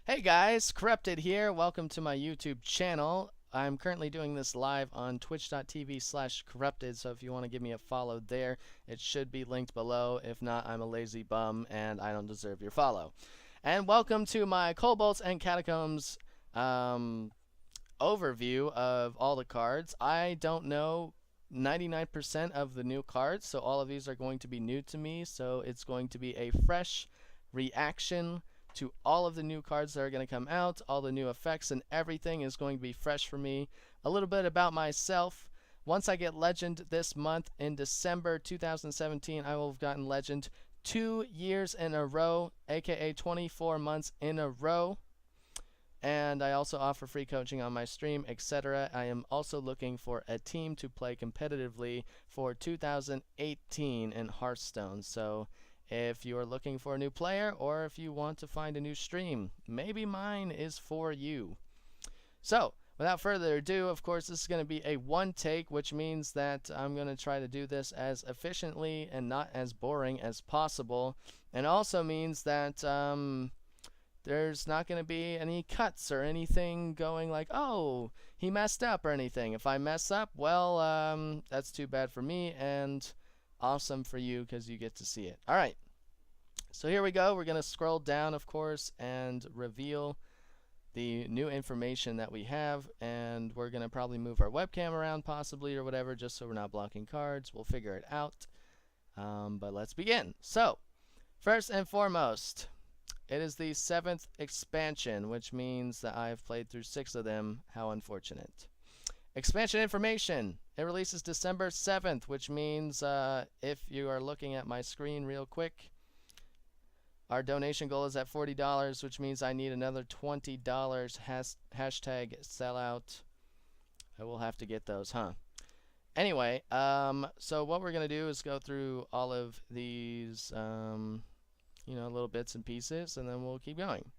Hey guys, Coreupted here. Welcome to my YouTube channel. I'm currently doing this live on twitch.tv/Coreupted, so if you want to give me a follow there, it should be linked below. If not, I'm a lazy bum and I don't deserve your follow. And welcome to my Kobolds and Catacombs overview of all the cards. I don't know 99% of the new cards, so all of these are going to be new to me, so it's going to be a fresh reaction to all of the new cards that are going to come out. All the new effects and everything is going to be fresh for me. A little bit about myself. Once I get Legend this month in December 2017, I will have gotten Legend 2 years in a row, aka 24 months in a row. And I also offer free coaching on my stream, etc. I am also looking for a team to play competitively for 2018 in Hearthstone. So if you're looking for a new player or if you want to find a new stream, maybe mine is for you. So without further ado, of course, this is going to be a one take, which means that I'm going to try to do this as efficiently and not as boring as possible. And also means that there's not going to be any cuts or anything going like, oh, he messed up or anything. If I mess up, well, that's too bad for me and awesome for you because you get to see it. All right. So here we go. We're going to scroll down, of course, and reveal the new information that we have. And we're going to probably move our webcam around possibly or whatever just so we're not blocking cards. We'll figure it out. But let's begin. So first and foremost, it is the 7th expansion, which means that I've played through 6 of them. How unfortunate. Expansion information. It releases December 7th, which means if you are looking at my screen real quick, our donation goal is at $40, which means I need another $20. Hashtag sellout. I will have to get those, huh? Anyway, so what we're going to do is go through all of these little bits and pieces, and then we'll keep going.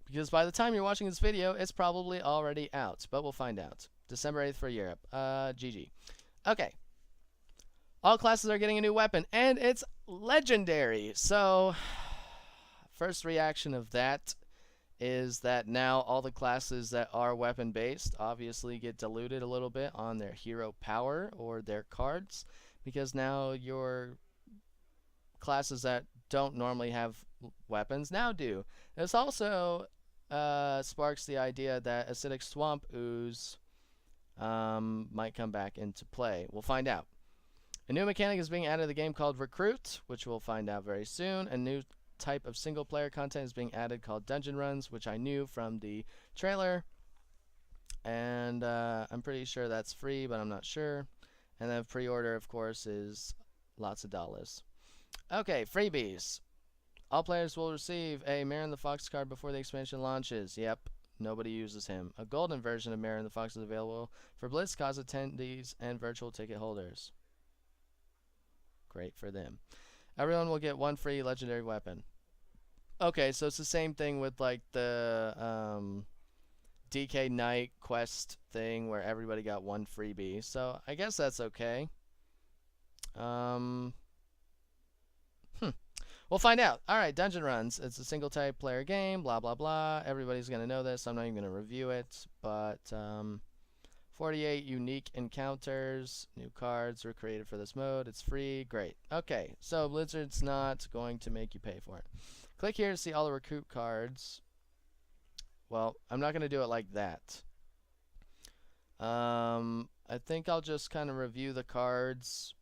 Because by the time you're watching this video, it's probably already out, but we'll find out. December 8th for Europe. GG. Okay. All classes are getting a new weapon, and it's legendary. So, first reaction of that is that now all the classes that are weapon-based obviously get diluted a little bit on their hero power or their cards, because now your classes that don't normally have weapons now do. This also sparks the idea that Acidic Swamp Ooze might come back into play. We'll find out. A new mechanic is being added to the game called Recruit, which we'll find out very soon. A new type of single-player content is being added called Dungeon Runs, which I knew from the trailer. And I'm pretty sure that's free, but I'm not sure. And then pre-order, of course, is lots of dollars. Okay, freebies. All players will receive a Marin the Fox card before the expansion launches. Yep, nobody uses him. A golden version of Marin the Fox is available for BlizzCon attendees and virtual ticket holders. Great for them. Everyone will get one free legendary weapon. Okay, so it's the same thing with like the DK Knight quest thing where everybody got one freebie. So I guess that's okay. We'll find out. Alright, Dungeon Runs. It's a single type player game, blah blah blah. Everybody's going to know this. I'm not even going to review it. But 48 unique encounters. New cards were created for this mode. It's free. Great. Okay, so Blizzard's not going to make you pay for it. Click here to see all the recruit cards. Well, I'm not going to do it like that. I think I'll just kind of review the cards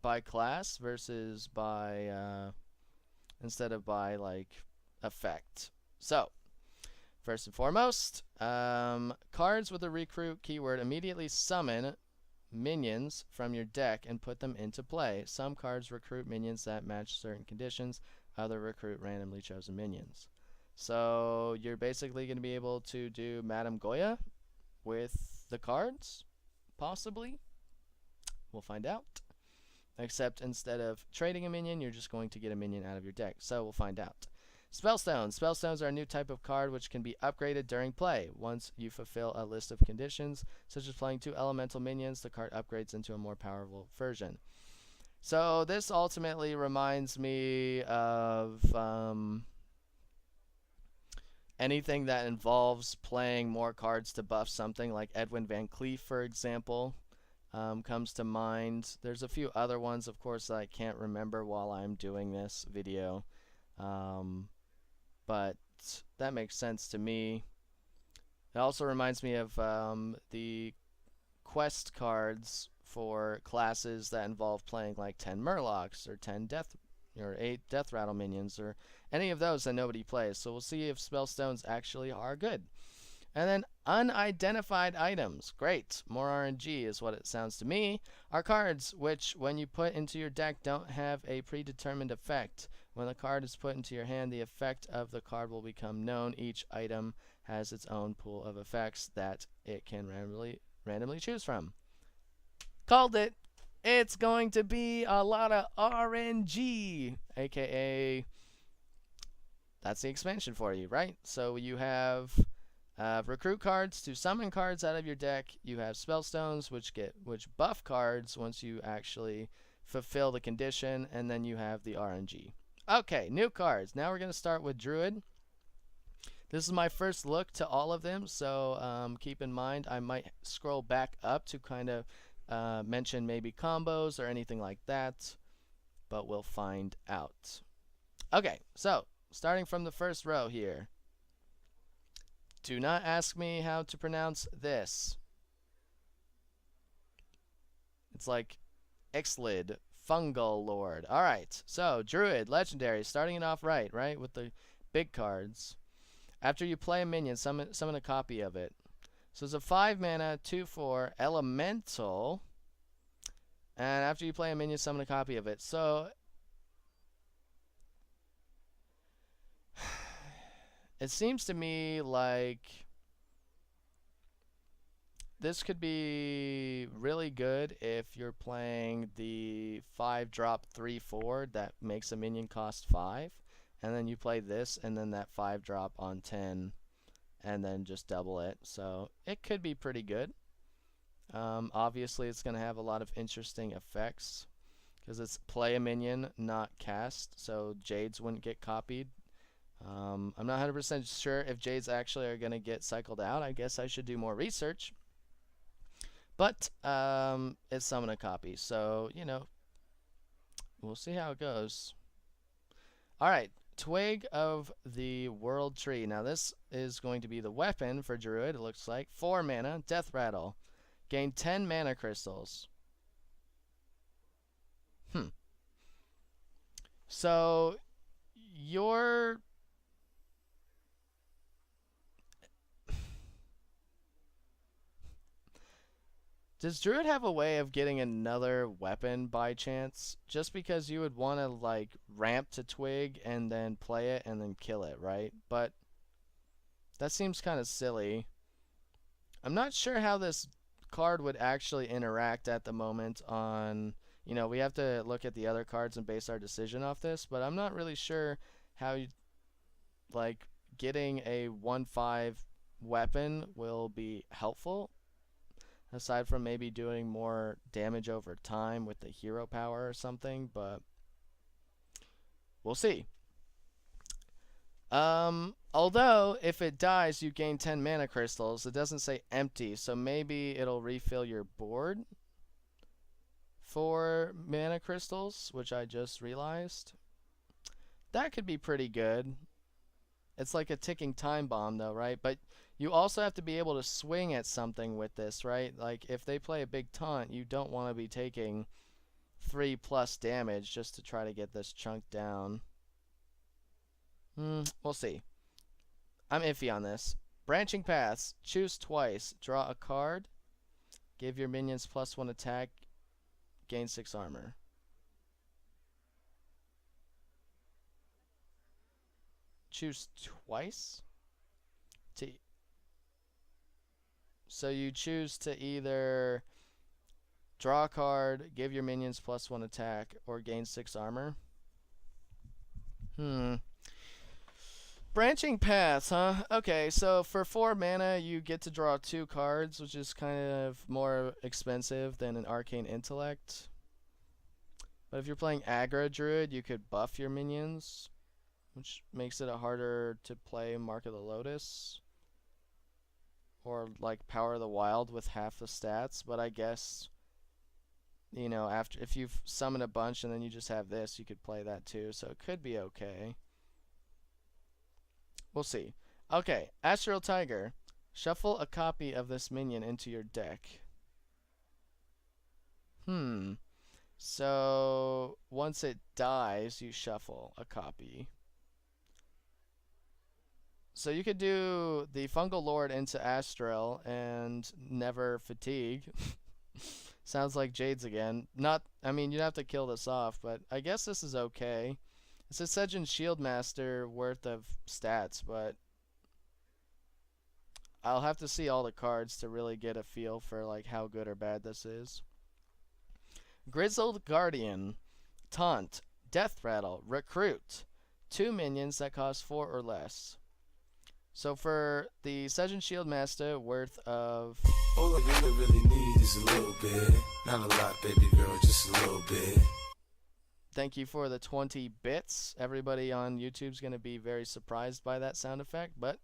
by class versus by instead of by like effect. So first and foremost, cards with a recruit keyword immediately summon minions from your deck and put them into play. Some cards recruit minions that match certain conditions. Other recruit randomly chosen minions. So you're basically going to be able to do Madame Goya with the cards, possibly. We'll find out. Except instead of trading a minion, you're just going to get a minion out of your deck. So we'll find out. Spellstones. Spellstones are a new type of card which can be upgraded during play. Once you fulfill a list of conditions, such as playing 2 elemental minions, the card upgrades into a more powerful version. So this ultimately reminds me of anything that involves playing more cards to buff something, like Edwin Van Cleef, for example, comes to mind. There's a few other ones, of course, that I can't remember while I'm doing this video, but that makes sense to me. It also reminds me of the quest cards for classes that involve playing like 10 Murlocs or 10 Death or 8 Death Rattle minions or any of those that nobody plays. So we'll see if Spellstones actually are good. And then unidentified items. Great. More RNG is what it sounds to me. Are cards which, when you put into your deck, don't have a predetermined effect. When the card is put into your hand, the effect of the card will become known. Each item has its own pool of effects that it can randomly choose from. Called it. It's going to be a lot of RNG, aka that's the expansion for you, right? So you have recruit cards to summon cards out of your deck. You have spellstones, which buff cards once you actually fulfill the condition, and then you have the RNG. Okay, new cards. Now we're going to start with Druid. This is my first look to all of them, so keep in mind I might scroll back up to kind of mention maybe combos or anything like that, but we'll find out. Okay, so starting from the first row here. Do not ask me how to pronounce this. It's like Ixlid, Fungal Lord. Alright, so Druid, Legendary, starting it off right, with the big cards. After you play a minion, summon a copy of it. So it's a 5 mana, 2/4 elemental. And after you play a minion, summon a copy of it. So it seems to me like this could be really good if you're playing the 5-drop 3/4 that makes a minion cost 5. And then you play this, and then that 5-drop on 10, and then just double it. So it could be pretty good. Obviously, it's going to have a lot of interesting effects because it's play a minion, not cast. So Jades wouldn't get copied. I'm not 100% sure if Jades actually are going to get cycled out. I guess I should do more research. But it's summon a copy. So, you know, we'll see how it goes. Alright, Twig of the World Tree. Now this is going to be the weapon for Druid, it looks like. 4 mana, Death Rattle. Gain 10 mana crystals. So, does Druid have a way of getting another weapon by chance? Just because you would want to, like, ramp to Twig and then play it and then kill it, right? But that seems kind of silly. I'm not sure how this card would actually interact at the moment on, you know, we have to look at the other cards and base our decision off this, but I'm not really sure how you, like, getting a 1/5 weapon will be helpful, aside from maybe doing more damage over time with the hero power or something, but we'll see. Although, if it dies, you gain 10 mana crystals. It doesn't say empty, so maybe it'll refill your board for mana crystals, which I just realized. That could be pretty good. It's like a ticking time bomb, though, right? But you also have to be able to swing at something with this, right? Like, if they play a big taunt, you don't want to be taking 3+ damage just to try to get this chunk down. We'll see. I'm iffy on this. Branching Paths. Choose twice. Draw a card. Give your minions +1 attack. Gain 6 armor. Choose twice? So you choose to either draw a card, give your minions +1 attack, or gain 6 armor. Branching Paths, huh? Okay, so for 4 mana, you get to draw 2 cards, which is kind of more expensive than an Arcane Intellect. But if you're playing aggro druid, you could buff your minions, which makes it a harder to play Mark of the Lotus. Or like Power of the Wild with half the stats, but I guess, you know, after if you've summoned a bunch and then you just have this, you could play that too, so it could be okay. We'll see. Okay, Astral Tiger. Shuffle a copy of this minion into your deck. So once it dies, you shuffle a copy. So you could do the Fungal Lord into Astral and never fatigue. Sounds like Jade's again. I mean, you'd have to kill this off, but I guess this is okay. It's a Sedgeon Shieldmaster worth of stats, but I'll have to see all the cards to really get a feel for like how good or bad this is. Grizzled Guardian, Taunt, Death Rattle, Recruit. 2 minions that cost 4 or less. So for the Sedgeon Shieldmaster, worth of... All I really need is a little bit. Not a lot, baby girl, just a little bit. Thank you for the 20 bits. Everybody on YouTube's going to be very surprised by that sound effect, but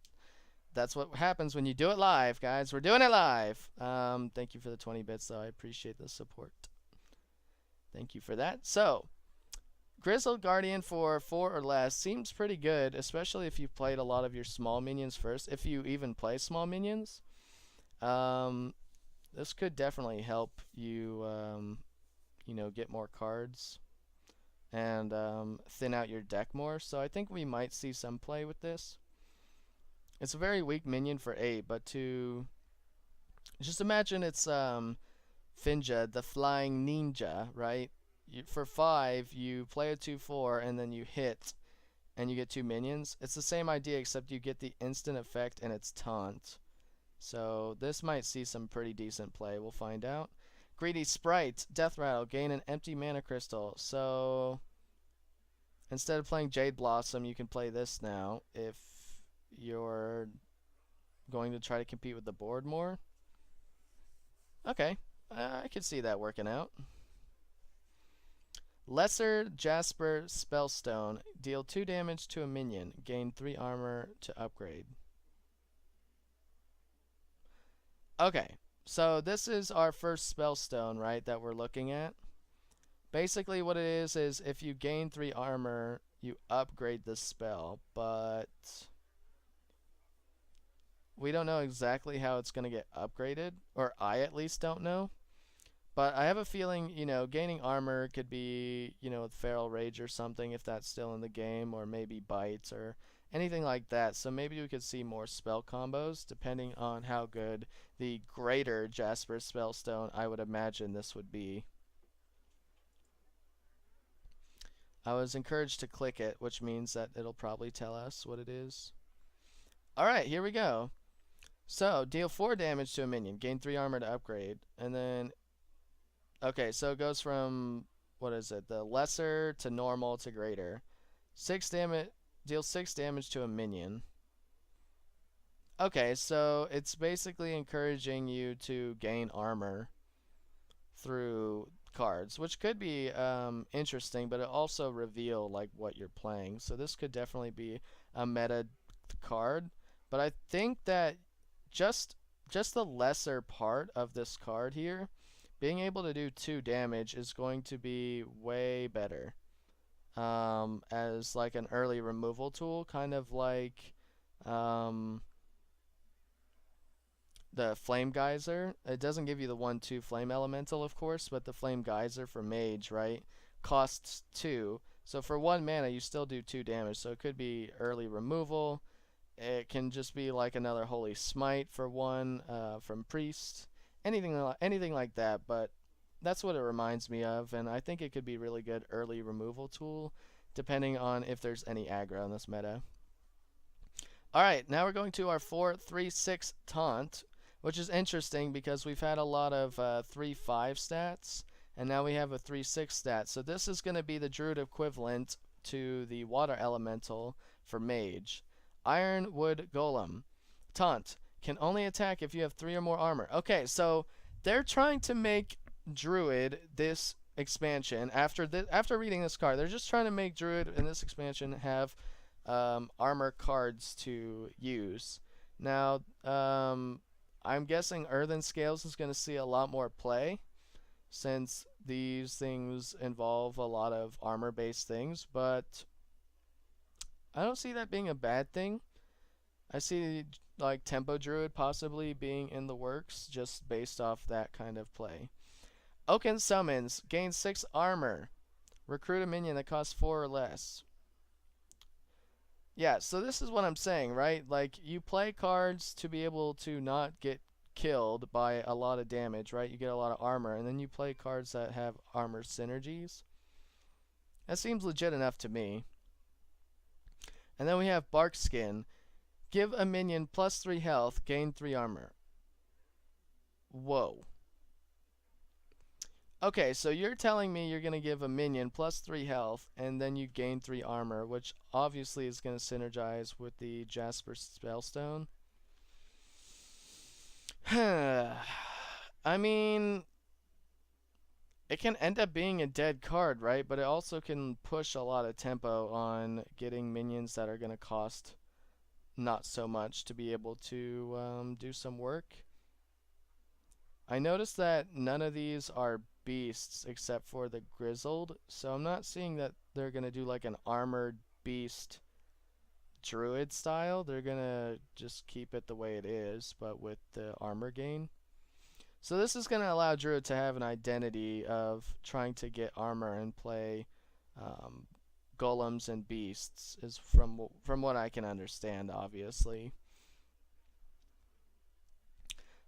that's what happens when you do it live, guys. We're doing it live. Thank you for the 20 bits, though. I appreciate the support. Thank you for that. So, Grizzled Guardian for 4 or less seems pretty good, especially if you've played a lot of your small minions first. If you even play small minions, this could definitely help you, you know, get more cards and thin out your deck more. So I think we might see some play with this. It's a very weak minion for 8, but to just imagine it's Finja, the flying ninja, right? For 5, you play a 2/4 and then you hit and you get 2 minions. It's the same idea except you get the instant effect and it's taunt. So this might see some pretty decent play. We'll find out. Greedy Sprite, Death Rattle, gain an empty mana crystal. So instead of playing Jade Blossom, you can play this now if you're going to try to compete with the board more. Okay, I could see that working out. Lesser Jasper Spellstone. Deal 2 damage to a minion. Gain 3 armor to upgrade. Okay, so this is our first Spellstone, right, that we're looking at. Basically what it is if you gain 3 armor, you upgrade the spell, but we don't know exactly how it's going to get upgraded, or I at least don't know. But I have a feeling, you know, gaining armor could be, you know, with Feral Rage or something if that's still in the game, or maybe Bites or anything like that. So maybe we could see more spell combos depending on how good the greater Jasper Spellstone, I would imagine this would be. I was encouraged to click it, which means that it'll probably tell us what it is. Alright, here we go. So, deal 4 damage to a minion, gain 3 armor to upgrade, and then... Okay, so it goes from, what is it, the lesser to normal to greater. 6 damage, deal 6 damage to a minion. Okay, so it's basically encouraging you to gain armor through cards, which could be interesting, but it also reveal like what you're playing. So this could definitely be a meta card, but I think that just the lesser part of this card here, being able to do 2 damage is going to be way better as like an early removal tool, kind of like the Flame Geyser. It doesn't give you the 1/2 Flame Elemental, of course, but the Flame Geyser for Mage, right, costs 2. So for 1 mana, you still do 2 damage. So it could be early removal. It can just be like another Holy Smite for 1 from Priest. Anything like that, but that's what it reminds me of, and I think it could be really good early removal tool, depending on if there's any aggro in this meta. Alright, now we're going to our 4/3/6 Taunt, which is interesting because we've had a lot of 3/5 stats, and now we have a 3/6 stat. So this is going to be the Druid equivalent to the Water Elemental for Mage. Ironwood Golem. Taunt. Can only attack if you have 3 or more armor. Okay, so they're trying to make Druid this expansion, after reading this card, they're just trying to make Druid in this expansion have armor cards to use. Now, I'm guessing Earthen Scales is going to see a lot more play since these things involve a lot of armor-based things, but I don't see that being a bad thing. I see like Tempo Druid possibly being in the works just based off that kind of play. Oaken Summons, gain 6 armor. Recruit a minion that costs 4 or less. Yeah, so this is what I'm saying, right? Like, you play cards to be able to not get killed by a lot of damage, right? You get a lot of armor, and then you play cards that have armor synergies. That seems legit enough to me. And then we have Bark Skin. Give a minion plus 3 health, gain 3 armor. Whoa. Okay, so you're telling me you're going to give a minion plus 3 health, and then you gain 3 armor, which obviously is going to synergize with the Jasper Spellstone. I mean, it can end up being a dead card, right? But it also can push a lot of tempo on getting minions that are going to cost not so much to be able to do some work. I noticed that none of these are beasts except for the Grizzled, so I'm not seeing that they're going to do like an armored beast druid style. They're going to just keep it the way it is, but with the armor gain. So this is going to allow druid to have an identity of trying to get armor and play golems and beasts, is from what I can understand, obviously.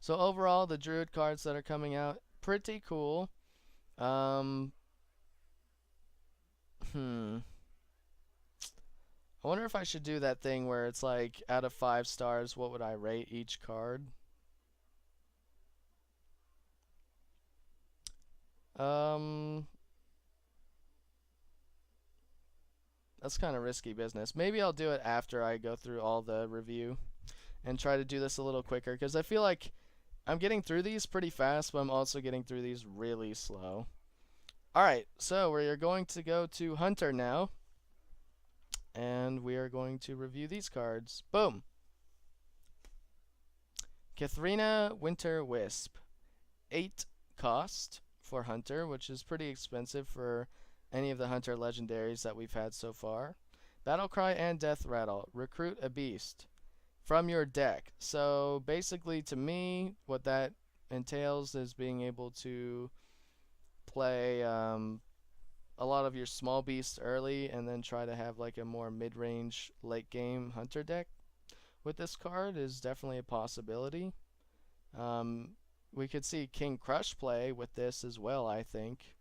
So overall, the druid cards that are coming out, pretty cool. I wonder if I should do that thing where it's like, out of 5 stars, what would I rate each card? That's kind of risky business. Maybe I'll do it after I go through all the review and try to do this a little quicker, because I feel like I'm getting through these pretty fast, but I'm also getting through these really slow. Alright, so we are going to go to Hunter now, and we are going to review these cards. Boom! Katharina Winter Wisp. 8 cost for Hunter, which is pretty expensive for any of the Hunter legendaries that we've had so far. Battlecry and Death Rattle. Recruit a beast from your deck. So basically, to me, what that entails is being able to play a lot of your small beasts early and then try to have like a more mid-range late game Hunter deck with this card is definitely a possibility. We could see King Crush play with this as well, I think.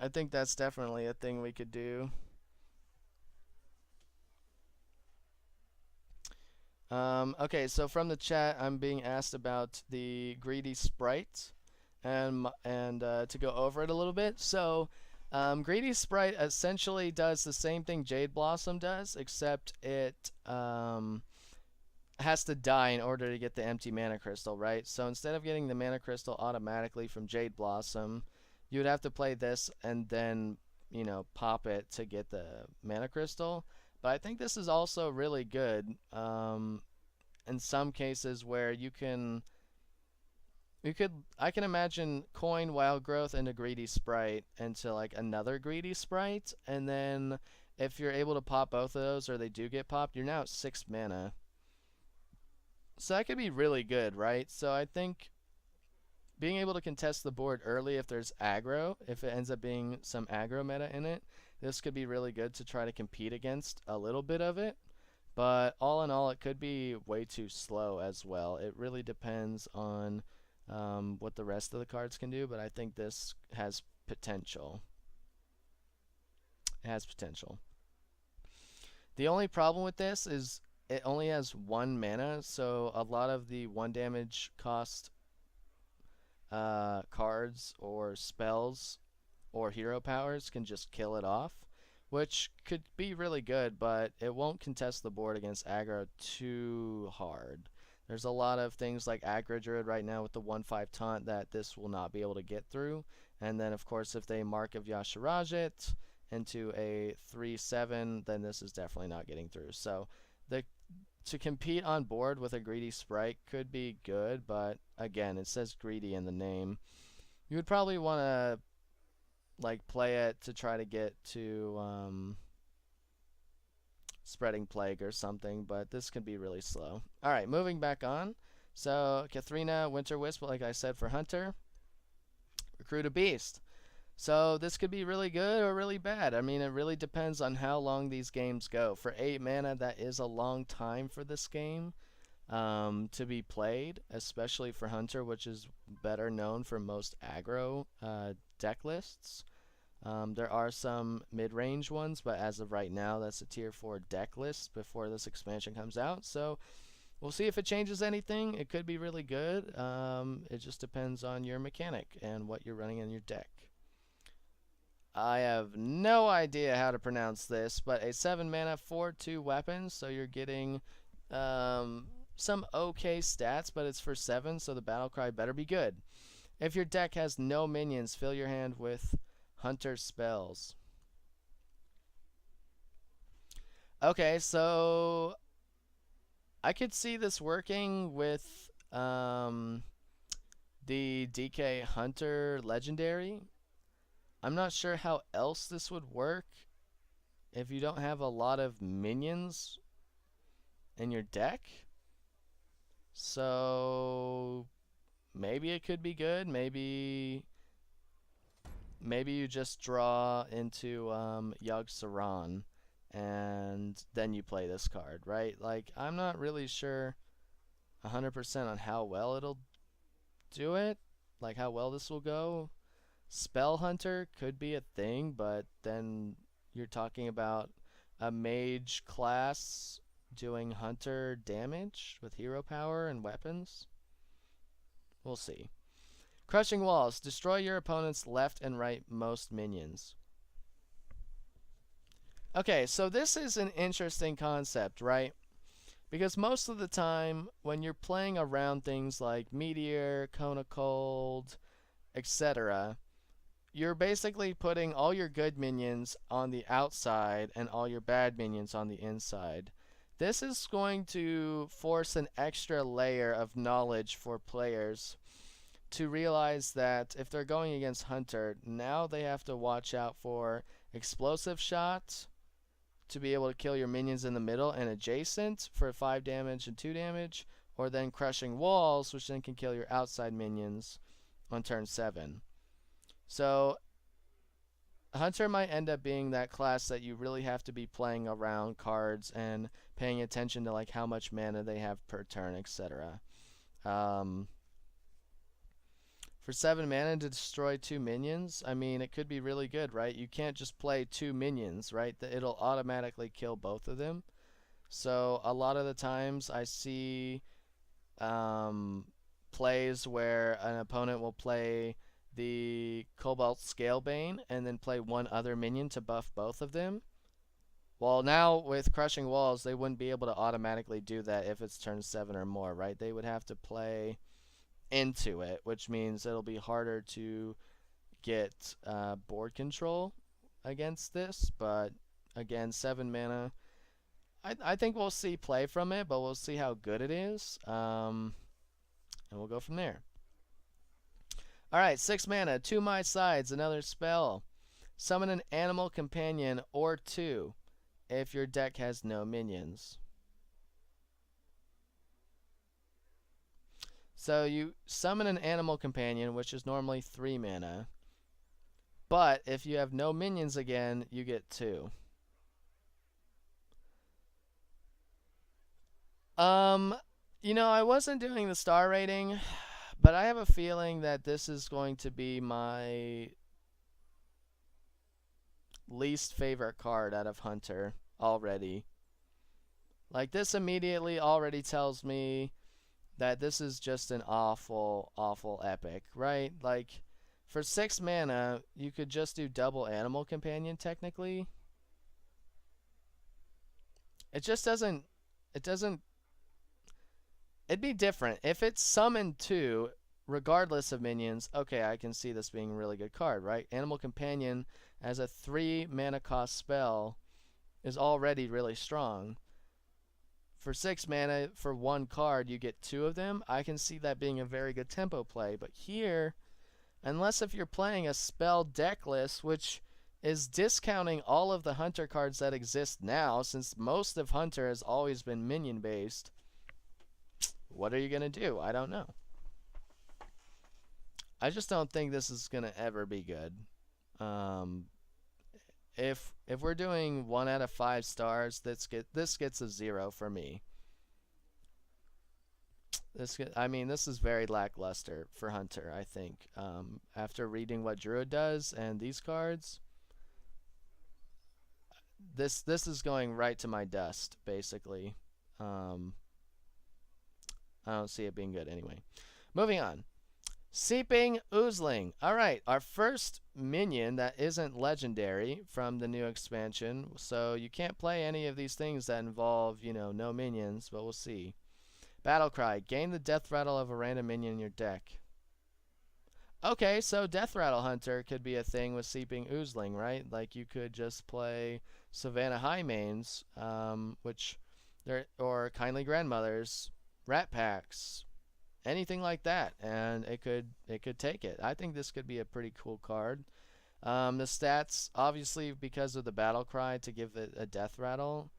I think that's definitely a thing we could do. Okay, so from the chat, I'm being asked about the Greedy Sprite, and to go over it a little bit. So, Greedy Sprite essentially does the same thing Jade Blossom does, except it has to die in order to get the empty mana crystal, right? So instead of getting the mana crystal automatically from Jade Blossom, you would have to play this and then, you know, pop it to get the mana crystal. But I think this is also really good in some cases where I can imagine coin Wild Growth into Greedy Sprite into like another Greedy Sprite, and then if you're able to pop both of those or they do get popped, you're now at 6 mana. So that could be really good, right? So I think being able to contest the board early if there's aggro, if it ends up being some aggro meta in it, this could be really good to try to compete against a little bit of it. But all in all, it could be way too slow as well. It really depends on what the rest of the cards can do, but I think this has potential. It has potential. The only problem with this is it only has 1 mana, so a lot of the 1 damage cost cards or spells or hero powers can just kill it off, which could be really good, but it won't contest the board against aggro too hard. There's a lot of things like Aggro Druid right now with the 1/5 taunt that this will not be able to get through. And then, of course, if they Mark of Yashiraj it into a 3/7, then this is definitely not getting through. So the to compete on board with a greedy sprite could be good, but again, it says greedy in the name. You would probably want to like play it to try to get to Spreading Plague or something, but this could be really slow. Alright, moving back on. So, Katharina, Winter Wisp, like I said for Hunter. Recruit a Beast. So, this could be really good or really bad. I mean, it really depends on how long these games go. For 8 mana, that is a long time for this game to be played, especially for Hunter, which is better known for most aggro deck lists. There are some mid-range ones, but as of right now, that's a tier 4 deck list before this expansion comes out. So we'll see if it changes anything. It could be really good. It just depends on your mechanic and what you're running in your deck. I have no idea how to pronounce this, but a 7 mana 4/2 weapon, so you're getting some okay stats, but it's for 7, so the battle cry better be good. If your deck has no minions, fill your hand with Hunter spells. Okay, so I could see this working with the DK Hunter Legendary. I'm not sure how else this would work if you don't have a lot of minions in your deck. So maybe it could be good. Maybe you just draw into Yogg-Saron and then you play this card, right? Like, I'm not really sure 100% on how well it'll do it, like how well this will go. Spell Hunter could be a thing, but then you're talking about a mage class doing Hunter damage with hero power and weapons. We'll see. Crushing Walls. Destroy your opponent's left and right most minions. Okay, so this is an interesting concept, right? Because most of the time, when you're playing around things like Meteor, Cone Cold, etc., you're basically putting all your good minions on the outside and all your bad minions on the inside. This is going to force an extra layer of knowledge for players to realize that if they're going against Hunter, now they have to watch out for explosive shots to be able to kill your minions in the middle and adjacent for 5 damage and 2 damage, or then crushing walls, which then can kill your outside minions on turn 7. So Hunter might end up being that class that you really have to be playing around cards and paying attention to like how much mana they have per turn, etc. For 7 mana to destroy 2 minions, I mean, it could be really good, right? You can't just play 2 minions, right? It'll automatically kill both of them. So a lot of the times I see plays where an opponent will play the Cobalt Scalebane and then play one other minion to buff both of them. Well, now with Crushing Walls, they wouldn't be able to automatically do that if it's turn 7 or more, right? They would have to play into it, which means it'll be harder to get board control against this. But again, 7 mana. I think we'll see play from it, but we'll see how good it is. And we'll go from there. Alright, 6 mana, To My Sides, another spell. Summon an animal companion or 2 if your deck has no minions. So you summon an animal companion, which is normally 3 mana. But if you have no minions again, you get 2. You know, I wasn't doing the star rating, but I have a feeling that this is going to be my least favorite card out of Hunter already. Like, this immediately already tells me that this is just an awful, awful epic, right? Like, for 6 mana, you could just do double Animal Companion, technically. It just doesn't... It It'd be different. If it's summoned 2, regardless of minions, okay, I can see this being a really good card, right? Animal Companion as a 3 mana cost spell is already really strong. For 6 mana, for 1 card, you get 2 of them. I can see that being a very good tempo play. But here, unless if you're playing a spell deck list, which is discounting all of the Hunter cards that exist now, since most of Hunter has always been minion based, what are you going to do? I don't know. I just don't think this is going to ever be good. If we're doing 1 out of 5 stars, this gets a 0 for me. This is very lackluster for Hunter, I think. After reading what Druid does and these cards, this is going right to my dust, basically. I don't see it being good anyway. Moving on. Seeping Oozling. Alright, our first minion that isn't legendary from the new expansion. So you can't play any of these things that involve, no minions, but we'll see. Battlecry. Gain the death rattle of a random minion in your deck. Okay, so Death Rattle Hunter could be a thing with Seeping Oozling, right? Like you could just play Savannah High Mains, or Kindly Grandmothers, Rat Packs, anything like that, and it could take it. I think this could be a pretty cool card. The stats, obviously, because of the battle cry to give it a death rattle,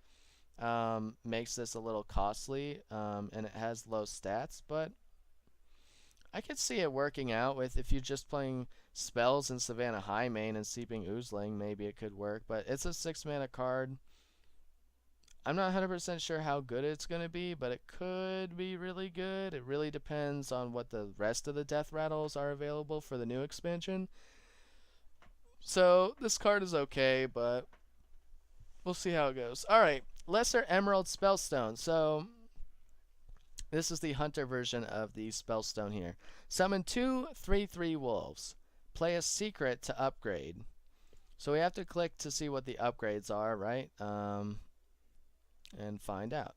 makes this a little costly, and it has low stats, but I could see it working out with if you're just playing spells in Savannah High Main and Seeping Oozling, maybe it could work, but it's a 6 mana card. I'm not 100% sure how good it's going to be, but it could be really good. It really depends on what the rest of the death rattles are available for the new expansion. So this card is okay, but we'll see how it goes. Alright, Lesser Emerald Spellstone. So this is the Hunter version of the Spellstone here. Summon 2 3/3 wolves. Play a secret to upgrade. So we have to click to see what the upgrades are, right? And find out.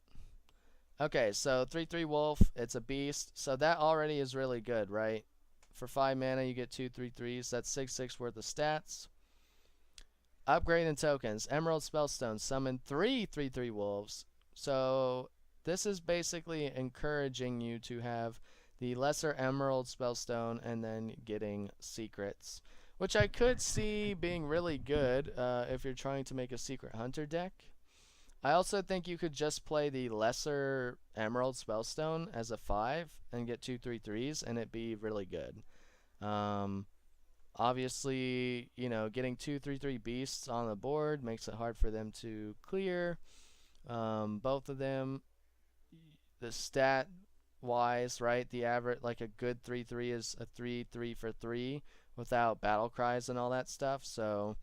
Okay, so 3/3 wolf, it's a beast. So that already is really good, right? For 5 mana, you get 2 3/3s. That's 6/6 worth of stats. Upgrade and tokens. Emerald Spellstone. Summon 3 3/3 wolves. So this is basically encouraging you to have the Lesser Emerald Spellstone and then getting secrets, which I could see being really good if you're trying to make a Secret Hunter deck. I also think you could just play the Lesser Emerald Spellstone as a 5 and get 2 3/3s, and it'd be really good. Obviously, getting 2 3/3 beasts on the board makes it hard for them to clear. Both of them, the stat wise, right? The average, like a good 3/3 is a 3/3 for 3 without battle cries and all that stuff. So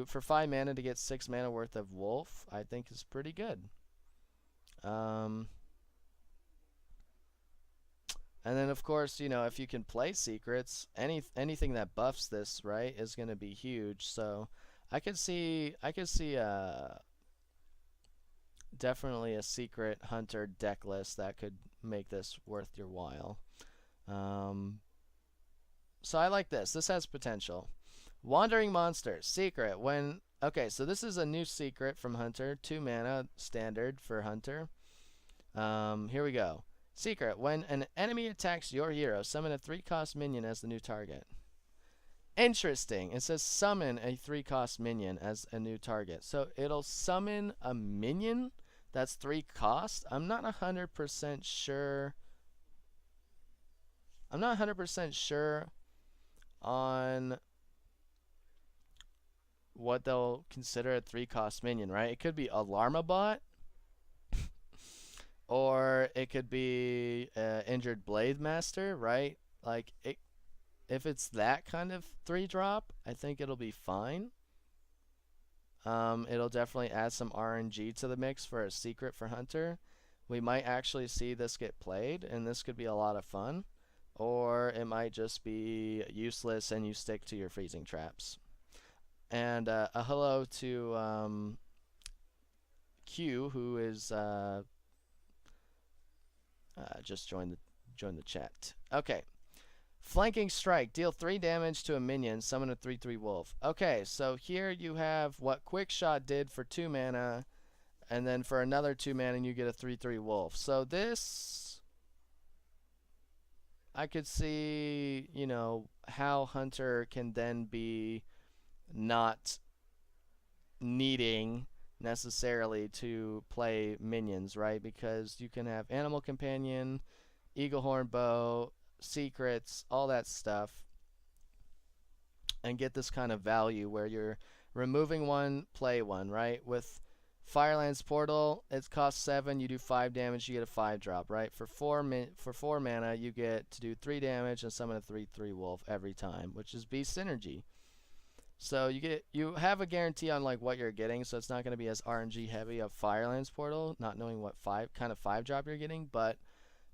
for 5 mana to get 6 mana worth of wolf, I think is pretty good. And then of course, if you can play secrets, anything that buffs this, right, is going to be huge. So I could see definitely a Secret Hunter deck list that could make this worth your while. So I like this. This has potential. Wandering Monster. Secret. Okay, so this is a new secret from Hunter. 2 mana standard for Hunter. Here we go. Secret. When an enemy attacks your hero, summon a 3-cost minion as the new target. Interesting. It says summon a 3-cost minion as a new target. So it'll summon a minion that's 3 cost. I'm not 100% sure. I'm not 100% sure on what they'll consider a 3-cost minion, right? It could be Alarmabot, or it could be Injured Blade Master, right? Like, if it's that kind of 3-drop, I think it'll be fine. It'll definitely add some RNG to the mix for a secret for Hunter. We might actually see this get played, and this could be a lot of fun. Or it might just be useless and you stick to your freezing traps. And a hello to Q, who is Just join the chat. Okay. Flanking Strike. Deal 3 damage to a minion. Summon a 3/3 wolf. Okay, so here you have what Quick Shot did for 2 mana, and then for another 2 mana you get a 3/3 wolf. So this, I could see, you know, how Hunter can then be not needing necessarily to play minions, right? Because you can have Animal Companion, Eaglehorn Bow, Secrets, all that stuff, and get this kind of value where you're removing one, play one, right? With Firelands Portal, it costs 7, you do 5 damage, you get a 5-drop, right? For 4 mana, you get to do 3 damage and summon a 3/3 wolf every time, which is Beast Synergy. So you have a guarantee on like what you're getting, so it's not going to be as RNG heavy of Firelands Portal, not knowing what 5-drop you're getting, but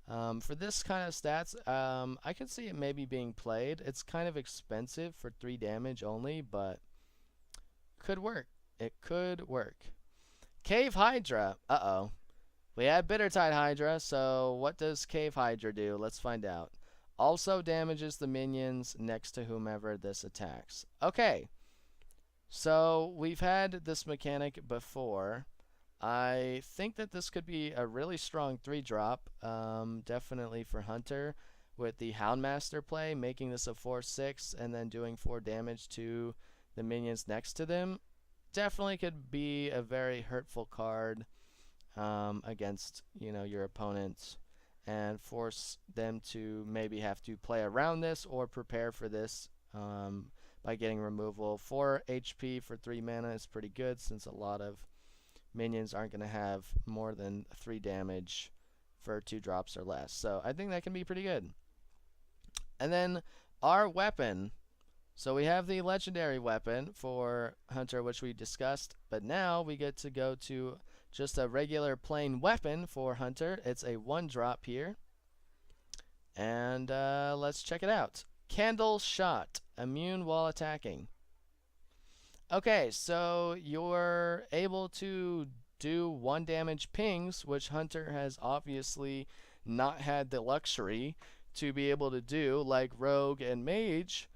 for this kind of stats, I could see it maybe being played. It's kind of expensive for 3 damage only, but could work. It could work. Cave Hydra. Uh-oh. We have Bittertide Hydra, so what does Cave Hydra do? Let's find out. Also damages the minions next to whomever this attacks. Okay. So we've had this mechanic before. I think that this could be a really strong 3-drop, definitely for Hunter, with the Houndmaster play, making this a 4/6 and then doing 4 damage to the minions next to them. Definitely could be a very hurtful card against, you know, your opponents, and force them to maybe have to play around this or prepare for this by getting removal. 4 HP for 3 mana is pretty good, since a lot of minions aren't going to have more than 3 damage for 2 drops or less. So I think that can be pretty good. And then our weapon. So we have the legendary weapon for Hunter, which we discussed, but now we get to go to just a regular plain weapon for Hunter. It's a 1-drop here. And let's check it out. Candle Shot. Immune while attacking. Okay, so you're able to do 1 damage pings, which Hunter has obviously not had the luxury to be able to do, like Rogue and Mage,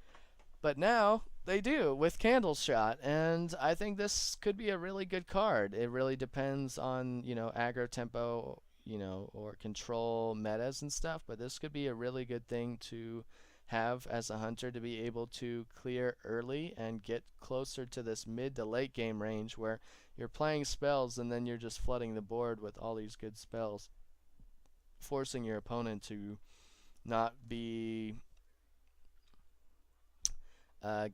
but now they do with Candle Shot, and I think this could be a really good card. It really depends on, you know, aggro tempo, you know, or control metas and stuff, but this could be a really good thing to have as a Hunter, to be able to clear early and get closer to this mid to late game range where you're playing spells and then you're just flooding the board with all these good spells, forcing your opponent to not be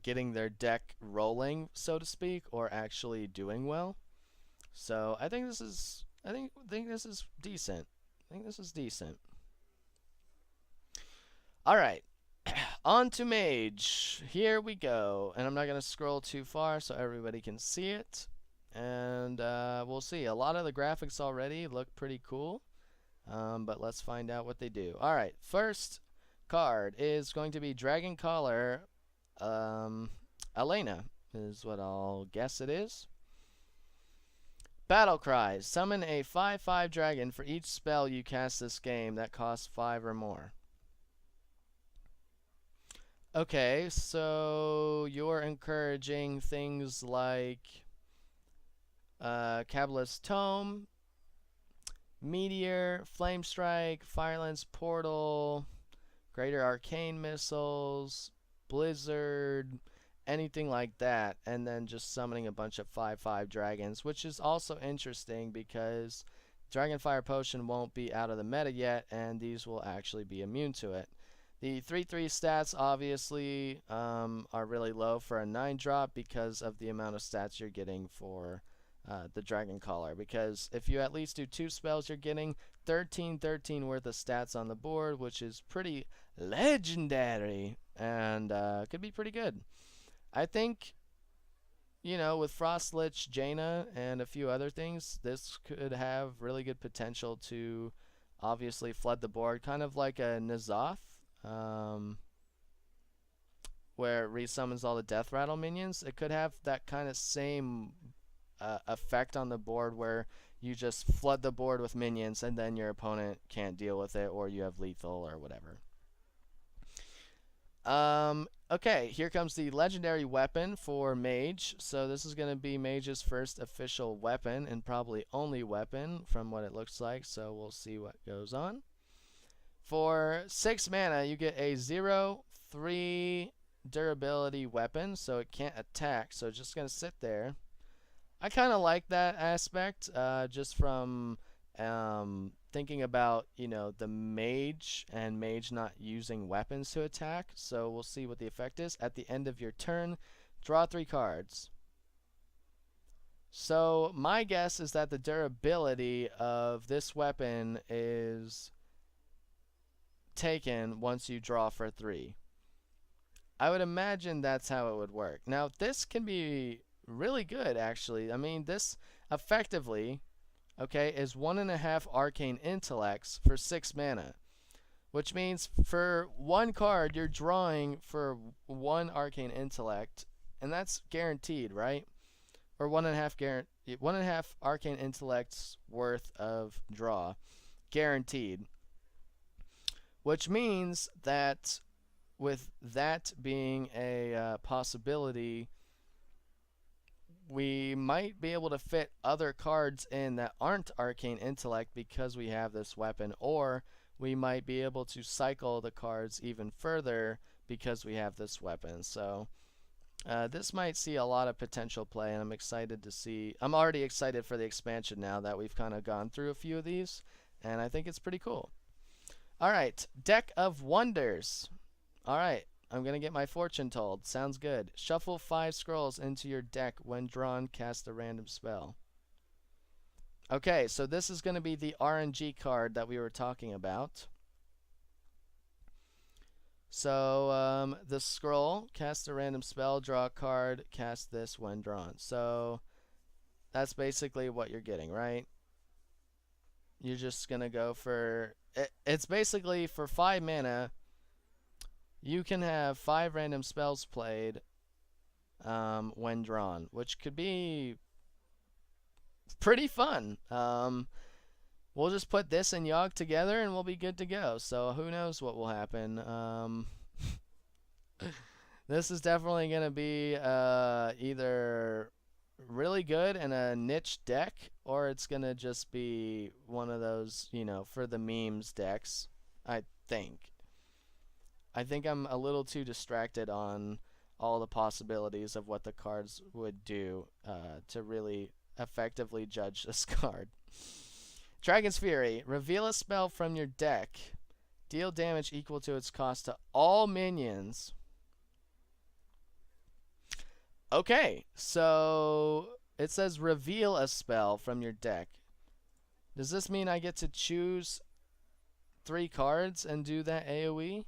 getting their deck rolling, so to speak, or actually doing well. So I think this is decent. I think this is decent. All right. On to Mage. Here we go. And I'm not going to scroll too far so everybody can see it. And we'll see. A lot of the graphics already look pretty cool. But let's find out what they do. Alright, first card is going to be Dragon Caller Elena, is what I'll guess it is. Battle Cries. Summon a 5/5 dragon for each spell you cast this game that costs 5 or more. Okay, so you're encouraging things like Kabbalist's Tome, Meteor, Flame Strike, Firelands Portal, Greater Arcane Missiles, Blizzard, anything like that, and then just summoning a bunch of 5/5 dragons, which is also interesting because Dragonfire Potion won't be out of the meta yet, and these will actually be immune to it. The 3/3 stats obviously are really low for a 9-drop because of the amount of stats you're getting for the Dragon Caller. Because if you at least do 2 spells, you're getting 13 worth of stats on the board, which is pretty legendary and could be pretty good. I think, you know, with Frost Lich, Jaina, and a few other things, this could have really good potential to obviously flood the board, kind of like a N'Zoth. Where it resummons all the Death Rattle minions. It could have that kind of same effect on the board where you just flood the board with minions and then your opponent can't deal with it, or you have lethal or whatever. Okay, here comes the legendary weapon for Mage. So this is going to be Mage's first official weapon and probably only weapon from what it looks like. So we'll see what goes on. For 6 mana, you get a 0/3 durability weapon, so it can't attack. So it's just going to sit there. I kind of like that aspect, just from thinking about, the mage and mage not using weapons to attack. So we'll see what the effect is. At the end of your turn, draw 3 cards. So my guess is that the durability of this weapon is taken once you draw for 3. I would imagine that's how it would work. Now, this can be really good, actually. I mean, this effectively, okay, is 1.5 arcane intellects for 6 mana, which means for 1 card you're drawing for 1 arcane intellect, and that's guaranteed, right? Or 1.5 arcane intellects worth of draw, guaranteed. Which means that with that being a possibility, we might be able to fit other cards in that aren't arcane intellect because we have this weapon, or we might be able to cycle the cards even further because we have this weapon. So this might see a lot of potential play, and I'm excited to see. I'm already excited for the expansion now that we've kind of gone through a few of these, and I think it's pretty cool. Alright, Deck of Wonders. Alright, I'm going to get my fortune told. Sounds good. Shuffle 5 scrolls into your deck. When drawn, cast a random spell. Okay, so this is going to be the RNG card that we were talking about. So, the scroll, cast a random spell, draw a card, cast this when drawn. So, that's basically what you're getting, right? You're just going to go for... It's basically for 5 mana, you can have 5 random spells played when drawn, which could be pretty fun. We'll just put this and Yogg together and we'll be good to go. So who knows what will happen. This is definitely going to be either really good in a niche deck, or it's going to just be one of those, for the memes decks, I think. I think I'm a little too distracted on all the possibilities of what the cards would do to really effectively judge this card. Dragon's Fury. Reveal a spell from your deck. Deal damage equal to its cost to all minions. Okay, so it says reveal a spell from your deck. Does this mean I get to choose 3 cards and do that AoE?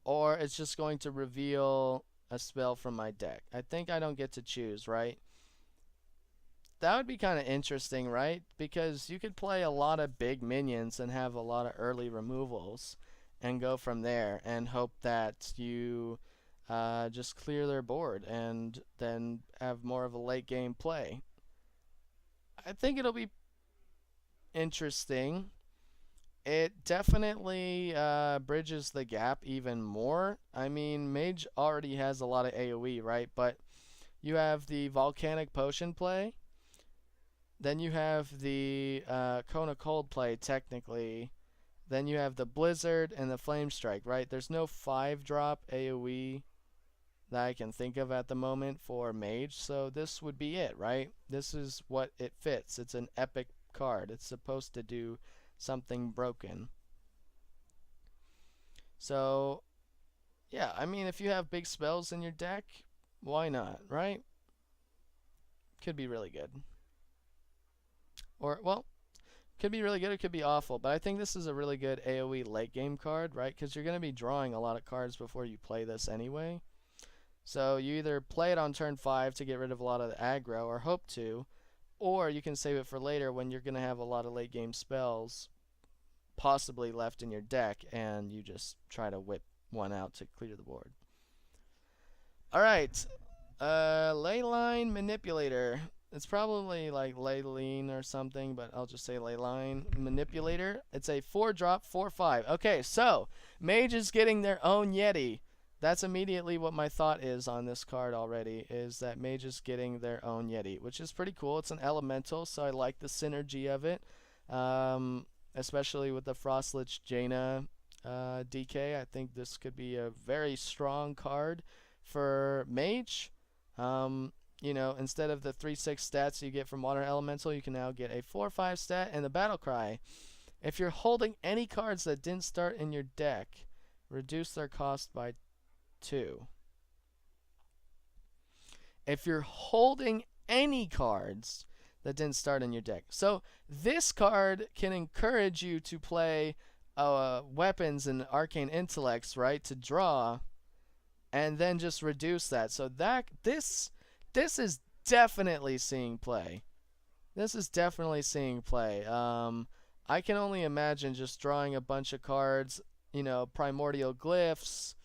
Or it's just going to reveal a spell from my deck? I think I don't get to choose, right? That would be kind of interesting, right? Because you could play a lot of big minions and have a lot of early removals and go from there and hope that you just clear their board and then have more of a late game play. I think it'll be interesting. It definitely bridges the gap even more. I mean, Mage already has a lot of AoE, right? But you have the Volcanic Potion play. Then you have the Cone of Cold play, technically. Then you have the Blizzard and the Flame Strike, right? There's no 5-drop AoE that I can think of at the moment for Mage, so this would be it, right? This is what it fits. It's an epic card. It's supposed to do something broken. So, yeah, I mean, if you have big spells in your deck, why not, right? Could be really good. Or, well, could be really good, it could be awful, but I think this is a really good AoE late game card, right? Because you're going to be drawing a lot of cards before you play this anyway. So you either play it on turn 5 to get rid of a lot of the aggro, or hope to, or you can save it for later when you're going to have a lot of late game spells possibly left in your deck, and you just try to whip one out to clear the board. Alright. Leyline Manipulator. It's probably like Leyline or something, but I'll just say Leyline Manipulator. It's a 4-drop, 4/5. Okay, so Mage is getting their own Yeti. That's immediately what my thought is on this card already, is that Mage is getting their own Yeti, which is pretty cool. It's an elemental, so I like the synergy of it, especially with the Frostlich Jaina DK. I think this could be a very strong card for Mage. You know, instead of the 3/6 stats you get from Water Elemental, you can now get a 4/5 stat and the Battle Cry. If you're holding any cards that didn't start in your deck, reduce their cost by 2. If you're holding any cards that didn't start in your deck. So this card can encourage you to play weapons and arcane intellects, right, to draw, and then just reduce that. So this is definitely seeing play. This is definitely seeing play. I can only imagine just drawing a bunch of cards, you know, primordial glyphs,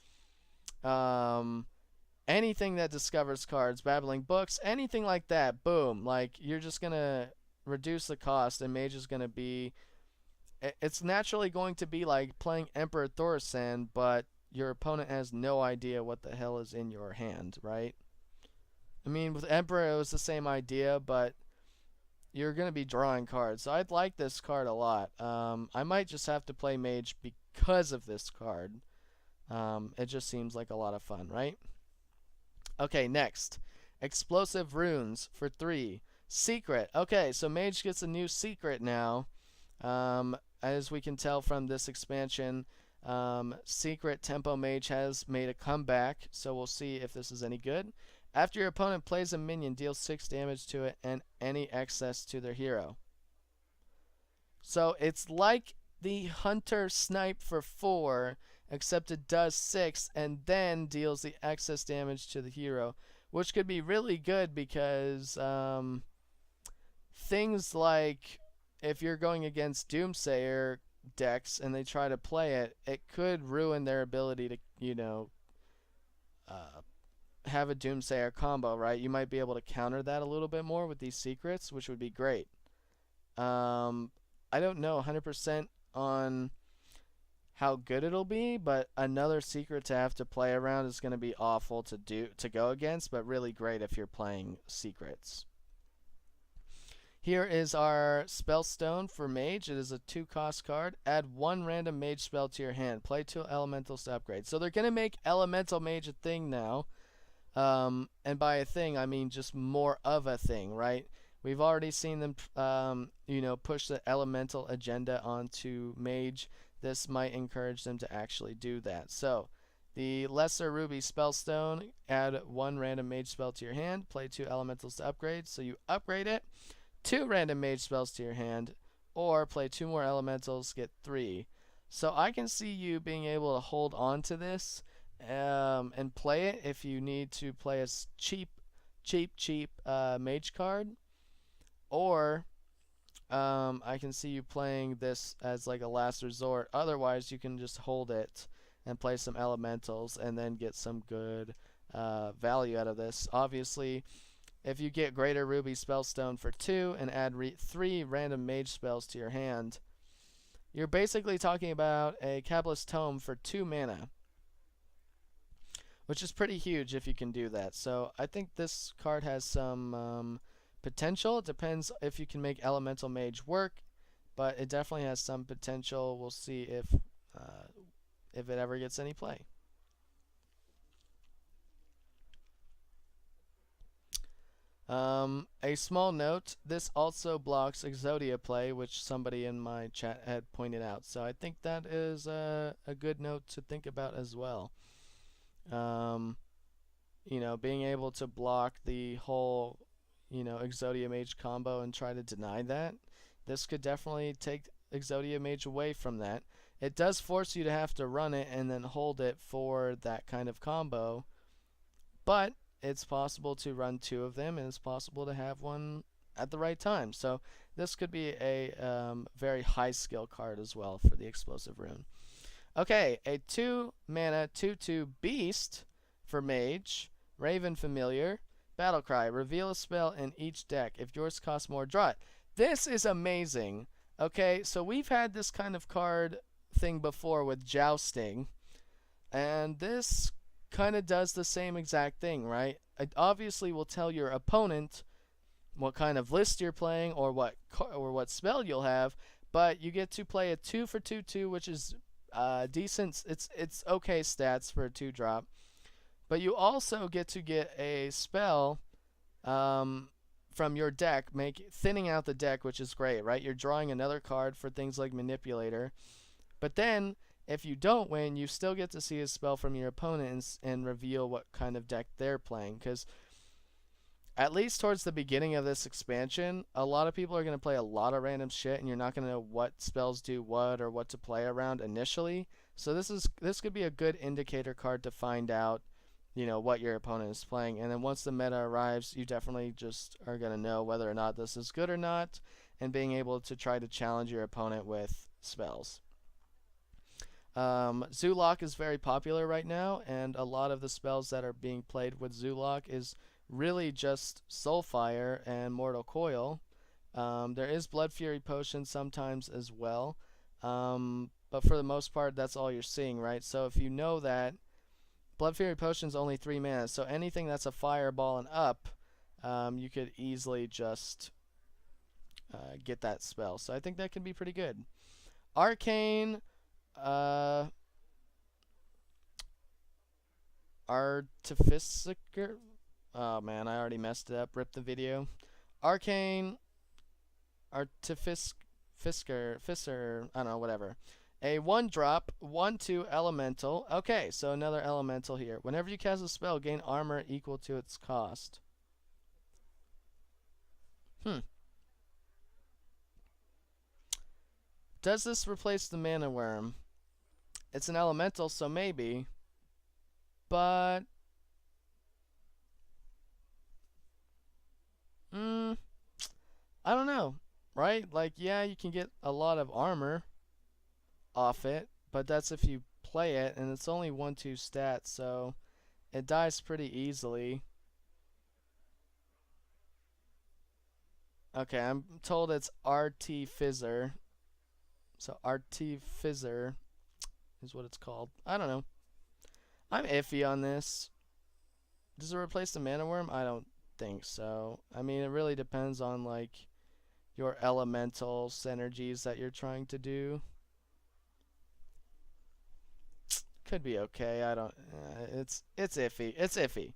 anything that discovers cards, babbling books, anything like that. Boom. Like, you're just gonna reduce the cost, and Mage is gonna be, it's naturally going to be like playing Emperor Thaurissan, but your opponent has no idea what the hell is in your hand, right? I mean, with Emperor it was the same idea, but you're going to be drawing cards. So I'd like this card a lot. I might just have to play Mage because of this card. It just seems like a lot of fun, right? Okay, next. Explosive Runes for 3. Secret. Okay, so Mage gets a new secret now. As we can tell from this expansion, Secret Tempo Mage has made a comeback, so we'll see if this is any good. After your opponent plays a minion, deal 6 damage to it and any excess to their hero. So it's like the Hunter Snipe for 4, except it does 6 and then deals the excess damage to the hero, which could be really good because things like if you're going against Doomsayer decks and they try to play it, it could ruin their ability to, you know, have a Doomsayer combo, right? You might be able to counter that a little bit more with these secrets, which would be great. I don't know 100% on how good it'll be, but another secret to have to play around is going to be awful to go against, but really great if you're playing secrets. Here is our Spellstone for Mage. It is a 2-cost card. Add 1 random Mage spell to your hand. Play 2 elementals to upgrade. So they're going to make Elemental Mage a thing now. And by a thing, I mean just more of a thing, right? We've already seen them, you know, push the elemental agenda onto Mage. This might encourage them to actually do that. So, the Lesser Ruby Spellstone, add 1 random Mage spell to your hand, play 2 elementals to upgrade. So you upgrade it, 2 random Mage spells to your hand, or play 2 more elementals, get 3. So I can see you being able to hold on to this and play it if you need to play a cheap Mage card, or I can see you playing this as like a last resort. Otherwise, you can just hold it and play some elementals and then get some good value out of this. Obviously, if you get Greater Ruby Spellstone for 2 and add 3 random Mage spells to your hand, you're basically talking about a Kabbalist Tome for 2 mana, which is pretty huge if you can do that. So I think this card has some potential. It depends if you can make Elemental Mage work, but it definitely has some potential. We'll see if it ever gets any play. A small note, this also blocks Exodia play, which somebody in my chat had pointed out. So I think that is a good note to think about as well. You know, being able to block the whole, you know, Exodia Mage combo and try to deny that, this could definitely take Exodia Mage away from that. It does force you to have to run it and then hold it for that kind of combo, but it's possible to run 2 of them, and it's possible to have one at the right time. So this could be a very high skill card as well for the Explosive Rune. Okay, a 2 mana 2/2 beast for mage, Raven Familiar, Battlecry. Reveal a spell in each deck. If yours costs more, draw it. This is amazing. Okay, so we've had this kind of card thing before with Jousting, and this kind of does the same exact thing, right? It obviously will tell your opponent what kind of list you're playing or what spell you'll have, but you get to play a 2 for 2/2, which is decent. It's okay stats for a 2-drop, but you also get to get a spell from your deck, thinning out the deck, which is great, right? You're drawing another card for things like Manipulator, but then if you don't win, you still get to see a spell from your opponent and reveal what kind of deck they're playing. Because at least towards the beginning of this expansion, a lot of people are going to play a lot of random shit, and you're not going to know what spells do what or what to play around initially. So this could be a good indicator card to find out, what your opponent is playing. And then once the meta arrives, you definitely just are going to know whether or not this is good or not, and being able to try to challenge your opponent with spells. Zoolock is very popular right now, and a lot of the spells that are being played with Zoolock is really just Soulfire and Mortal Coil. There is Blood Fury Potion sometimes as well, but for the most part, that's all you're seeing, right? So if you know that Blood Fury Potion is only 3 mana, so anything that's a Fireball and up, you could easily just get that spell. So I think that can be pretty good. Arcane. Artificer. Oh man, I already messed it up. Ripped the video. Arcane Fisser. I don't know, whatever. A 1-drop, 1/2 elemental. Okay, so another elemental here. Whenever you cast a spell, gain armor equal to its cost. Does this replace the mana worm? It's an elemental, so maybe. But I don't know, right? Like, yeah, you can get a lot of armor off it, but that's if you play it, and it's only 1/2 stats, so it dies pretty easily. Okay, I'm told it's Artificer. So Artificer is what it's called. I don't know. I'm iffy on this. Does it replace the mana worm? I don't think so. I mean, it really depends on like your elemental synergies that you're trying to do. Could be okay. I don't. It's iffy. It's iffy.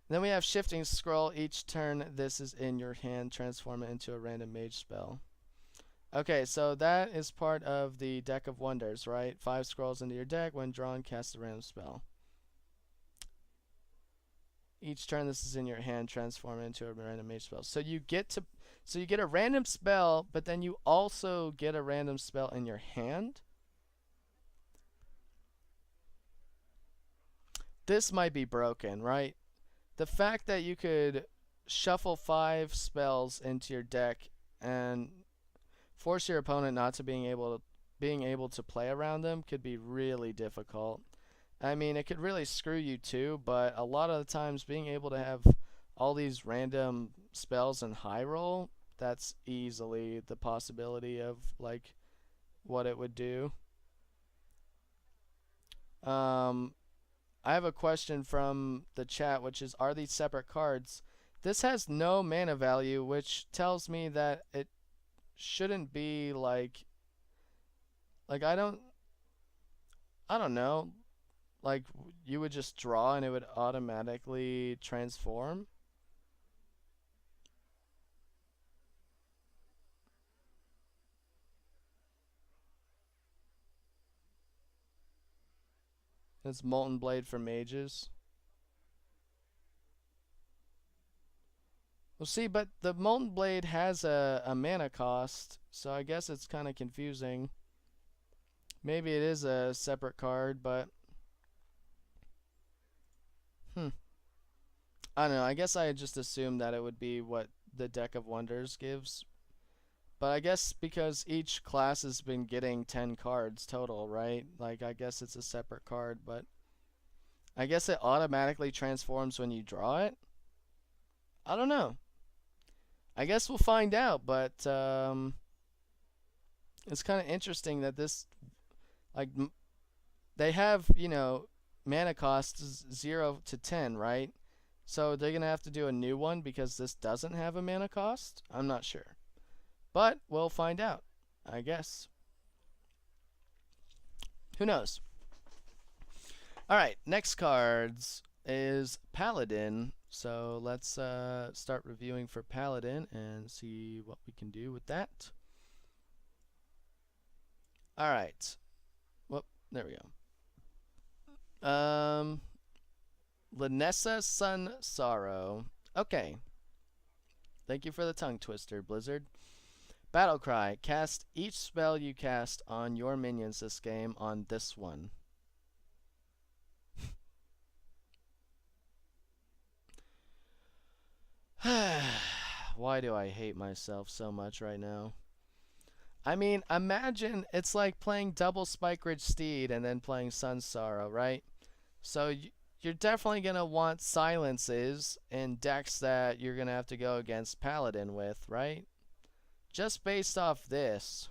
Then we have Shifting Scroll. Each turn this is in your hand, transform it into a random mage spell. Okay, so that is part of the Deck of Wonders, right? 5 scrolls into your deck. When drawn, cast a random spell. Each turn this is in your hand, transform it into a random mage spell. So you get a random spell, but then you also get a random spell in your hand. This might be broken, right? The fact that you could shuffle 5 spells into your deck and force your opponent not to being able to play around them could be really difficult. I mean, it could really screw you too, but a lot of the times being able to have all these random spells in high roll, that's easily the possibility of like what it would do. I have a question from the chat, which is, are these separate cards? This has no mana value, which tells me that it shouldn't be like I don't know, like you would just draw and it would automatically transform. It's Molten Blade for mages. Well, see, but the Molten Blade has a mana cost, so I guess it's kind of confusing. Maybe it is a separate card, but I don't know. I guess I just assumed that it would be what the Deck of Wonders gives. But I guess because each class has been getting 10 cards total, right? Like, I guess it's a separate card, but I guess it automatically transforms when you draw it? I don't know. I guess we'll find out, but it's kind of interesting that this, like, they have, mana costs 0 to 10, right? So they're going to have to do a new one because this doesn't have a mana cost? I'm not sure. But we'll find out, I guess. Who knows? Alright, next cards is Paladin. So let's start reviewing for Paladin and see what we can do with that. Alright. Whoop, there we go. Lanessa Sun Sorrow. Okay. Thank you for the tongue twister, Blizzard. Battle Cry. Cast each spell you cast on your minions this game on this one. Why do I hate myself so much right now? I mean, imagine it's like playing double Spike Ridge Steed and then playing Sun Sorrow, right? So you're definitely going to want silences in decks that you're going to have to go against Paladin with, right? Just based off this,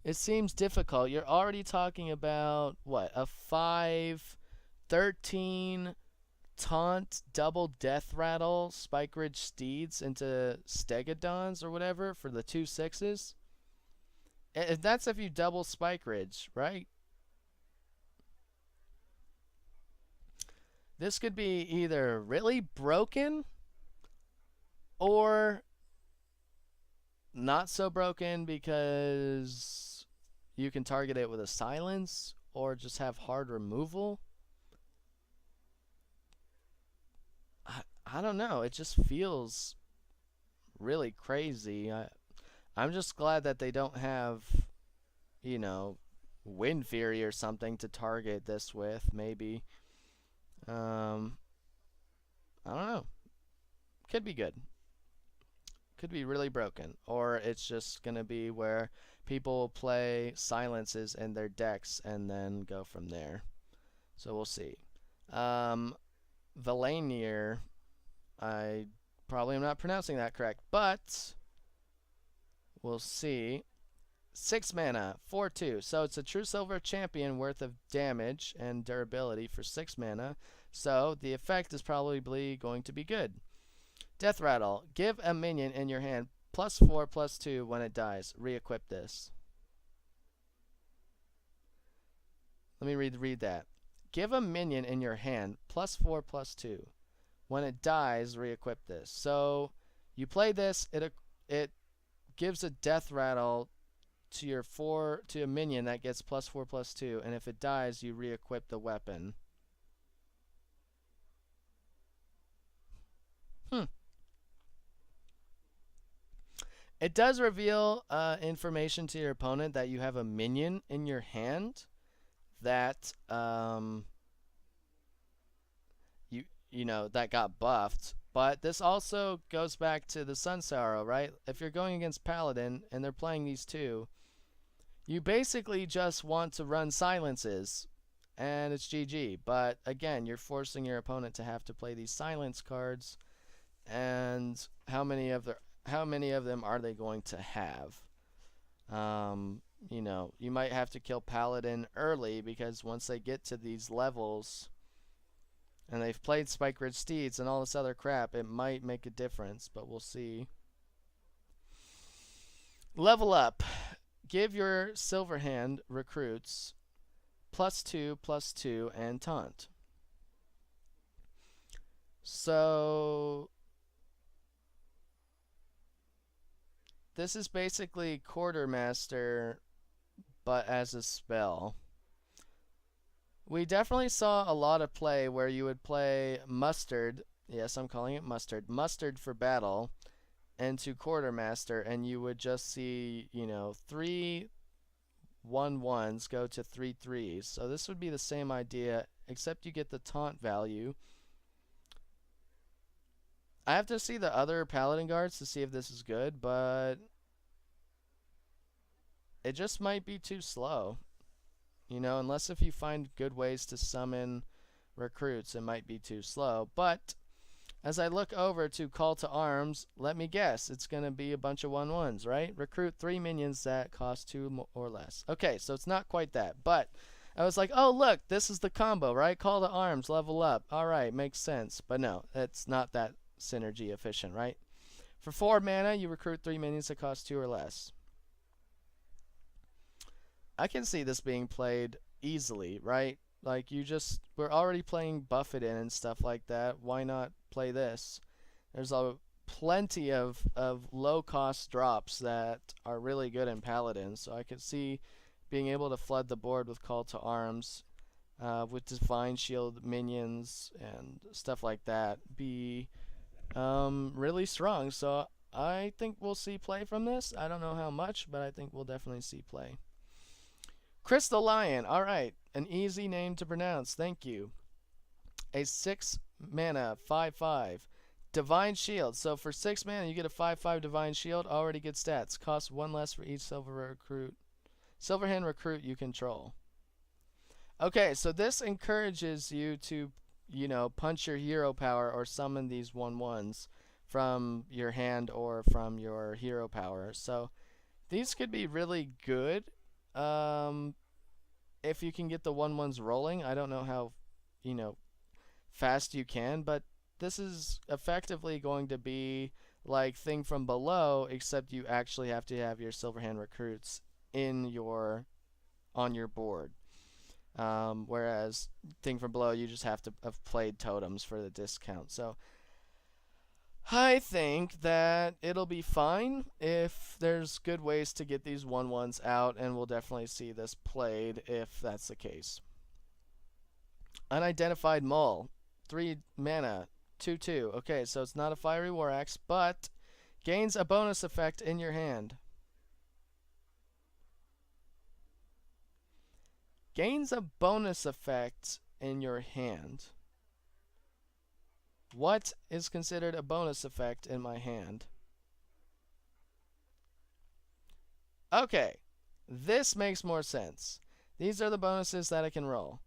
it seems difficult. You're already talking about, what, a 5/13 taunt double death rattle Spike Ridge Steeds into Stegodons or whatever for the 2/6s. And that's if you double Spike Ridge, right? This could be either really broken or not so broken because you can target it with a silence or just have hard removal. I don't know. It just feels really crazy. I'm just glad that they don't have, Wind Fury or something to target this with, maybe. I don't know. Could be good. Could be really broken. Or it's just going to be where people play silences in their decks and then go from there. So we'll see. Valanier, I probably am not pronouncing that correct, but we'll see. 6 mana, 4/2. So it's a True Silver Champion worth of damage and durability for 6 mana. So the effect is probably going to be good. Death Rattle. Give a minion in your hand +4/+2 when it dies. Re-equip this. Let me read that. Give a minion in your hand +4/+2. When it dies, re-equip this. So you play this, it gives a death rattle to a minion that gets +4/+2, and if it dies, you re-equip the weapon. It does reveal information to your opponent that you have a minion in your hand that that got buffed. But this also goes back to the Sun Sorrow, right? If you're going against Paladin and they're playing these two, you basically just want to run silences and it's GG. But again, you're forcing your opponent to have to play these silence cards, and how many of them are they going to have? You might have to kill Paladin early because once they get to these levels and they've played Spike Ridge Steeds and all this other crap, it might make a difference, but we'll see. Level up. Give your Silverhand recruits +2/+2 and taunt. So this is basically Quartermaster, but as a spell. We definitely saw a lot of play where you would play Mustard, yes, I'm calling it Mustard, Mustard for battle, into Quartermaster, and you would just see, 3 1/1s go to 3 3s. So this would be the same idea, except you get the taunt value. I have to see the other Paladin guards to see if this is good, but it just might be too slow. You know, unless if you find good ways to summon recruits, it might be too slow. But as I look over to Call to Arms, let me guess, it's going to be a bunch of 1/1s, right? Recruit 3 minions that cost 2 or less. Okay, so it's not quite that, but I was like, oh, look, this is the combo, right? Call to Arms, level up. All right, makes sense. But no, it's not that synergy efficient, right? For 4 mana, you recruit 3 minions that cost 2 or less. I can see this being played easily, right? Like, we're already playing Buffeted and stuff like that. Why not play this? There's plenty of low-cost drops that are really good in Paladin, so I could see being able to flood the board with Call to Arms, with Divine Shield minions and stuff like that be really strong. So I think we'll see play from this. I don't know how much, but I think we'll definitely see play. Crystal Lion. All right, an easy name to pronounce. Thank you. A 6 mana 5/5 Divine Shield. So for 6 mana, you get a 5/5 Divine Shield. Already good stats. Costs 1 less for each Silverhand recruit you control. Okay, so this encourages you to, you know, punch your hero power or summon these 1/1s from your hand or from your hero power. So these could be really good. If you can get the 1/1s rolling. I don't know how, you know, fast you can, but this is effectively going to be like Thing from Below, except you actually have to have your Silverhand recruits on your board. Whereas Thing from Below, you just have to have played totems for the discount. So I think that it'll be fine if there's good ways to get these 1/1s out, and we'll definitely see this played if that's the case. Unidentified Mole, 3 mana, 2/2. Okay, so it's not a Fiery War Axe, but gains a bonus effect in your hand. Gains a bonus effect in your hand. What is considered a bonus effect in my hand? Okay, this makes more sense. These are the bonuses that I can roll.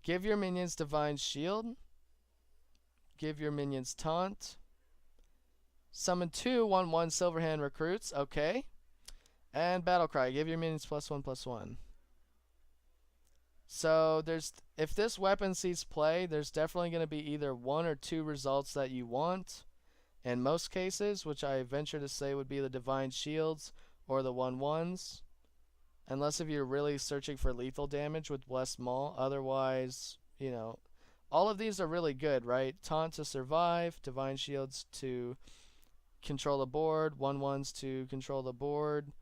Give your minions Divine Shield. Give your minions Taunt. Summon 2 1/1 Silverhand recruits. Okay. And Battlecry. Give your minions +1/+1. So if this weapon sees play, there's definitely going to be either 1 or 2 results that you want. In most cases, which I venture to say would be the Divine Shields or the 1/1s. Unless if you're really searching for lethal damage with Blessed Maul. Otherwise, you know, all of these are really good, right? Taunt to survive, Divine Shields to control the board, 1/1s to control the board,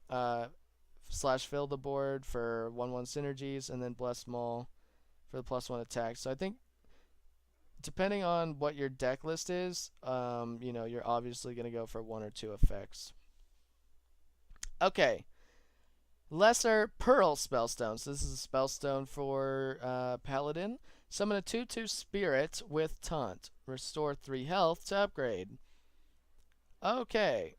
/ fill the board for 1/1 synergies, and then Blessed Maul for the +1 attack. So I think depending on what your deck list is, you know, you're obviously going to go for 1 or 2 effects. Okay. Lesser Pearl Spellstones. This is a spellstone for Paladin. Summon a 2/2 Spirit with Taunt. Restore 3 health to upgrade. Okay.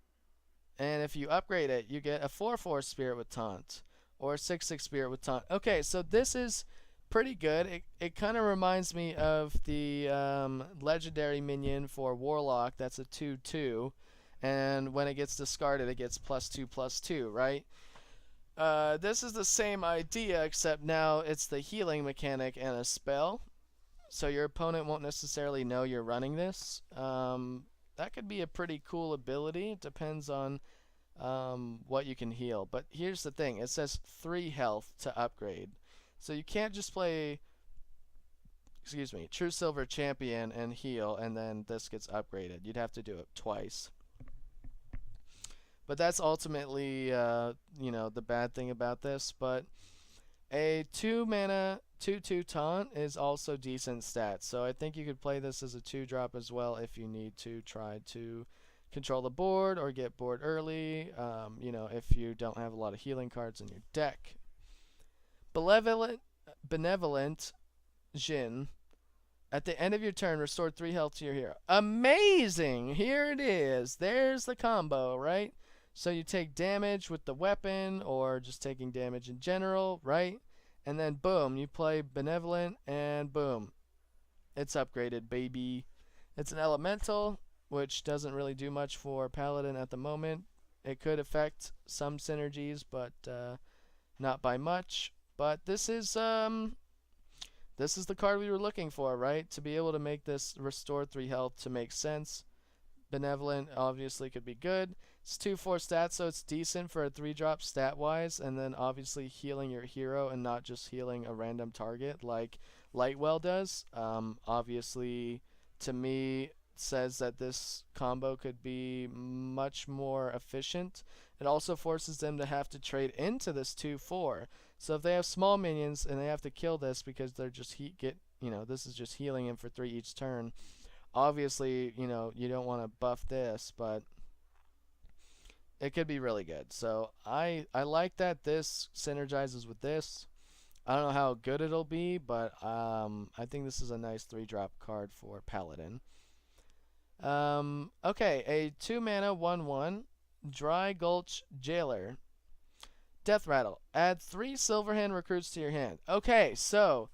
And if you upgrade it, you get a 4/4 Spirit with Taunt. Or a 6/6 Spirit with Taunt. Okay, so this is pretty good. It kind of reminds me of the legendary minion for Warlock. That's a 2/2. And when it gets discarded, it gets +2/+2, right? This is the same idea, except now it's the healing mechanic and a spell. So your opponent won't necessarily know you're running this. That could be a pretty cool ability. It depends on what you can heal. But here's the thing. It says 3 health to upgrade. So you can't just play, True Silver Champion and heal, and then this gets upgraded. You'd have to do it twice. But that's ultimately, you know, the bad thing about this. But a 2 mana 2/2 Taunt is also decent stats. So I think you could play this as a 2-drop as well if you need to try to control the board or get bored early. You know, if you don't have a lot of healing cards in your deck. Benevolent Jin. At the end of your turn, restore 3 health to your hero. Amazing! Here it is. There's the combo, right? So you take damage with the weapon or just taking damage in general, right? And then boom, you play Benevolent and boom, it's upgraded, baby. It's an elemental, which doesn't really do much for Paladin at the moment. It could affect some synergies, but not by much. But this is the card we were looking for, right? To be able to make this restore 3 health to make sense. Benevolent obviously could be good. It's 2/4 stats, so it's decent for a 3-drop stat-wise, and then obviously healing your hero and not just healing a random target like Lightwell does. Obviously, to me, says that this combo could be much more efficient. It also forces them to have to trade into this 2/4. So if they have small minions and they have to kill this because they're just this is just healing him for 3 each turn. Obviously, you don't want to buff this, but it could be really good. So I like that this synergizes with this. I don't know how good it'll be, but I think this is a nice 3-drop card for Paladin. Okay, a 2-mana 1/1 Dry Gulch Jailer. Death Rattle. Add 3 Silverhand recruits to your hand. Okay, so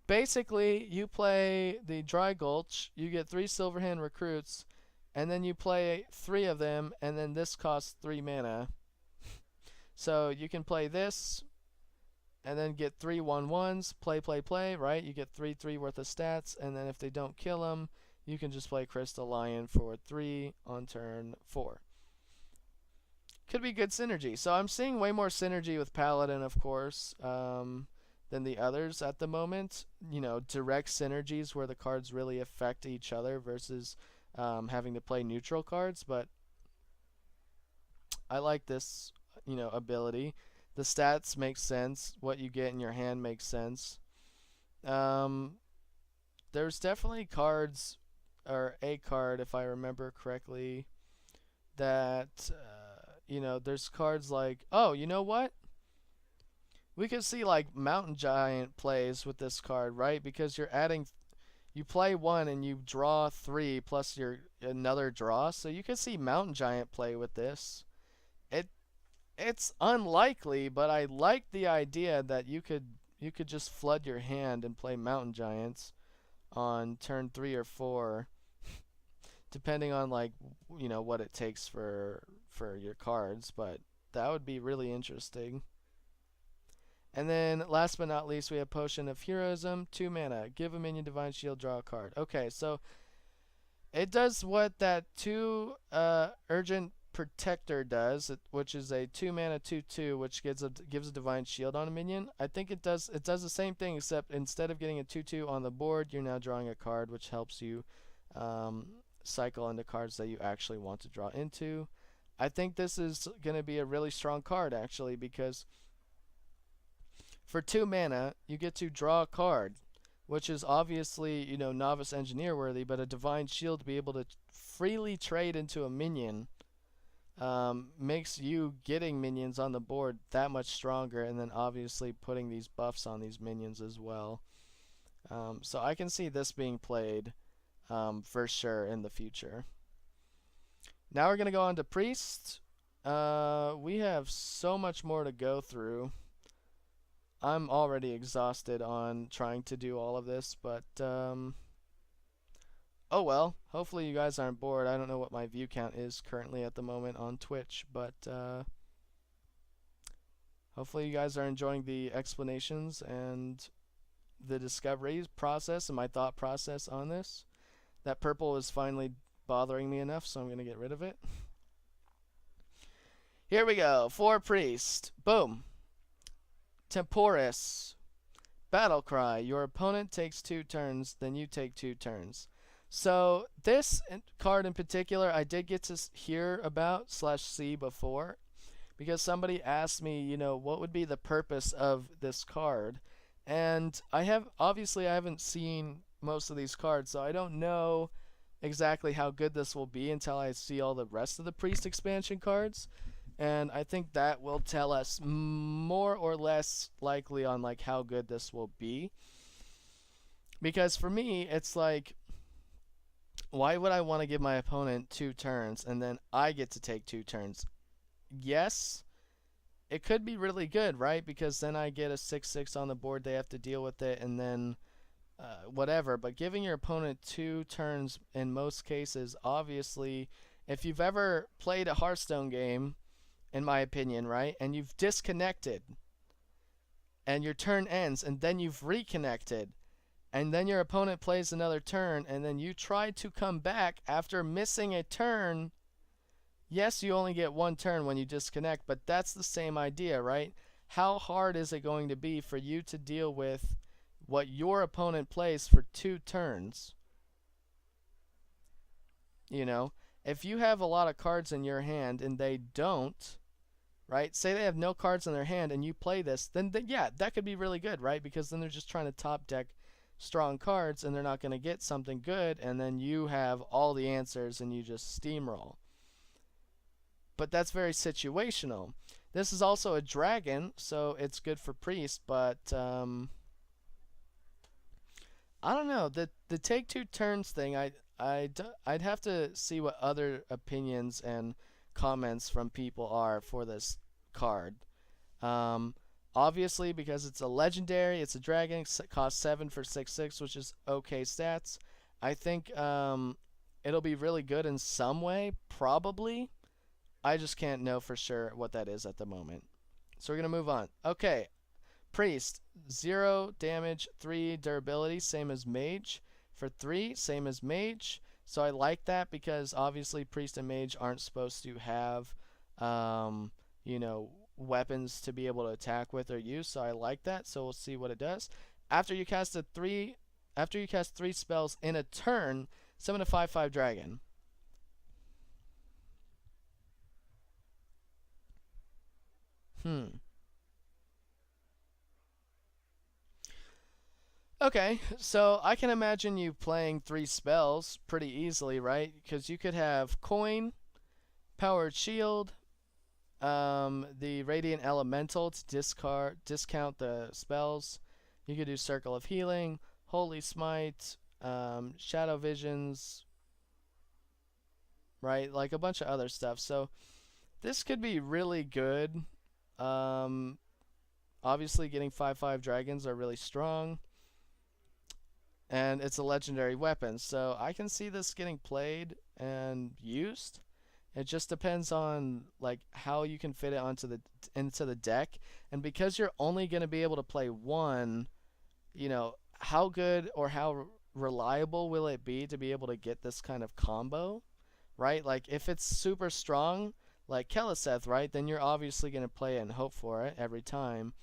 basically you play the Dry Gulch, you get 3 Silverhand recruits, and then you play 3 of them, and then this costs 3 mana. So you can play this, and then get 3 1/1s, play, right? You get 3 worth of stats, and then if they don't kill them, you can just play Crystal Lion for 3 on turn 4. Could be good synergy. So I'm seeing way more synergy with Paladin, of course, than the others at the moment. Direct synergies where the cards really affect each other versus having to play neutral cards. But I like this, ability. The stats make sense. What you get in your hand makes sense. There's definitely cards, or a card, if I remember correctly, that, there's cards like, oh, you know what? We could see like Mountain Giant plays with this card, right? Because you play 1 and you draw 3 plus your another draw. So you could see Mountain Giant play with this. It's unlikely, but I like the idea that you could just flood your hand and play Mountain Giants on turn 3 or 4, depending on what it takes for your cards. But that would be really interesting. And then last but not least, we have Potion of Heroism, 2 mana. Give a minion Divine Shield, draw a card. Okay, so it does what that 2 Urgent Protector does, which is a 2 mana 2/2, which gives a Divine Shield on a minion. I think it does the same thing, except instead of getting a 2/2 on the board, you're now drawing a card, which helps you cycle into cards that you actually want to draw into. I think this is going to be a really strong card, actually, because for 2 mana, you get to draw a card, which is obviously, Novice Engineer worthy, but a Divine Shield to be able to freely trade into a minion makes you getting minions on the board that much stronger, and then obviously putting these buffs on these minions as well. So I can see this being played for sure in the future. Now we're going to go on to Priest. We have so much more to go through. I'm already exhausted on trying to do all of this, but oh well. Hopefully you guys aren't bored. I don't know what my view count is currently at the moment on Twitch, but hopefully you guys are enjoying the explanations and the discovery process and my thought process on this. That purple is finally bothering me enough, so I'm going to get rid of it. Here we go. 4 Priest. Boom. Temporis. Battle Cry. Your opponent takes 2 turns, then you take 2 turns. So this card in particular, I did get to hear about /see before, because somebody asked me, what would be the purpose of this card, and I haven't seen most of these cards, so I don't know exactly how good this will be until I see all the rest of the Priest expansion cards. And I think that will tell us more or less likely on how good this will be. Because for me, it's like, why would I want to give my opponent 2 turns and then I get to take 2 turns? yes, it could be really good, right? Because then I get a 6/6 on the board, they have to deal with it, and then whatever. But giving your opponent 2 turns in most cases, obviously, if you've ever played a Hearthstone game, in my opinion, right, and you've disconnected, and your turn ends, and then you've reconnected, and then your opponent plays another turn, and then you try to come back after missing a turn. Yes, you only get 1 turn when you disconnect, but that's the same idea, right? How hard is it going to be for you to deal with what your opponent plays for 2 turns? You know, if you have a lot of cards in your hand and they don't, right? Say they have no cards in their hand and you play this, then yeah, that could be really good, right? Because then they're just trying to top deck strong cards and they're not going to get something good, and then you have all the answers and you just steamroll. But that's very situational. This is also a dragon, so it's good for priest, but I don't know. The take 2 turns thing, I'd have to see what other opinions and comments from people are for this card. Um, Obviously, because it's a legendary, it's a dragon, costs 7 for 6/6, which is okay stats. I think it'll be really good in some way, probably. I just can't know for sure what that is at the moment. So we're going to move on. Okay, Priest, 0 damage, 3 durability, same as Mage. For 3, same as Mage. So I like that because obviously Priest and Mage aren't supposed to have, you know, weapons to be able to attack with or use. So I like that. So we'll see what it does. After you cast 3 spells in a turn, summon a 5/5 dragon. Hmm. Okay, so I can imagine you playing 3 spells pretty easily, right? Because you could have Coin, Powered Shield, the Radiant Elemental to discount the spells. You could do Circle of Healing, Holy Smite, Shadow Visions, right? Like a bunch of other stuff. So this could be really good. Um, Obviously, getting 5/5 dragons are really strong, and it's a legendary weapon, so I can see this getting played and used. It just depends on like how you can fit it into the deck, and because you're only going to be able to play one, how good or how reliable will it be to be able to get this kind of combo, right? Like if it's super strong, like Keleseth, right? Then you're obviously going to play it and hope for it every time.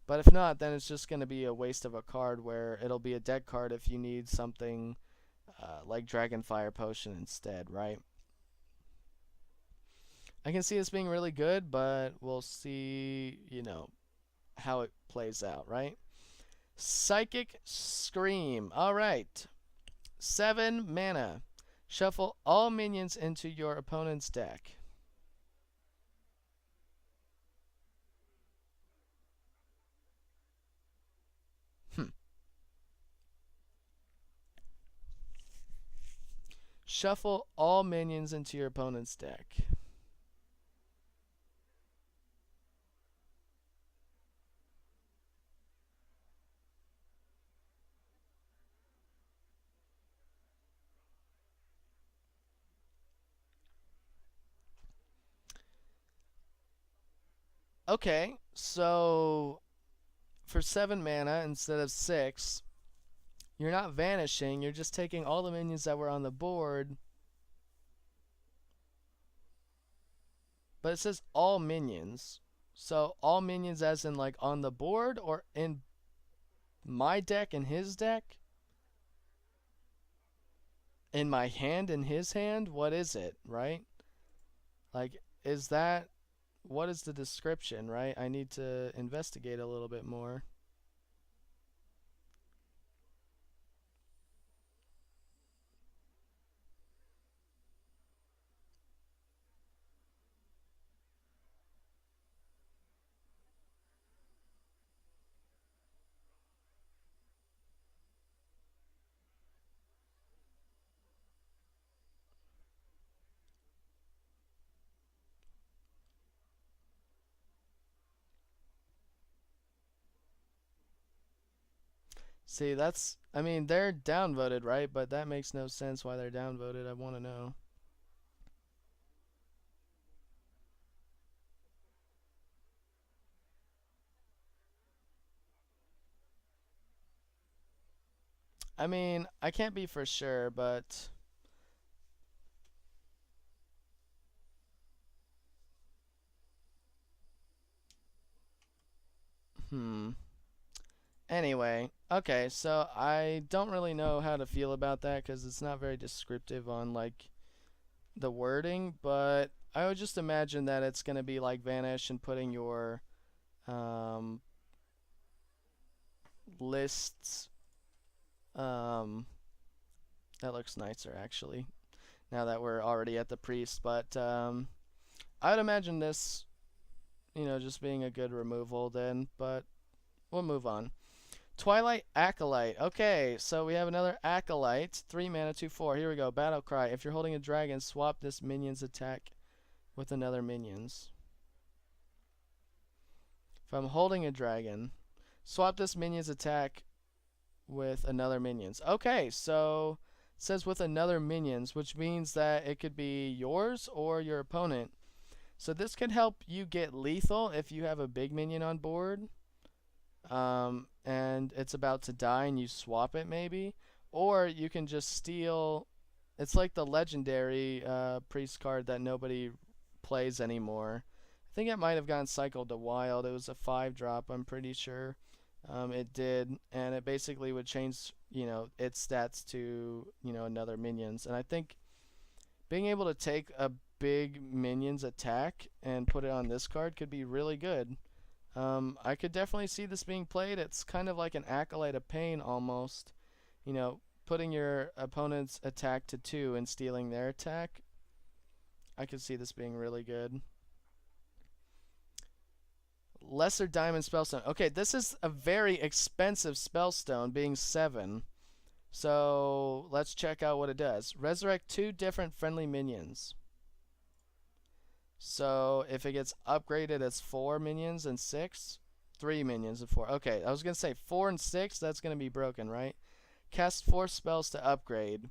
But if not, then it's just going to be a waste of a card where it'll be a dead card if you need something like Dragonfire Potion instead, right? I can see this being really good, but we'll see, how it plays out, right? Psychic Scream. All right. 7 mana. Shuffle all minions into your opponent's deck. Shuffle all minions into your opponent's deck. Okay, so for 7 mana instead of 6, you're not vanishing, you're just taking all the minions that were on the board. But it says all minions. So all minions as in like on the board or in my deck and his deck? In my hand and his hand? What is it, right? Like, is that. What is the description, right? I need to investigate a little bit more. See, that's, I mean, they're downvoted, right? But that makes no sense why they're downvoted. I want to know. I mean, I can't be for sure, but hmm. Anyway, okay, so I don't really know how to feel about that because it's not very descriptive on like the wording, but I would just imagine that it's gonna be like Vanish and putting your um, lists. Um, that looks nicer actually. Now that we're already at the priest, but I would imagine this, just being a good removal then. But we'll move on. Twilight Acolyte. Okay, so we have another Acolyte. 3 mana, 2/4. Here we go. Battle Cry. If you're holding a dragon, swap this minion's attack with another minion's. If I'm holding a dragon, swap this minion's attack with another minion's. Okay, so it says with another minion's, which means that it could be yours or your opponent. So this could help you get lethal if you have a big minion on board. And it's about to die and you swap it maybe. Or you can just steal. It's like the legendary priest card that nobody plays anymore. I think it might have gotten cycled to wild. It was a 5-drop, I'm pretty sure. It did, and it basically would change, its stats to, another minion's. And I think being able to take a big minion's attack and put it on this card could be really good. I could definitely see this being played. It's kind of like an Acolyte of Pain almost. Putting your opponent's attack to 2 and stealing their attack. I could see this being really good. Lesser Diamond Spellstone. Okay, this is a very expensive spellstone, being 7. So let's check out what it does. Resurrect 2 different friendly minions. So if it gets upgraded, it's 4 minions and 6. 3 minions and 4. Okay, I was going to say 4 and 6, that's going to be broken, right? Cast 4 spells to upgrade.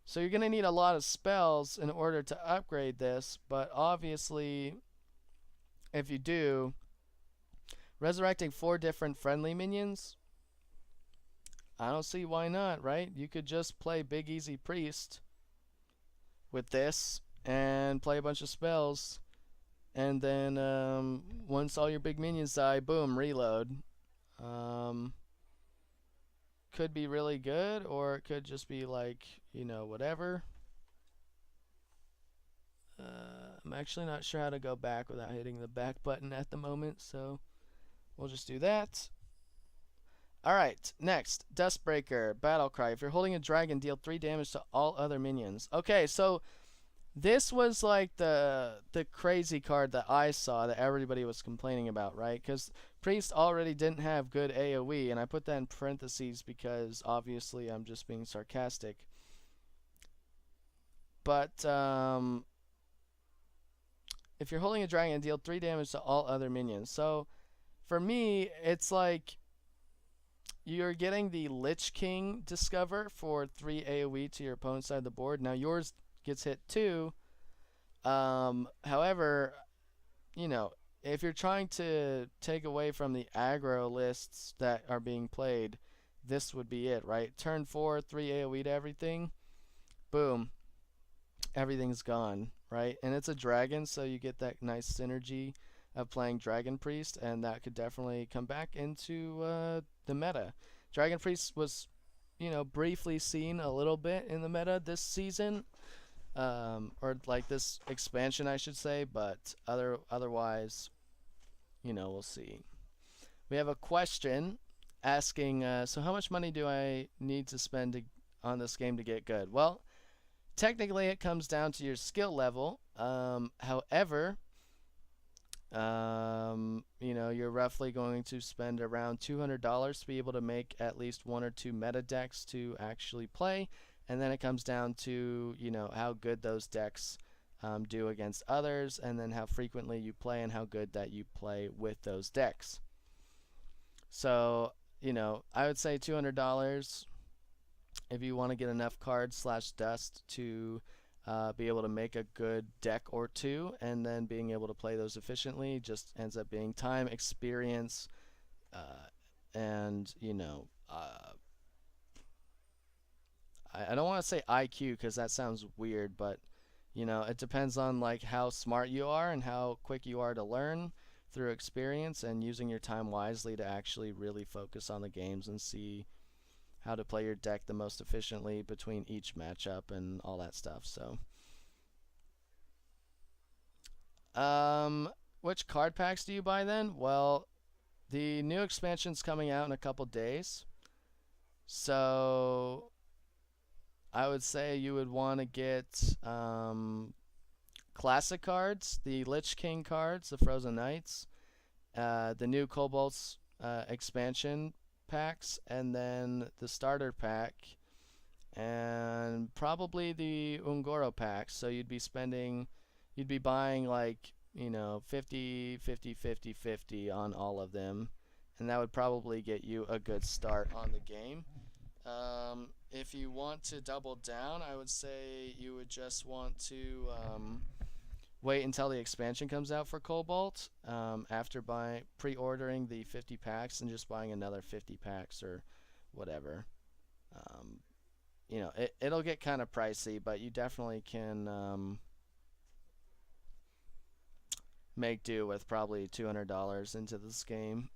So you're going to need a lot of spells in order to upgrade this, but obviously, if you do, resurrecting 4 different friendly minions, I don't see why not, right? You could just play Big Easy Priest with this and play a bunch of spells, and then once all your big minions die, boom, reload. Could be really good, or it could just be like, whatever. I'm actually not sure how to go back without hitting the back button at the moment, so we'll just do that. Alright, next, Dustbreaker, Battle Cry. If you're holding a dragon, deal 3 damage to all other minions. Okay, so this was like the crazy card that I saw that everybody was complaining about, right? Because Priest already didn't have good AoE, and I put that in parentheses because obviously I'm just being sarcastic. But if you're holding a dragon, deal 3 damage to all other minions. So for me, it's like you're getting the Lich King Discover for 3 AoE to your opponent's side of the board. Now yours gets hit too. However, if you're trying to take away from the aggro lists that are being played, this would be it, right? Turn 4, 3 AoE to everything. Boom. Everything's gone, right? And it's a dragon, so you get that nice synergy of playing Dragon Priest, and that could definitely come back into the meta. Dragon Priest was, briefly seen a little bit in the meta this season, or like this expansion, I should say, but otherwise, we'll see. We have a question asking, so how much money do I need to spend on this game to get good? Well, technically it comes down to your skill level. However, you're roughly going to spend around $200 to be able to make at least 1 or 2 meta decks to actually play, and then it comes down to how good those decks do against others, and then how frequently you play and how good that you play with those decks. So you know, I would say $200 if you want to get enough cards slash dust to be able to make a good deck or two, and then being able to play those efficiently just ends up being time, experience, and I don't want to say IQ because that sounds weird, but it depends on like how smart you are and how quick you are to learn through experience and using your time wisely to actually really focus on the games and see how to play your deck the most efficiently between each matchup and all that stuff. So, which card packs do you buy then? Well, the new expansion's coming out in a couple days. So, I would say you would want to get classic cards, the Lich King cards, the Frozen Knights, the new Kobolds expansion packs, and then the starter pack, and probably the Ungoro packs. So you'd be buying like 50, 50, 50, 50 on all of them, and that would probably get you a good start on the game. If you want to double down, I would say you would just want to wait until the expansion comes out for Cobalt after pre-ordering the 50 packs and just buying another 50 packs or whatever. It'll get kind of pricey, but you definitely can make do with probably $200 into this game.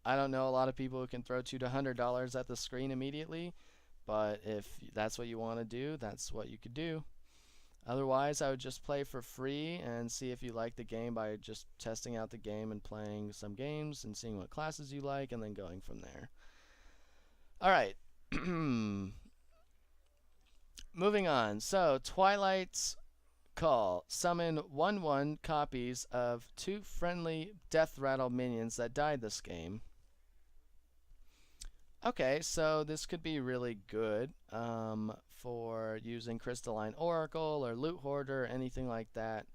I don't know a lot of people who can throw $200 at the screen immediately, but if that's what you want to do, that's what you could do. Otherwise, I would just play for free and see if you like the game by just testing out the game and playing some games and seeing what classes you like and then going from there. All right. Moving on. So, Twilight's Call. Summon 1/1 copies of 2 friendly Death Rattle minions that died this game. Okay, so this could be really good for using Crystalline Oracle or Loot Hoarder or anything like that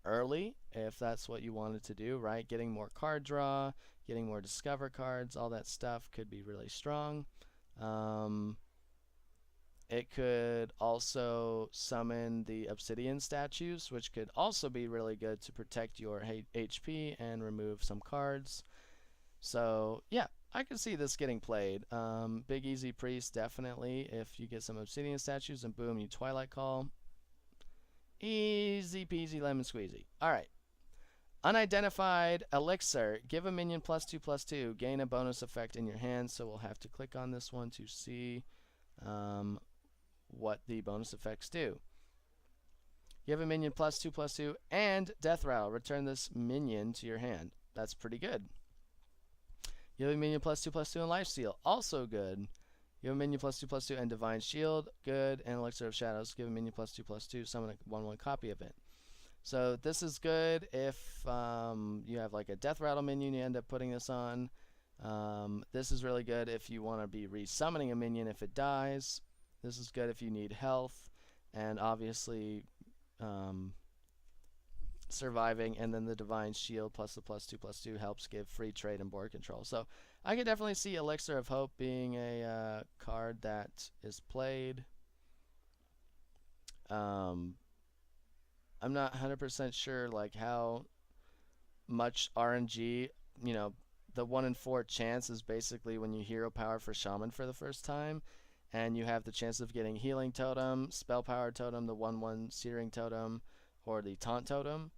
early, if that's what you wanted to do, right? Getting more card draw, getting more Discover cards, all that stuff could be really strong. It could also summon the Obsidian statues, which could also be really good to protect your HP and remove some cards. So, yeah, I could see this getting played. Big Easy Priest, definitely. If you get some Obsidian statues and boom, you Twilight Call. Easy peasy lemon squeezy. Alright. Unidentified Elixir. Give a minion +2/+2. Gain a bonus effect in your hand. So we'll have to click on this one to see what the bonus effects do. Give a minion +2/+2 and Death Rattle. Return this minion to your hand. That's pretty good. You have a minion +2/+2 and Lifesteal. Also good. You have a minion +2/+2 and Divine Shield. Good. And Elixir of Shadows. Give a minion +2/+2. Summon a 1/1 copy of it. So this is good if you have like a Death Rattle minion you end up putting this on. This is really good if you want to be resummoning a minion if it dies. This is good if you need health. And obviously surviving, and then the Divine Shield plus the +2/+2 helps give free trade and board control. So I could definitely see Elixir of Hope being a card that is played. I'm not 100% sure like how much RNG, the 1 in 4 chance is basically when you hero power for Shaman for the first time, and you have the chance of getting Healing Totem, Spell Power Totem, the 1/1 Searing Totem, or the Taunt Totem.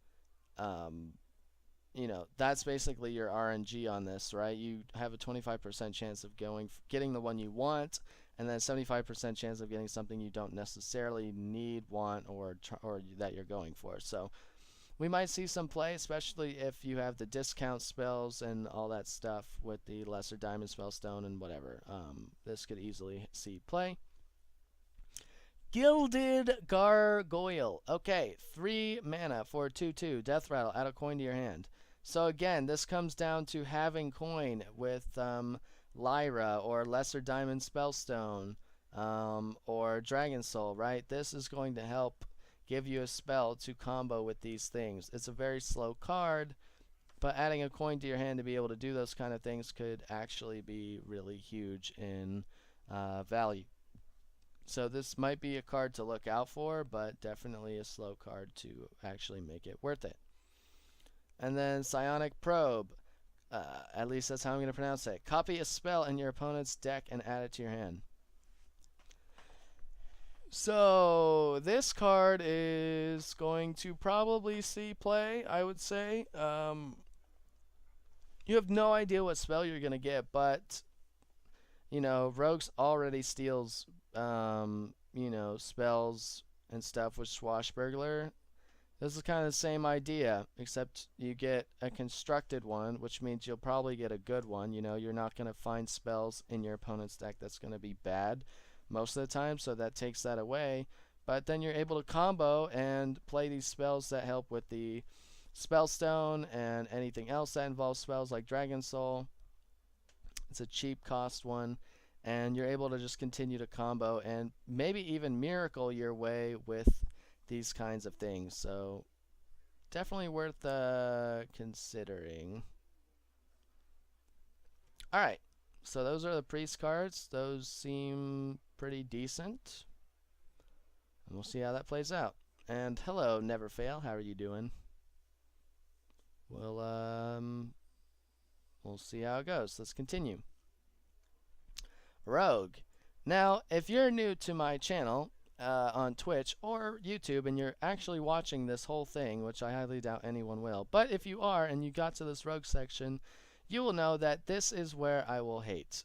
That's basically your RNG on this, right? You have a 25% chance of getting the one you want, and then a 75% chance of getting something you don't necessarily need, want, or that you're going for. So we might see some play, especially if you have the discount spells and all that stuff with the Lesser Diamond Spellstone and whatever. This could easily see play. Gilded Gargoyle. Okay, 3 mana for 2/2. Death Rattle. Add a coin to your hand. So again, this comes down to having coin with Lyra or Lesser Diamond Spellstone or Dragon Soul, right? This is going to help give you a spell to combo with these things. It's a very slow card. but adding a coin to your hand to be able to do those kind of things could actually be really huge in value. So this might be a card to look out for, but definitely a slow card to actually make it worth it. And then Psionic Probe. At least that's how I'm going to pronounce it. Copy a spell in your opponent's deck and add it to your hand. So this card is going to probably see play, I would say. You have no idea what spell you're going to get, but, you know, Rogues already steals, you know, spells and stuff with Swashbuckler. This is kind of the same idea, except you get a constructed one, which means you'll probably get a good one. You know, you're not going to find spells in your opponent's deck that's going to be bad most of the time, so that takes that away. But then you're able to combo and play these spells that help with the Spellstone and anything else that involves spells like Dragon Soul. It's a cheap cost one, and you're able to just continue to combo and maybe even miracle your way with these kinds of things. So definitely worth considering. Alright, so those are the priest cards. Those seem pretty decent, and we'll see how that plays out. And hello, Never Fail, how are you doing? We'll see how it goes. Let's continue. Rogue. Now, if you're new to my channel on Twitch or YouTube and you're actually watching this whole thing, which I highly doubt anyone will, but if you are and you got to this Rogue section, you will know that this is where I will hate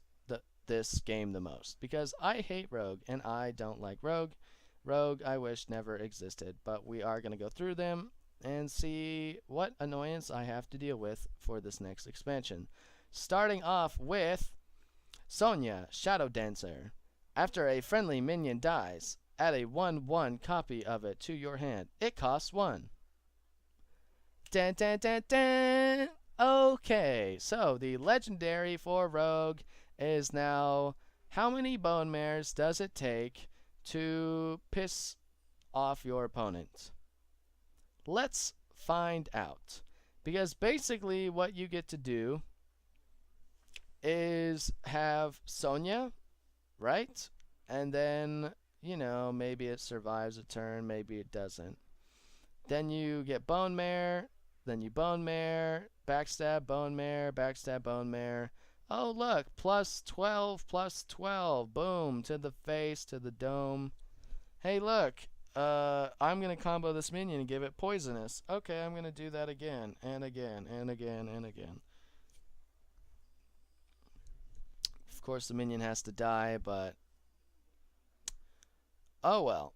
this game the most, because I hate Rogue and I don't like Rogue. Rogue I wish never existed, but we are going to go through them and see what annoyance I have to deal with for this next expansion. Starting off with Sonya, Shadow Dancer. After a friendly minion dies, add a 1/1 copy of it to your hand. It costs 1. Dun, dun, dun, dun. Okay, so the legendary for Rogue is now, how many bone mares does it take to piss off your opponent? Let's find out. Because basically what you get to do is have Sonya, right? And then, you know, maybe it survives a turn, maybe it doesn't. Then you get Bone Mare, then you Bone Mare, backstab Bone Mare, backstab Bone Mare. Oh, look, +12, +12. Boom, to the face, to the dome. Hey, look, I'm going to combo this minion and give it poisonous. Okay, I'm going to do that again, and again, and again, and again. Of course, the minion has to die, but oh well.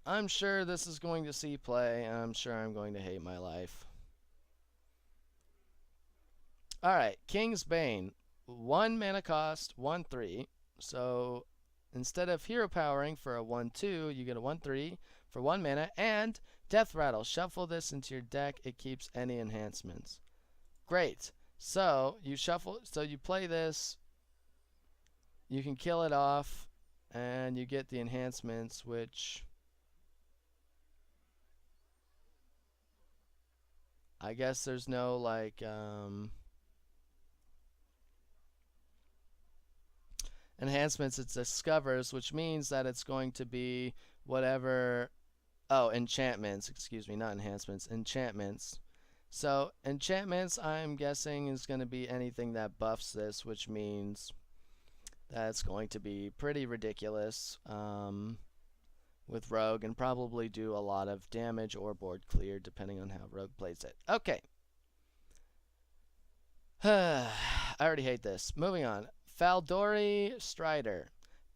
I'm sure this is going to see play, and I'm sure I'm going to hate my life. Alright, King's Bane. 1 mana cost, 1/3. So instead of hero powering for a 1/2, you get a 1/3 for 1 mana, and Death Rattle. Shuffle this into your deck. It keeps any enhancements. Great. So you shuffle, so you play this, you can kill it off, and you get the enhancements, which I guess there's no like enhancements. It discovers, which means that it's going to be whatever. Oh, enchantments, excuse me, not enhancements, enchantments. So enchantments, I'm guessing, is going to be anything that buffs this, which means that's going to be pretty ridiculous with Rogue, and probably do a lot of damage or board clear depending on how Rogue plays it. Okay. I already hate this. Moving on. Faldori Strider.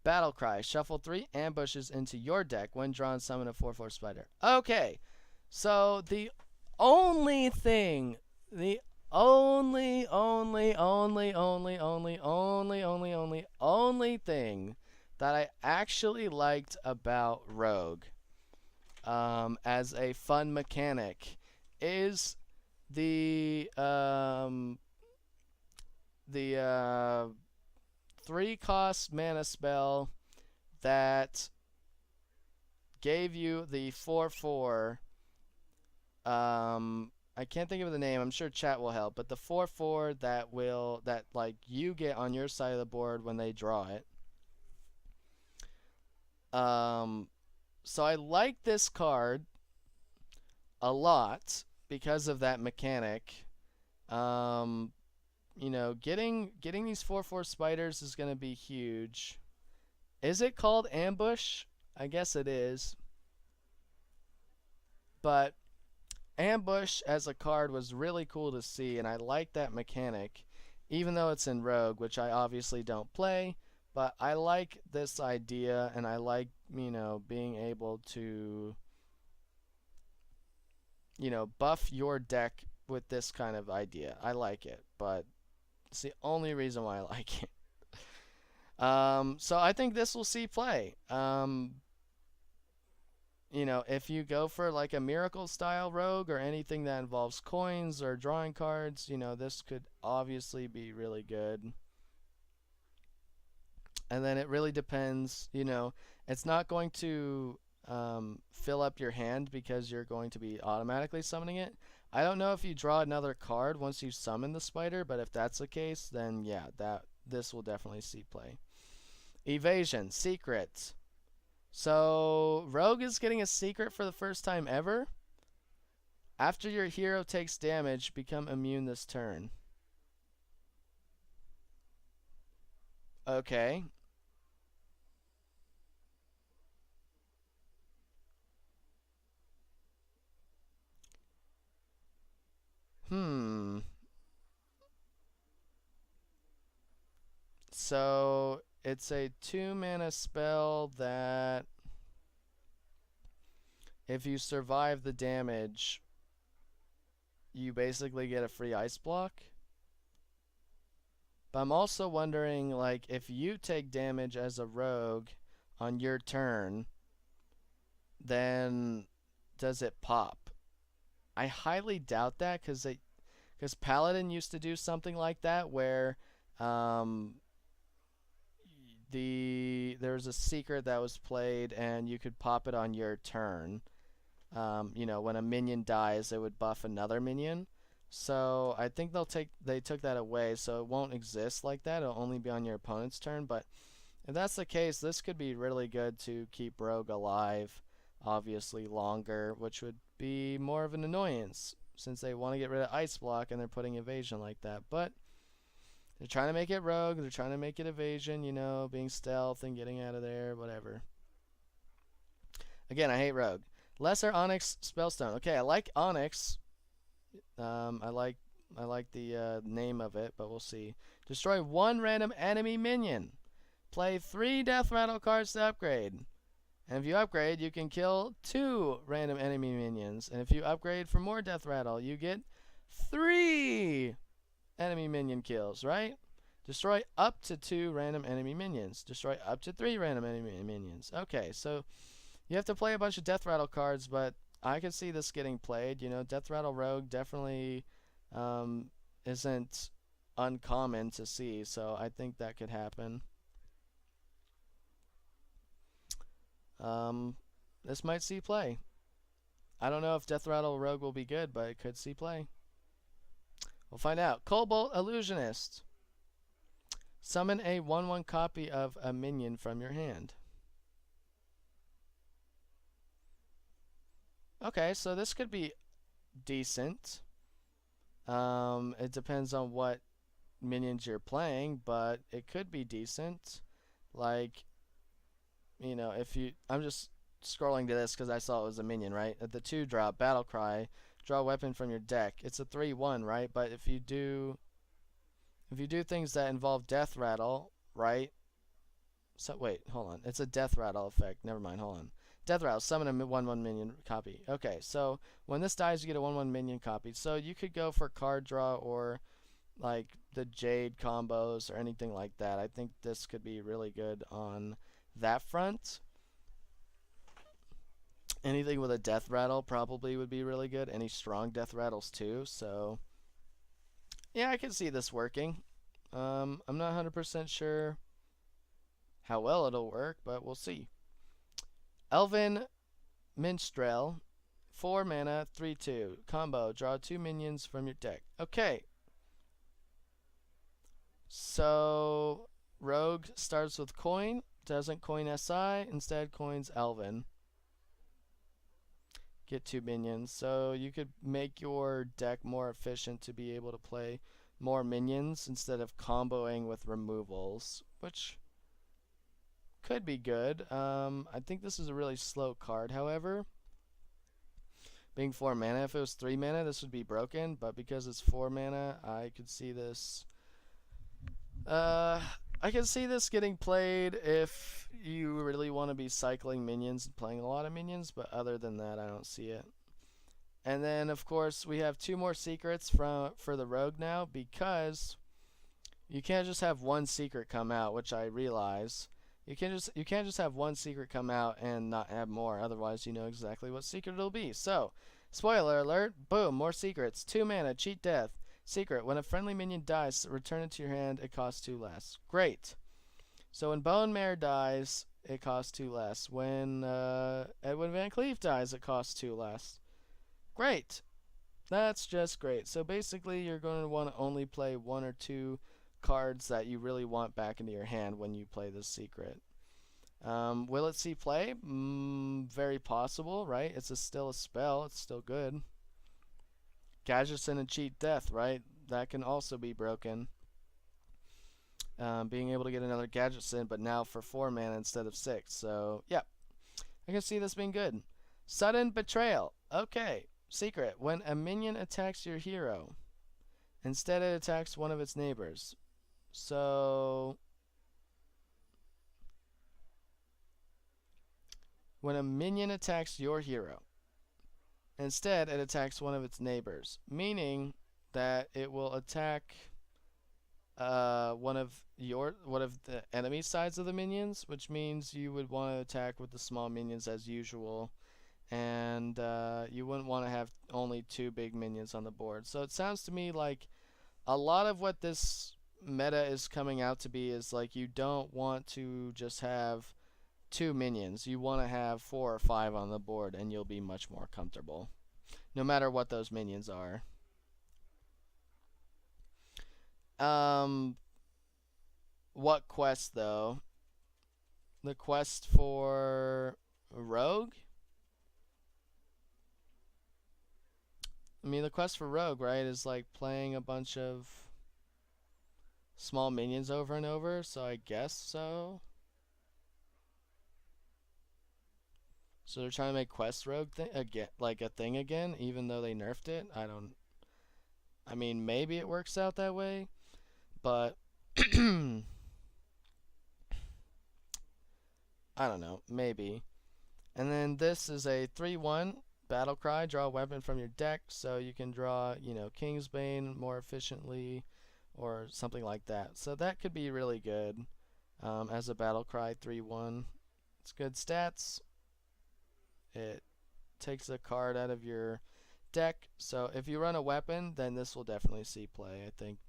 Battle Cry. Shuffle 3 ambushes into your deck. When drawn, summon a 4/4 spider. Okay. So the only thing, the only thing that I actually liked about Rogue as a fun mechanic is the 3-cost mana spell that gave you the 4/4. I can't think of the name. I'm sure chat will help. But the 4/4 that like you get on your side of the board when they draw it. So I like this card a lot because of that mechanic. You know, getting these 4/4 spiders is gonna be huge. Is it called ambush? I guess it is. But ambush as a card was really cool to see, and I like that mechanic, even though it's in Rogue, which I obviously don't play. But I like this idea, and I like, you know, being able to, you know, buff your deck with this kind of idea. I like it, but it's the only reason why I like it. So I think this will see play. You know, if you go for like a miracle style rogue or anything that involves coins or drawing cards, you know, this could obviously be really good. And then it really depends, you know, it's not going to fill up your hand because you're going to be automatically summoning it. I don't know if you draw another card once you summon the spider, but if that's the case, then yeah, this will definitely see play. Evasion, secret. So, Rogue is getting a secret for the first time ever. After your hero takes damage, become immune this turn. Okay. So, it's a 2-mana spell that if you survive the damage, you basically get a free ice block. But I'm also wondering, like, if you take damage as a rogue on your turn, then does it pop? I highly doubt that because Paladin used to do something like that where there was a secret that was played and you could pop it on your turn. You know, when a minion dies, it would buff another minion. So I think they took that away, so it won't exist like that. It'll only be on your opponent's turn. But if that's the case, this could be really good to keep Rogue alive, obviously longer, which would be more of an annoyance since they want to get rid of Ice Block and they're putting evasion like that. But they're trying to make it Rogue, they're trying to make it evasion, you know, being stealth and getting out of there, whatever. Again, I hate Rogue. Lesser Onyx Spellstone. Okay, I like Onyx. I like the name of it, but we'll see. Destroy 1 random enemy minion. Play 3 Death Rattle cards to upgrade. And if you upgrade, you can kill 2 random enemy minions. And if you upgrade for more Death Rattle, you get 3 enemy minion kills, right? Destroy up to 2 random enemy minions. Destroy up to 3 random enemy minions. Okay, so you have to play a bunch of Death Rattle cards, but I could see this getting played. You know, Death Rattle Rogue definitely isn't uncommon to see, so I think that could happen. This might see play. I don't know if Death Rattle Rogue will be good, but it could see play. We'll find out. Kobold Illusionist. Summon a 1/1 copy of a minion from your hand. Okay, so this could be decent. It depends on what minions you're playing, but it could be decent. Like, you know, I'm just scrolling to this because I saw it was a minion, right? At the 2-drop, Battle Cry, draw a weapon from your deck. It's a 3/1, right? But if you do things that involve Death Rattle, right? So wait, hold on. It's a Death Rattle effect. Never mind. Hold on. Death Rattle, summon a 1/1 minion copy. Okay, so when this dies, you get a 1/1 minion copy. So you could go for card draw or like the Jade combos or anything like that. I think this could be really good on that front. Anything with a Death Rattle probably would be really good. Any strong Death Rattles too. So yeah, I can see this working. I'm not 100% sure how well it'll work, but we'll see. Elven Minstrel. 4 mana, 3/2. Combo, draw 2 minions from your deck. Okay. So, Rogue starts with coin, doesn't coin SI, instead coins Elven. Get 2 minions. So, you could make your deck more efficient to be able to play more minions instead of comboing with removals, which could be good. I think this is a really slow card, however. Being 4 mana, if it was 3 mana, this would be broken, but because it's 4 mana, I could see this. I can see this getting played if you really want to be cycling minions and playing a lot of minions, but other than that, I don't see it. And then, of course, we have 2 more secrets for the rogue now, because you can't just have one secret come out, which I realize. You can't just have one secret come out and not have more. Otherwise, you know exactly what secret it'll be. So, spoiler alert! Boom! More secrets. 2 mana. Cheat death. Secret: when a friendly minion dies, return it to your hand. It costs 2 less. Great. So when Bone Mare dies, it costs 2 less. When Edwin Van Cleef dies, it costs 2 less. Great. That's just great. So basically, you're going to want to only play 1 or 2 cards that you really want back into your hand when you play this secret. Will it see play? Very possible, right? It's still a spell. It's still good. Gadgetson and Cheat Death, right? That can also be broken. Being able to get another Gadgetson, but now for 4 mana instead of 6. So, yeah. I can see this being good. Sudden Betrayal. Okay. Secret: when a minion attacks your hero, instead it attacks one of its neighbors. So, when a minion attacks your hero, instead it attacks one of its neighbors, meaning that it will attack one of the enemy sides of the minions, which means you would want to attack with the small minions as usual, and you wouldn't want to have only 2 big minions on the board. So it sounds to me like a lot of what this meta is coming out to be is like you don't want to just have 2 minions. You want to have 4 or 5 on the board, and you'll be much more comfortable, no matter what those minions are. What quest though? The quest for Rogue? I mean, the quest for Rogue, right, is like playing a bunch of small minions over and over, so I guess so. So they're trying to make Quest Rogue again, like a thing again, even though they nerfed it. I mean, maybe it works out that way, but I don't know, maybe. And then this is a 3/1 battle cry. Draw a weapon from your deck, so you can draw, Kingsbane more efficiently, or something like that. So that could be really good as a battle cry 3/1. It's good stats. It takes a card out of your deck. So if you run a weapon, then this will definitely see play, I think.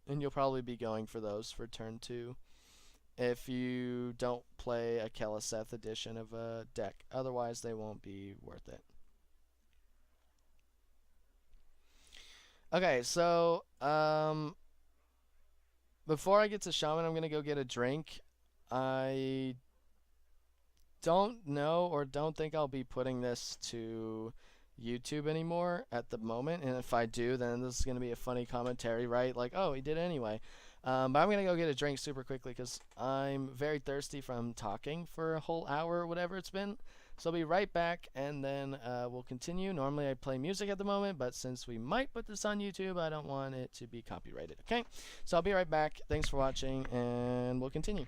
And you'll probably be going for those for turn 2 if you don't play a Keleseth edition of a deck. Otherwise, they won't be worth it. Okay, so before I get to Shaman, I'm going to go get a drink. I don't know or don't think I'll be putting this to YouTube anymore at the moment, and if I do, then this is going to be a funny commentary, right? Like, oh, he did it anyway. But I'm going to go get a drink super quickly because I'm very thirsty from talking for a whole hour or whatever it's been. So I'll be right back, and then we'll continue. Normally I play music at the moment, but since we might put this on YouTube, I don't want it to be copyrighted, okay? So I'll be right back. Thanks for watching, and we'll continue.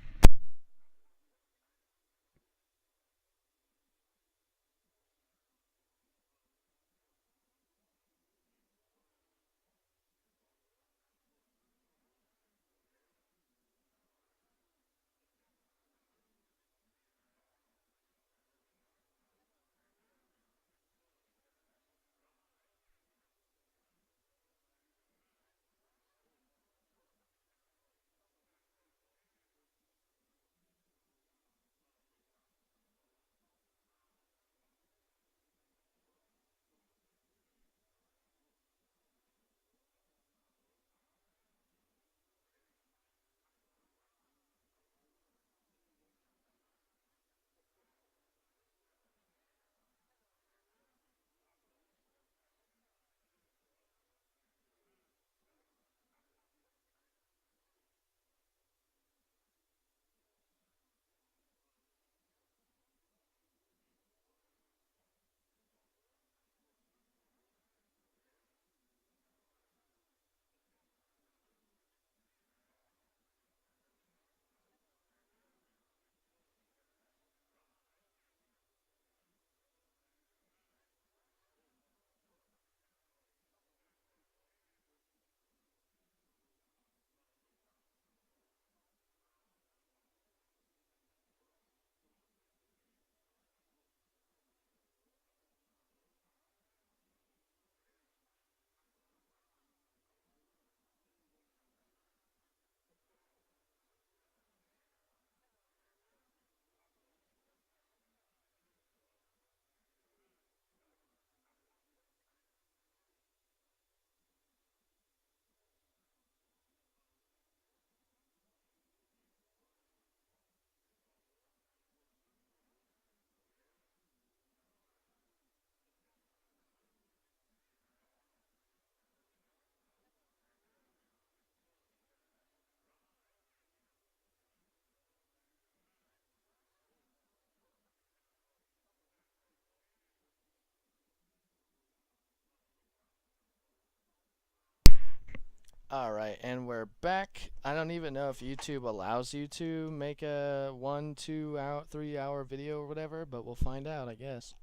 Alright, and we're back. I don't even know if YouTube allows you to make a 1, 2 hour, 3 hour video or whatever, but we'll find out, I guess.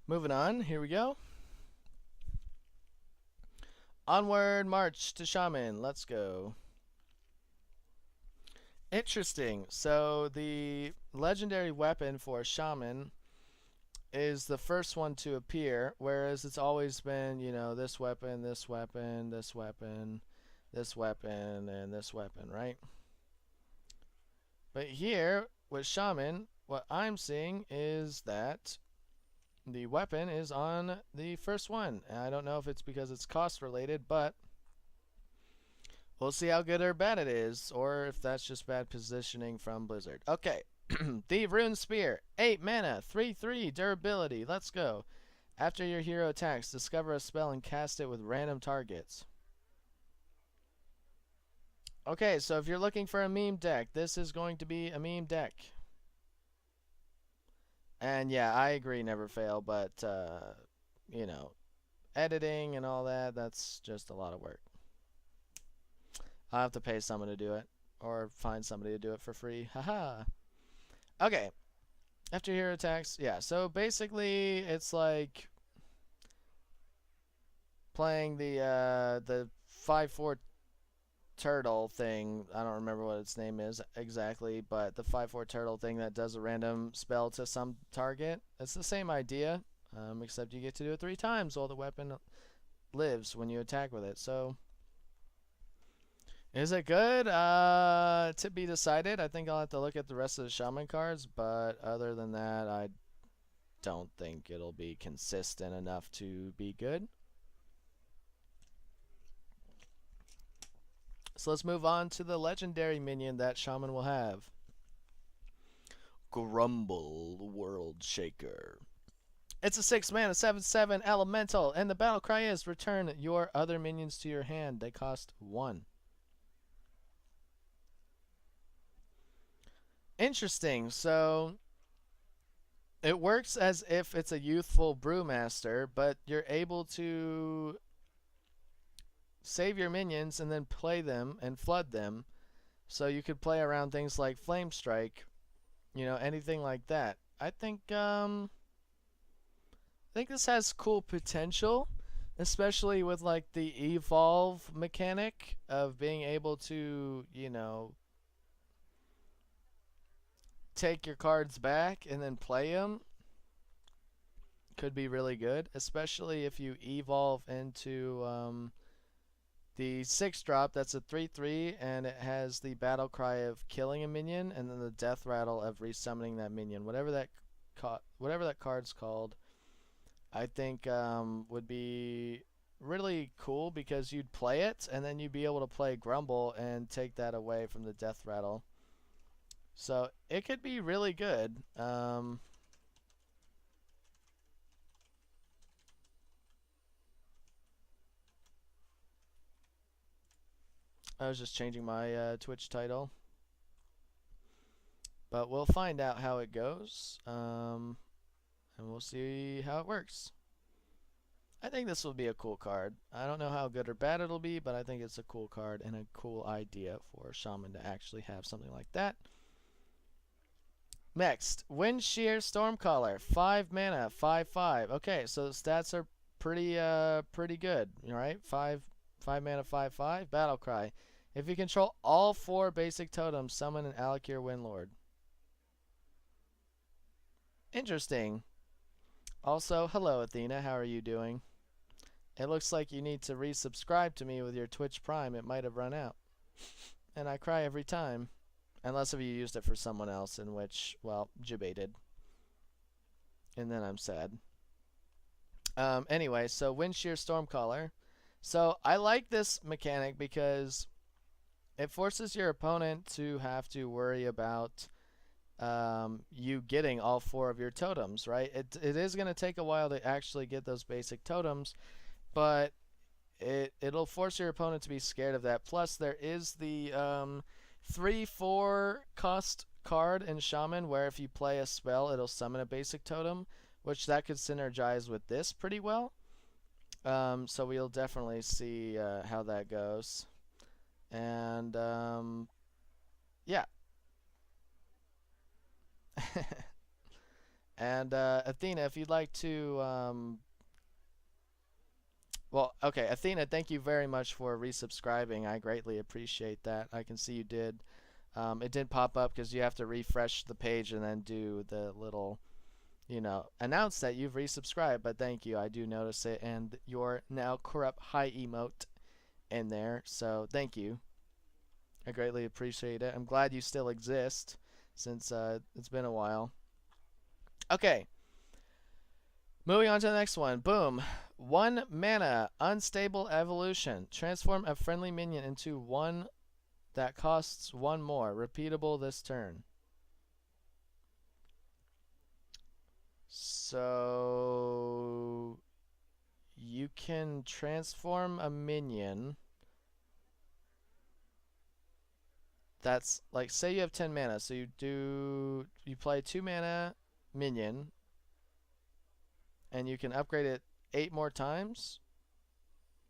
Moving on, here we go. Onward march to Shaman, let's go. Interesting. So the legendary weapon for Shaman is the first one to appear, whereas it's always been, you know, this weapon, this weapon, this weapon, this weapon, and this weapon, right? But here, with Shaman, what I'm seeing is that the weapon is on the first one. And I don't know if it's because it's cost related, but we'll see how good or bad it is, or if that's just bad positioning from Blizzard. Okay, the Rune Spear, 8 mana, 3/3 durability. Let's go. After your hero attacks, discover a spell and cast it with random targets. Okay, so if you're looking for a meme deck, this is going to be a meme deck. And yeah, I agree, never fail, but, you know, editing and all that, that's just a lot of work. I'll have to pay someone to do it, or find somebody to do it for free. Haha. Okay. After hero attacks, yeah, so basically it's like playing the 5/4 turtle thing. I don't remember what its name is exactly, but the 5/4 turtle thing that does a random spell to some target. It's the same idea, except you get to do it 3 times while the weapon lives when you attack with it. So, is it good? To be decided. I think I'll have to look at the rest of the Shaman cards, but other than that, I don't think it'll be consistent enough to be good. So let's move on to the legendary minion that Shaman will have. Grumble, the World Shaker. It's a 6 mana, 7/7 elemental, and the battle cry is return your other minions to your hand. They cost 1. Interesting. So it works as if it's a youthful brewmaster, but you're able to save your minions and then play them and flood them. So you could play around things like Flame Strike, you know, anything like that. I think this has cool potential, especially with like the evolve mechanic of being able to, you know, take your cards back and then play them. Could be really good, especially if you evolve into the 6-drop. That's a 3/3, and it has the battle cry of killing a minion, and then the death rattle of resummoning that minion. Whatever that card's called, I think would be really cool because you'd play it, and then you'd be able to play Grumble and take that away from the death rattle. So it could be really good. I was just changing my Twitch title. But we'll find out how it goes. And we'll see how it works. I think this will be a cool card. I don't know how good or bad it'll be, but I think it's a cool card and a cool idea for Shaman to actually have something like that. Next, Windshear Stormcaller, 5 mana, 5/5. Okay, so the stats are pretty good. All right, 5 mana, 5/5. Battle Cry. If you control all 4 basic totems, summon an Alakir Windlord. Interesting. Also, hello Athena, how are you doing? It looks like you need to resubscribe to me with your Twitch Prime. It might have run out. And I cry every time. Unless if you used it for someone else, in which, well, debated. And then I'm sad. Anyway, so Windshear Stormcaller. So I like this mechanic because it forces your opponent to have to worry about you getting all 4 of your totems, right? It is going to take a while to actually get those basic totems, but it'll force your opponent to be scared of that. Plus, there is the 3/4 cost card in Shaman where if you play a spell, it'll summon a basic totem, which that could synergize with this pretty well. So we'll definitely see how that goes. And yeah. And Athena, if you'd like to, well, okay, Athena, thank you very much for resubscribing. I greatly appreciate that. I can see you did. It did pop up because you have to refresh the page and then do the little, announce that you've resubscribed. But thank you, I do notice it, and your now corrupt high emote in there. So thank you. I greatly appreciate it. I'm glad you still exist since it's been a while. Okay. Moving on to the next one. Boom. 1 mana, unstable evolution. Transform a friendly minion into one that costs 1 more. Repeatable this turn. So you can transform a minion that's like, say you have 10 mana, so you play 2 mana minion and you can upgrade it 8 more times,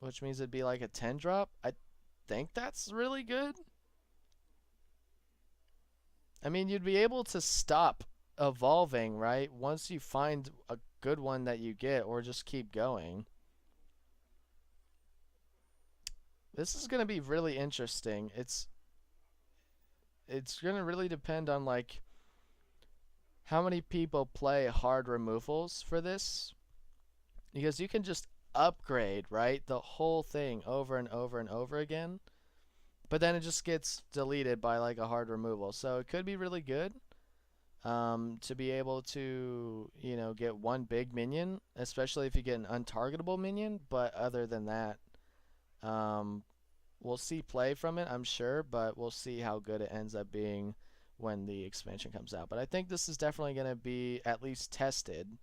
which means it'd be like a 10 drop. I think that's really good. I mean, you'd be able to stop evolving, right? Once you find a good one that you get, or just keep going. This is going to be really interesting. It's going to really depend on like how many people play hard removals for this, because you can just upgrade, right, the whole thing over and over and over again, but then it just gets deleted by like a hard removal. So it could be really good to be able to, get one big minion, especially if you get an untargetable minion. But other than that, we'll see play from it, I'm sure, but we'll see how good it ends up being when the expansion comes out. But I think this is definitely going to be at least tested.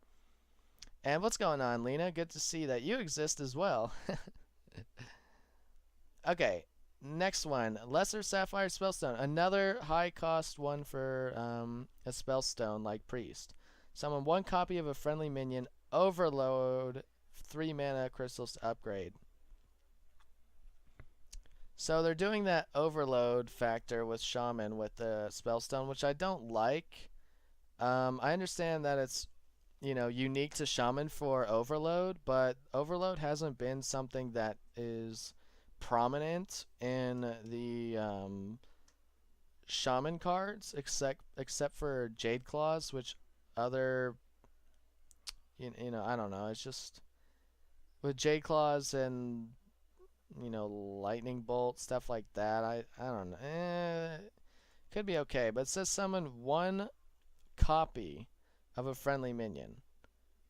And what's going on, Lena? Good to see that you exist as well. Okay, next one. Lesser Sapphire Spellstone. Another high-cost one for a Spellstone like Priest. Summon 1 copy of a friendly minion. Overload 3 mana crystals to upgrade. So they're doing that overload factor with Shaman with the Spellstone, which I don't like. I understand that it's, unique to Shaman for overload, but overload hasn't been something that is prominent in the Shaman cards, except for Jade Claws, which other, I don't know. It's just with Jade Claws and lightning bolt, stuff like that. I don't know. Could be okay, but it says summon 1 copy of a friendly minion.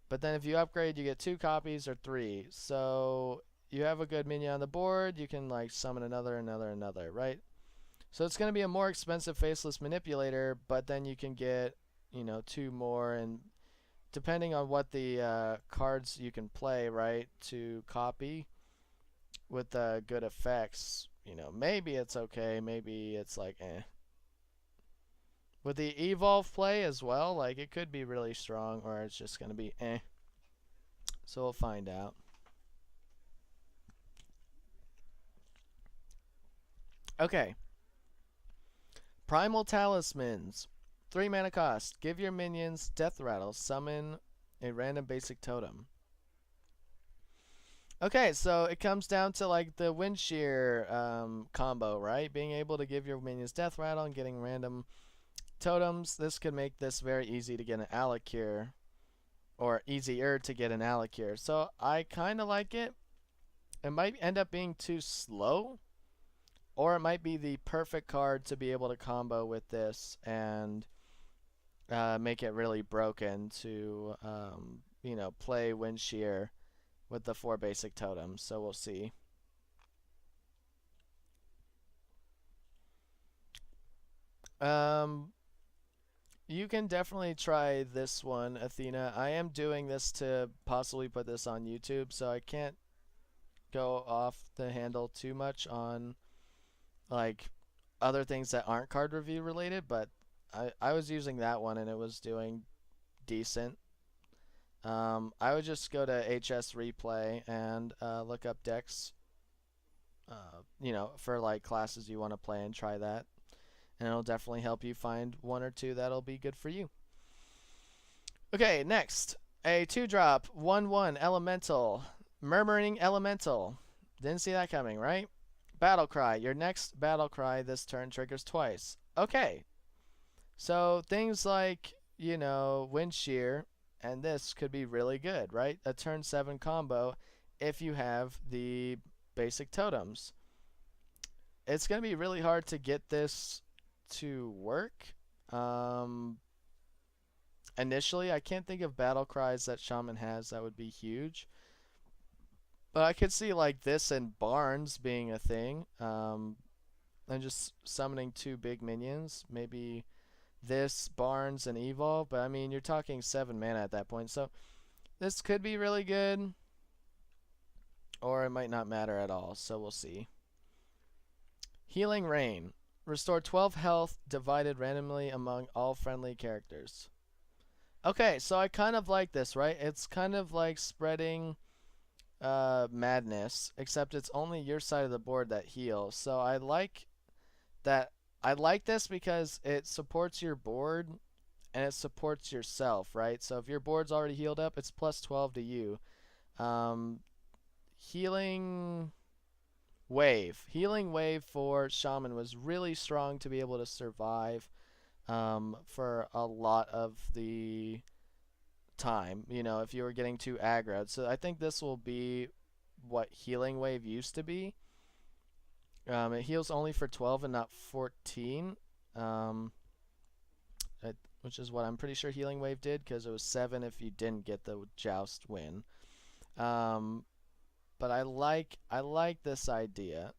But then if you upgrade, you get 2 copies or 3. So you have a good minion on the board, you can like summon another, right? So it's going to be a more expensive faceless manipulator, but then you can get, 2 more, and depending on what the cards you can play, right, to copy with good effects, maybe it's okay, maybe it's like with the evolve play as well, like it could be really strong, or it's just gonna be so we'll find out. Okay, Primal Talismans, 3 mana cost. Give your minions death rattle, summon a random basic totem. Okay, so it comes down to like the wind shear combo, right? Being able to give your minions death rattle and getting random totems. This could make this very easy to get an Alicure, or easier to get an Alicure. So I kind of like it. It might end up being too slow, or it might be the perfect card to be able to combo with this and make it really broken to play wind shear with the 4 basic totems. So we'll see. You can definitely try this one, Athena. I am doing this to possibly put this on YouTube, so I can't go off the handle too much on like other things that aren't card review related, but I was using that one and it was doing decent. I would just go to HS Replay and look up decks, for like classes you want to play and try that. And it'll definitely help you find one or two that'll be good for you. Okay, next. A 2-drop, 1/1 elemental. Murmuring Elemental. Didn't see that coming, right? Battle Cry. Your next Battle Cry this turn triggers twice. Okay. So things like, Wind Shear and this could be really good, right? A turn 7 combo if you have the basic totems. It's going to be really hard to get this to work. Initially, I can't think of battle cries that Shaman has that would be huge. But I could see like this and Barnes being a thing. And just summoning 2 big minions. Maybe this, Barnes, and Evolve. But I mean, you're talking 7 mana at that point. So this could be really good. Or it might not matter at all. So we'll see. Healing Rain. Restore 12 health divided randomly among all friendly characters. Okay, so I kind of like this, right? It's kind of like spreading madness, except it's only your side of the board that heals. So I like that. I like this because it supports your board and it supports yourself, right? So if your board's already healed up, it's plus 12 to you. Healing Wave for Shaman was really strong to be able to survive for a lot of the time, if you were getting too aggroed. So I think this will be what Healing Wave used to be. It heals only for 12 and not 14, which is what I'm pretty sure Healing Wave did, because it was 7 if you didn't get the Joust win. But I like this idea.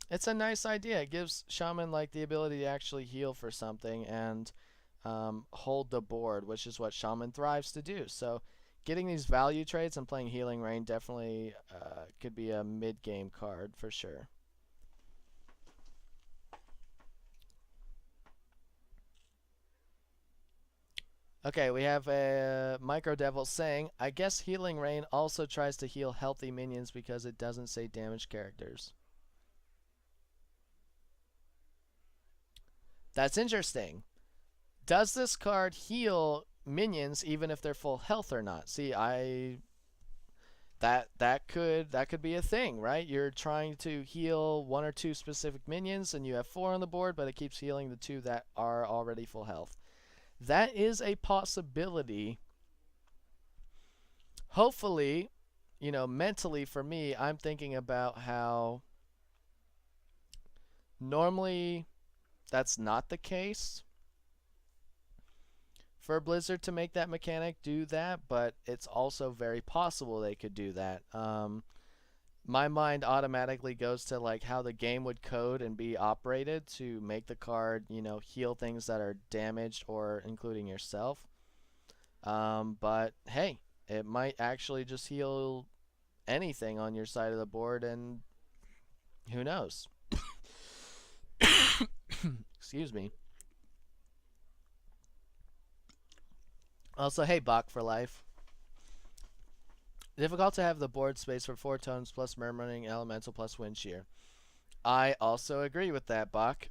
It's a nice idea. It gives Shaman like the ability to actually heal for something and hold the board, which is what Shaman thrives to do. So getting these value trades and playing Healing Rain definitely could be a mid-game card for sure. Okay, we have a Micro Devil saying, I guess Healing Rain also tries to heal healthy minions because it doesn't say damaged characters. That's interesting. Does this card heal minions even if they're full health or not? See, that could be a thing, right? You're trying to heal 1 or 2 specific minions and you have 4 on the board, but it keeps healing the 2 that are already full health. That is a possibility. Hopefully, mentally for me, I'm thinking about how normally that's not the case for Blizzard to make that mechanic do that, but it's also very possible they could do that. My mind automatically goes to like how the game would code and be operated to make the card, heal things that are damaged or including yourself. But hey, it might actually just heal anything on your side of the board, and who knows? Excuse me. Also, hey, Bach for life. Difficult to have the board space for 4 tones plus Murmuring Elemental plus Wind Shear. I also agree with that, Bach.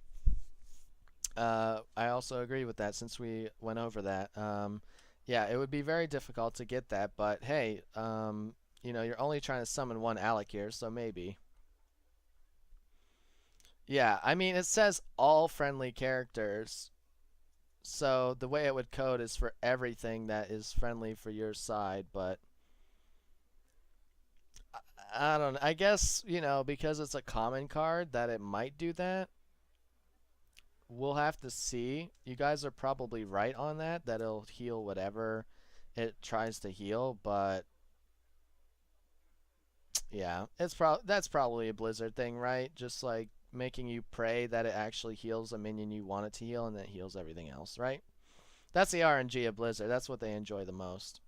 I also agree with that since we went over that. Yeah, it would be very difficult to get that, but hey, you're only trying to summon 1 Alec here, so maybe. Yeah, I mean, it says all friendly characters. So the way it would code is for everything that is friendly for your side, but I don't know. I guess, because it's a common card that it might do that. We'll have to see. You guys are probably right on that it'll heal whatever it tries to heal, but yeah, that's probably a Blizzard thing, right? Just like making you pray that it actually heals a minion you want it to heal and then it heals everything else, right? That's the RNG of Blizzard. That's what they enjoy the most.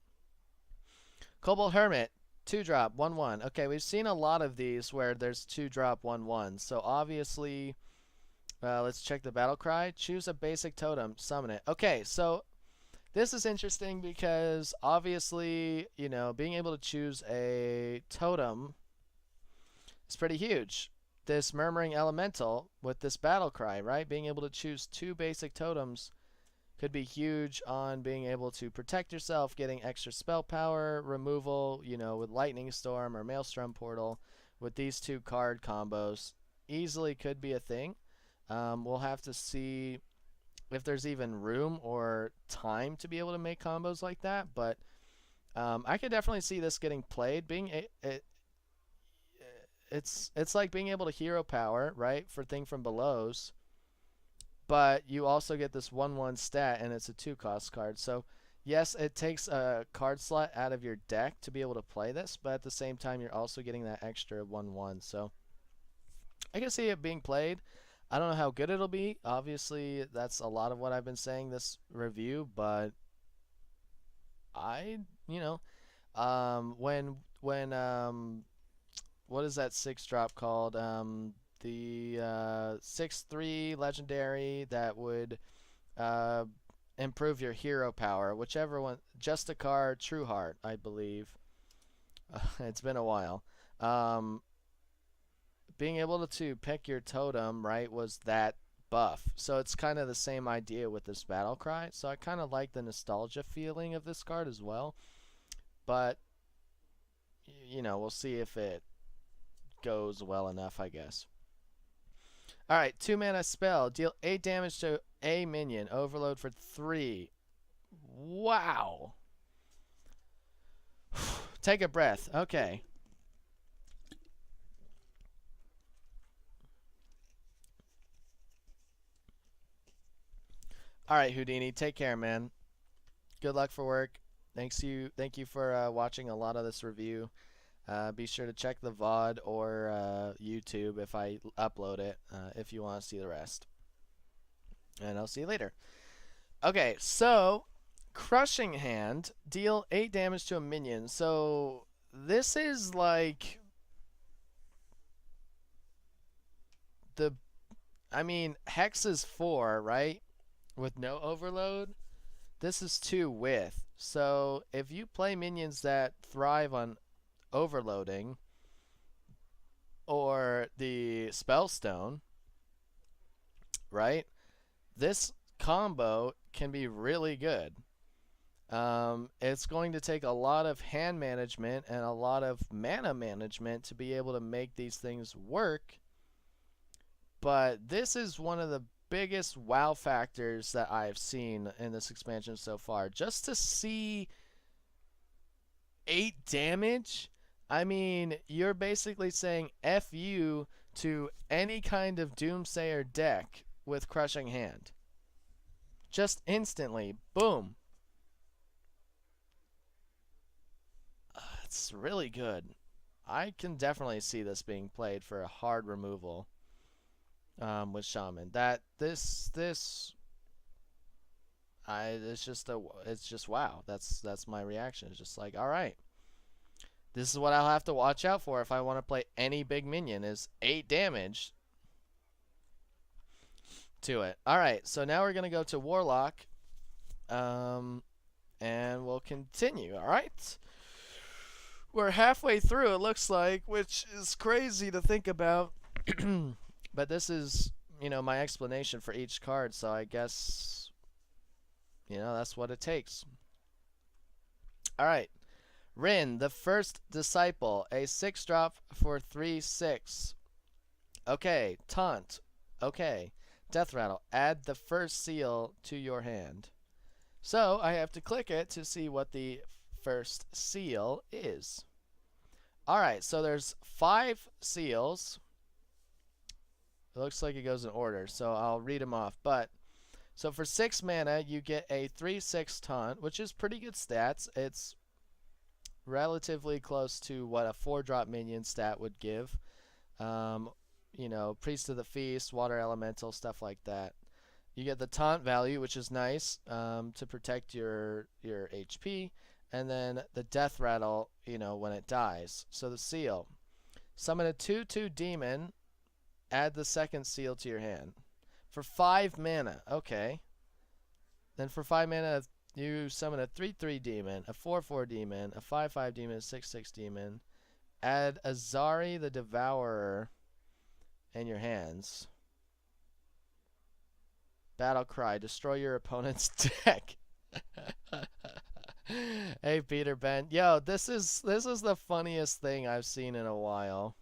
Kobold Hermit. 2 drop, 1/1. Okay, we've seen a lot of these where there's 2 drop, 1/1. So obviously, let's check the battle cry. Choose a basic totem, summon it. Okay, so this is interesting because obviously, being able to choose a totem is pretty huge. This Murmuring Elemental with this battle cry, right? Being able to choose 2 basic totems could be huge on being able to protect yourself, getting extra spell power, removal, with Lightning Storm or Maelstrom Portal. With these 2 card combos, easily could be a thing. We'll have to see if there's even room or time to be able to make combos like that, but I could definitely see this getting played. It's like being able to hero power, right, for Thing from Below's, but you also get this 1/1 stat, and it's a 2-cost card. So yes, it takes a card slot out of your deck to be able to play this, but at the same time, you're also getting that extra 1/1. So I can see it being played. I don't know how good it'll be. Obviously, that's a lot of what I've been saying this review, but I, when what is that 6 drop called? The 6/3 legendary that would uh, improve your hero power, whichever one. Justicar True Heart, I believe. It's been a while. Being able to pick your totem, right, was that buff. So it's kind of the same idea with this battle cry. So I kind of like the nostalgia feeling of this card as well. But we'll see if it goes well enough, I guess. All right, 2-mana spell. Deal 8 damage to a minion. Overload for 3. Wow. Take a breath. Okay. All right, Houdini. Take care, man. Good luck for work. Thank you for watching a lot of this review. Be sure to check the VOD or YouTube if I upload it if you want to see the rest. And I'll see you later. Okay, so Crushing Hand. Deal 8 damage to a minion. So this is like Hex is 4, right? With no overload. This is 2 with. So if you play minions that thrive on overloading or the Spellstone, right? This combo can be really good. It's going to take a lot of hand management and a lot of mana management to be able to make these things work. But this is one of the biggest wow factors that I've seen in this expansion so far. Just to see 8 damage, you're basically saying F you to any kind of Doomsayer deck with Crushing Hand. Just instantly. Boom. It's really good. I can definitely see this being played for a hard removal with Shaman. It's just wow. That's my reaction. It's just like, all right. This is what I'll have to watch out for if I want to play any big minion, is 8 damage to it. Alright, so now we're going to go to Warlock. And we'll continue, alright? We're halfway through, it looks like, which is crazy to think about. But this is, my explanation for each card, so I guess, that's what it takes. Alright. Rin, the First Disciple, a 6 drop for 3/6. Okay, Taunt. Okay. Death Rattle, add the first seal to your hand. So I have to click it to see what the first seal is. Alright, so there's 5 seals. It looks like it goes in order, so I'll read them off. So for 6 mana, you get a 3/6 Taunt, which is pretty good stats. It's relatively close to what a 4-drop minion stat would give. Priest of the Feast, Water Elemental, stuff like that. You get the Taunt value, which is nice to protect your HP. and then the death rattle, you know, when it dies. So the seal. Summon a 2/2 demon, add the second seal to your hand. For 5 mana, okay. Then for 5 mana, you summon a 3/3 demon, a 4/4 demon, a 5/5 demon, a 6/6 demon. Add Azari the Devourer in your hands. Battle cry, destroy your opponent's deck. Hey Peter Ben. Yo, this is the funniest thing I've seen in a while.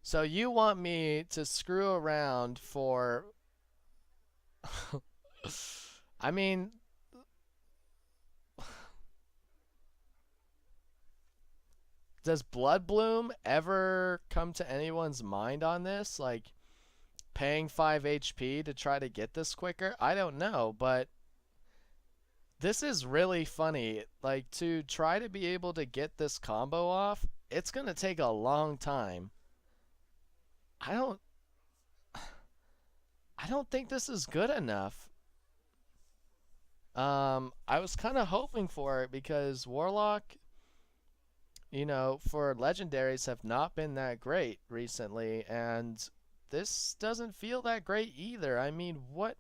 So you want me to screw around for I mean, does Blood Bloom ever come to anyone's mind on this? Like paying 5 HP to try to get this quicker? I don't know, but this is really funny. Like to try to be able to get this combo off, it's going to take a long time. I don't think this is good enough. I was kind of hoping for it because Warlock, you know, for legendaries have not been that great recently, and this doesn't feel that great either. I mean, what?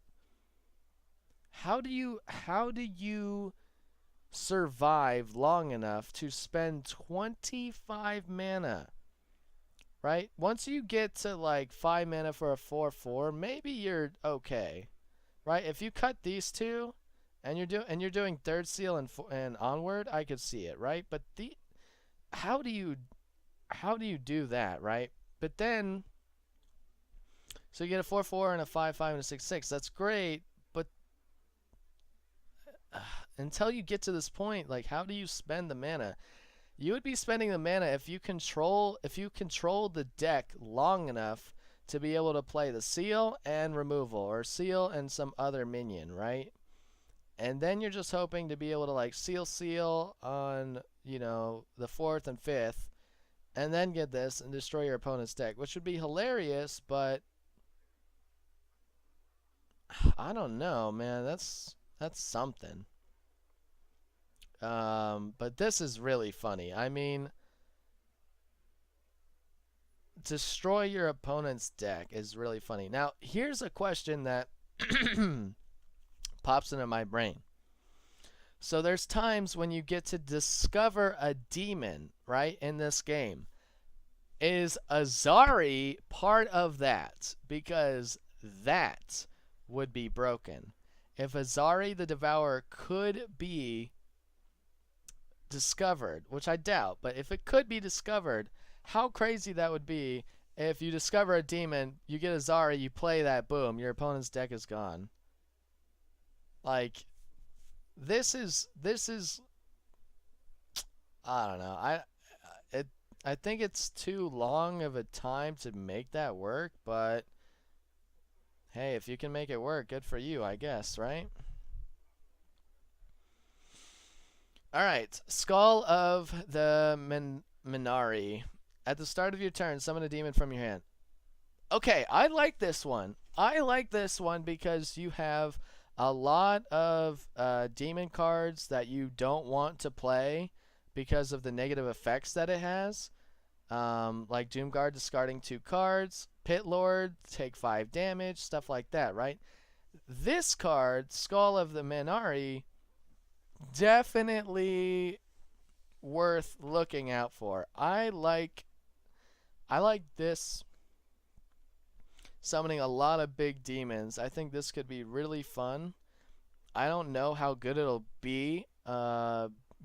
How do you survive long enough to spend 25 mana? Right? Once you get to like 5 mana for a 4/4, maybe you're okay. Right? If you cut these two and you're doing third seal and onward, I could see it, right? But how do you do that, right? But then so you get a 4/4 and a 5/5 and a 6/6. That's great, but until you get to this point, like how do you spend the mana? You would be spending the mana if you control the deck long enough to be able to play the seal and removal or seal and some other minion, right? And then you're just hoping to be able to like seal on, you know, the 4th and 5th and then get this and destroy your opponent's deck, which would be hilarious, but I don't know, man. That's something. But this is really funny. I mean, destroy your opponent's deck is really funny. Now, here's a question that pops into my brain. So there's times when you get to discover a demon, right, in this game. Is Azari part of that? Because that would be broken. If Azari the Devourer could be discovered, which I doubt, but if it could be discovered, how crazy that would be if you discover a demon, you get Azari, you play that, boom, your opponent's deck is gone. Like, this is I don't know. I think it's too long of a time to make that work, but hey, if you can make it work, good for you, I guess, right? Alright, Skull of the Minari. At the start of your turn, summon a demon from your hand. Okay, I like this one. I like this one because you have a lot of demon cards that you don't want to play because of the negative effects that it has. Like Doomguard discarding 2 cards, Pit Lord, take 5 damage, stuff like that, right? This card, Skull of the Minari, definitely worth looking out for. I like this summoning a lot of big demons. I think this could be really fun. I don't know how good it'll be.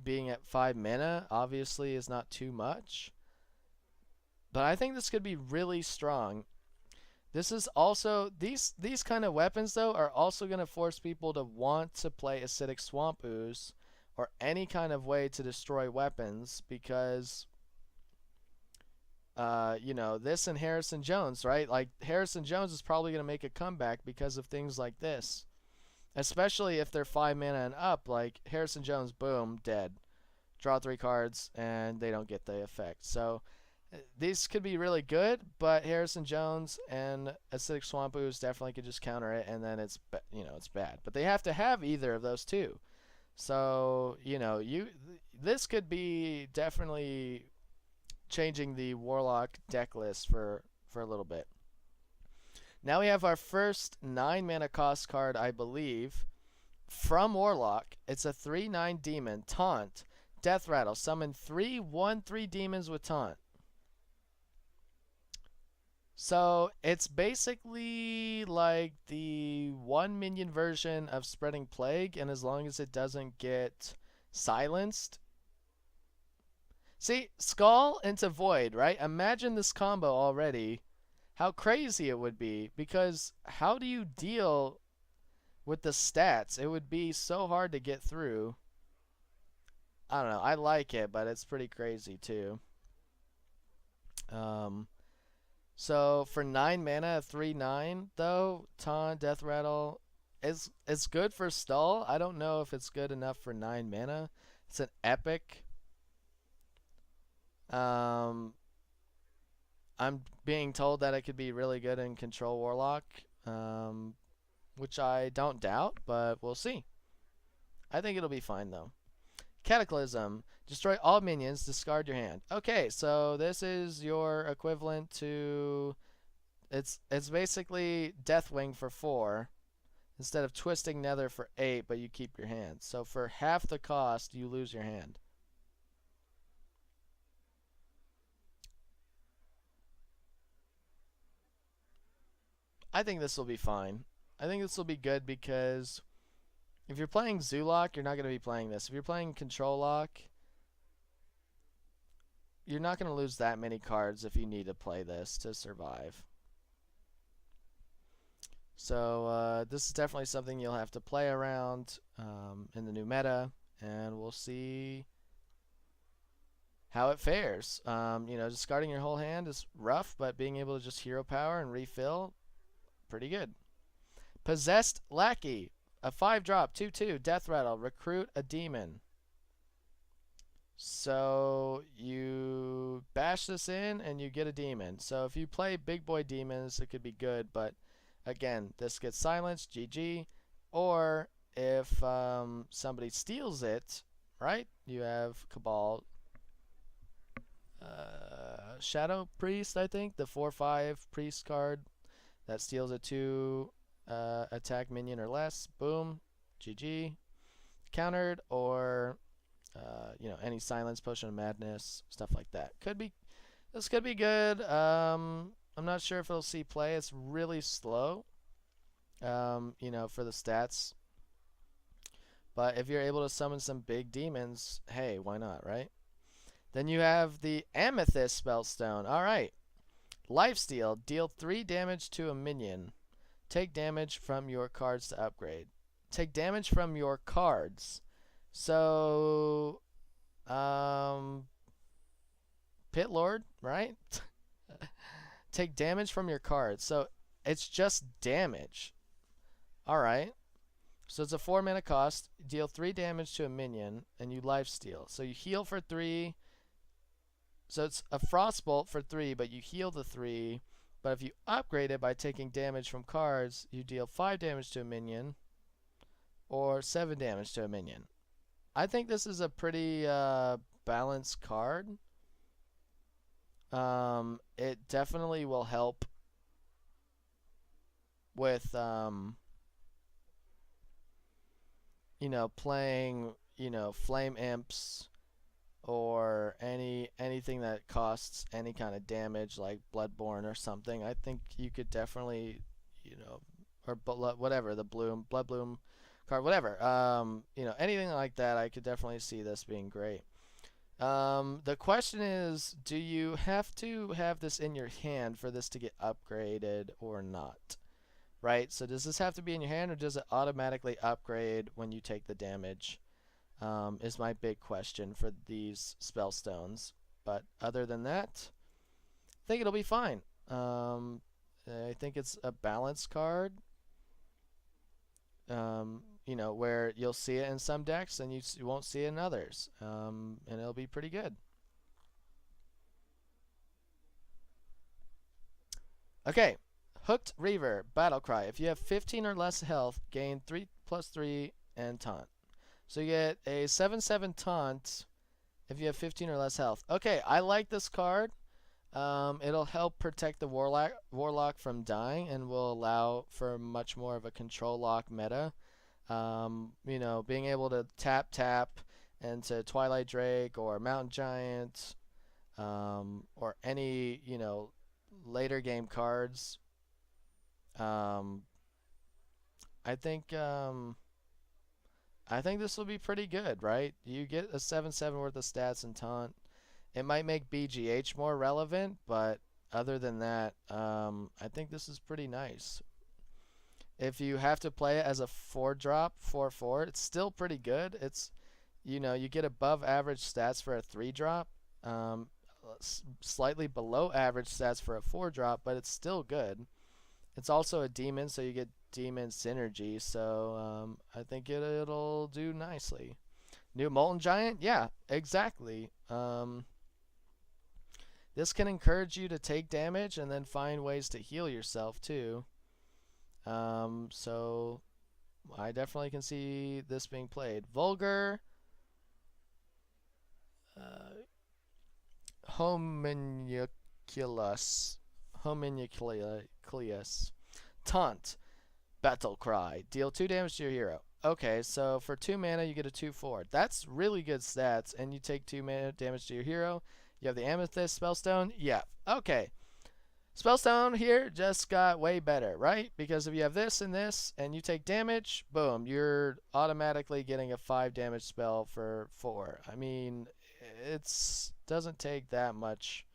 Being at 5 mana obviously is not too much. But I think this could be really strong. This is also these kind of weapons though are also going to force people to want to play Acidic Swamp Ooze or any kind of way to destroy weapons because you know, this and Harrison Jones, right? Like Harrison Jones is probably going to make a comeback because of things like this. Especially if they're 5 mana and up, like Harrison Jones, boom, dead. Draw 3 cards and they don't get the effect. So these could be really good, but Harrison Jones and Acidic Swamp Ooze definitely could just counter it, and then it's, you know, it's bad. But they have to have either of those two. So, this could be definitely changing the Warlock deck list for a little bit. Now we have our first 9 mana cost card, I believe, from Warlock. It's a 3/9 demon, Taunt, Death Rattle. Summon 3 1/3 demons with Taunt. So it's basically like the 1 minion version of Spreading Plague, and as long as it doesn't get silenced. See, Skull into Void, right? Imagine this combo already. How crazy it would be, because how do you deal with the stats? It would be so hard to get through. I don't know. I like it, but it's pretty crazy too. So for 9 mana, 3/9 though, Taunt, Death Rattle is good for Stall. I don't know if it's good enough for 9 mana. It's an epic. I'm being told that it could be really good in Control Warlock, which I don't doubt, but we'll see. I think it'll be fine though. Cataclysm. Destroy all minions. Discard your hand. Okay, so this is your equivalent to... It's basically Deathwing for 4. Instead of Twisting Nether for 8, but you keep your hand. So for half the cost, you lose your hand. I think this will be fine. I think this will be good because if you're playing Zoolock, you're not going to be playing this. If you're playing Control Lock, you're not going to lose that many cards if you need to play this to survive. So this is definitely something you'll have to play around in the new meta, and we'll see how it fares. Discarding your whole hand is rough, but being able to just hero power and refill, pretty good. Possessed Lackey, a 5-drop, 2/2, Death Rattle, recruit a demon. So you bash this in and you get a demon. So if you play big boy demons, it could be good, but again, this gets silenced, GG. Or if somebody steals it, right? You have Cabal, Shadow Priest, I think, the 4/5 Priest card that steals a 2 attack minion or less. Boom, GG. Countered, or any silence, Potion of Madness, stuff like that. This could be good. I'm not sure if it'll see play. It's really slow, for the stats. But if you're able to summon some big demons, hey, why not, right? Then you have the Amethyst Spellstone. All right. Lifesteal. Deal 3 damage to a minion. Take damage from your cards to upgrade. Take damage from your cards. So, Pit Lord, right? Take damage from your cards. So, it's just damage. Alright. So, it's a 4 mana cost. Deal 3 damage to a minion, and you lifesteal. So, you heal for 3. So, it's a Frostbolt for 3, but you heal the 3. But if you upgrade it by taking damage from cards, you deal 5 damage to a minion, or 7 damage to a minion. I think this is a pretty balanced card. It definitely will help with playing flame imps or anything that costs any kind of damage, like Bloodborne or something. I think you could definitely or whatever, the Blood Bloom card, whatever. Anything like that, I could definitely see this being great. The question is, do you have to have this in your hand for this to get upgraded or not? Right? So does this have to be in your hand, or does it automatically upgrade when you take the damage? Is my big question for these spellstones. But other than that, I think it'll be fine. I think it's a balanced card. Where you'll see it in some decks and you won't see it in others. And it'll be pretty good. Okay, Hooked Reaver, Battle Cry. If you have 15 or less health, gain 3/3 and taunt. So you get a 7/7 taunt if you have 15 or less health. Okay, I like this card. It'll help protect the Warlock from dying and will allow for much more of a control lock meta. You know, being able to tap into Twilight Drake or Mountain Giant, or any, you know, later game cards. Um, I think I think this will be pretty good, right? You get a 7/7 worth of stats and taunt. It might make BGH more relevant, but other than that, I think this is pretty nice. If you have to play it as a 4-drop, 4/4, it's still pretty good. It's, you know, you get above average stats for a 3-drop, slightly below average stats for a 4-drop, but it's still good. It's also a demon, so you get demon synergy, so I think it'll do nicely. New Molten Giant? Yeah, exactly. This can encourage you to take damage and then find ways to heal yourself too. So I definitely can see this being played. Vulgar. Homunculus. Homunculus. Taunt. Battle Cry. Deal 2 damage to your hero. Okay, so for 2 mana, you get a 2/4. That's really good stats, and you take 2 mana damage to your hero. You have the Amethyst Spellstone? Yeah. Okay. Spellstone here just got way better, right? Because if you have this and you take damage, boom, you're automatically getting a 5 damage spell for 4. I mean, it's doesn't take that much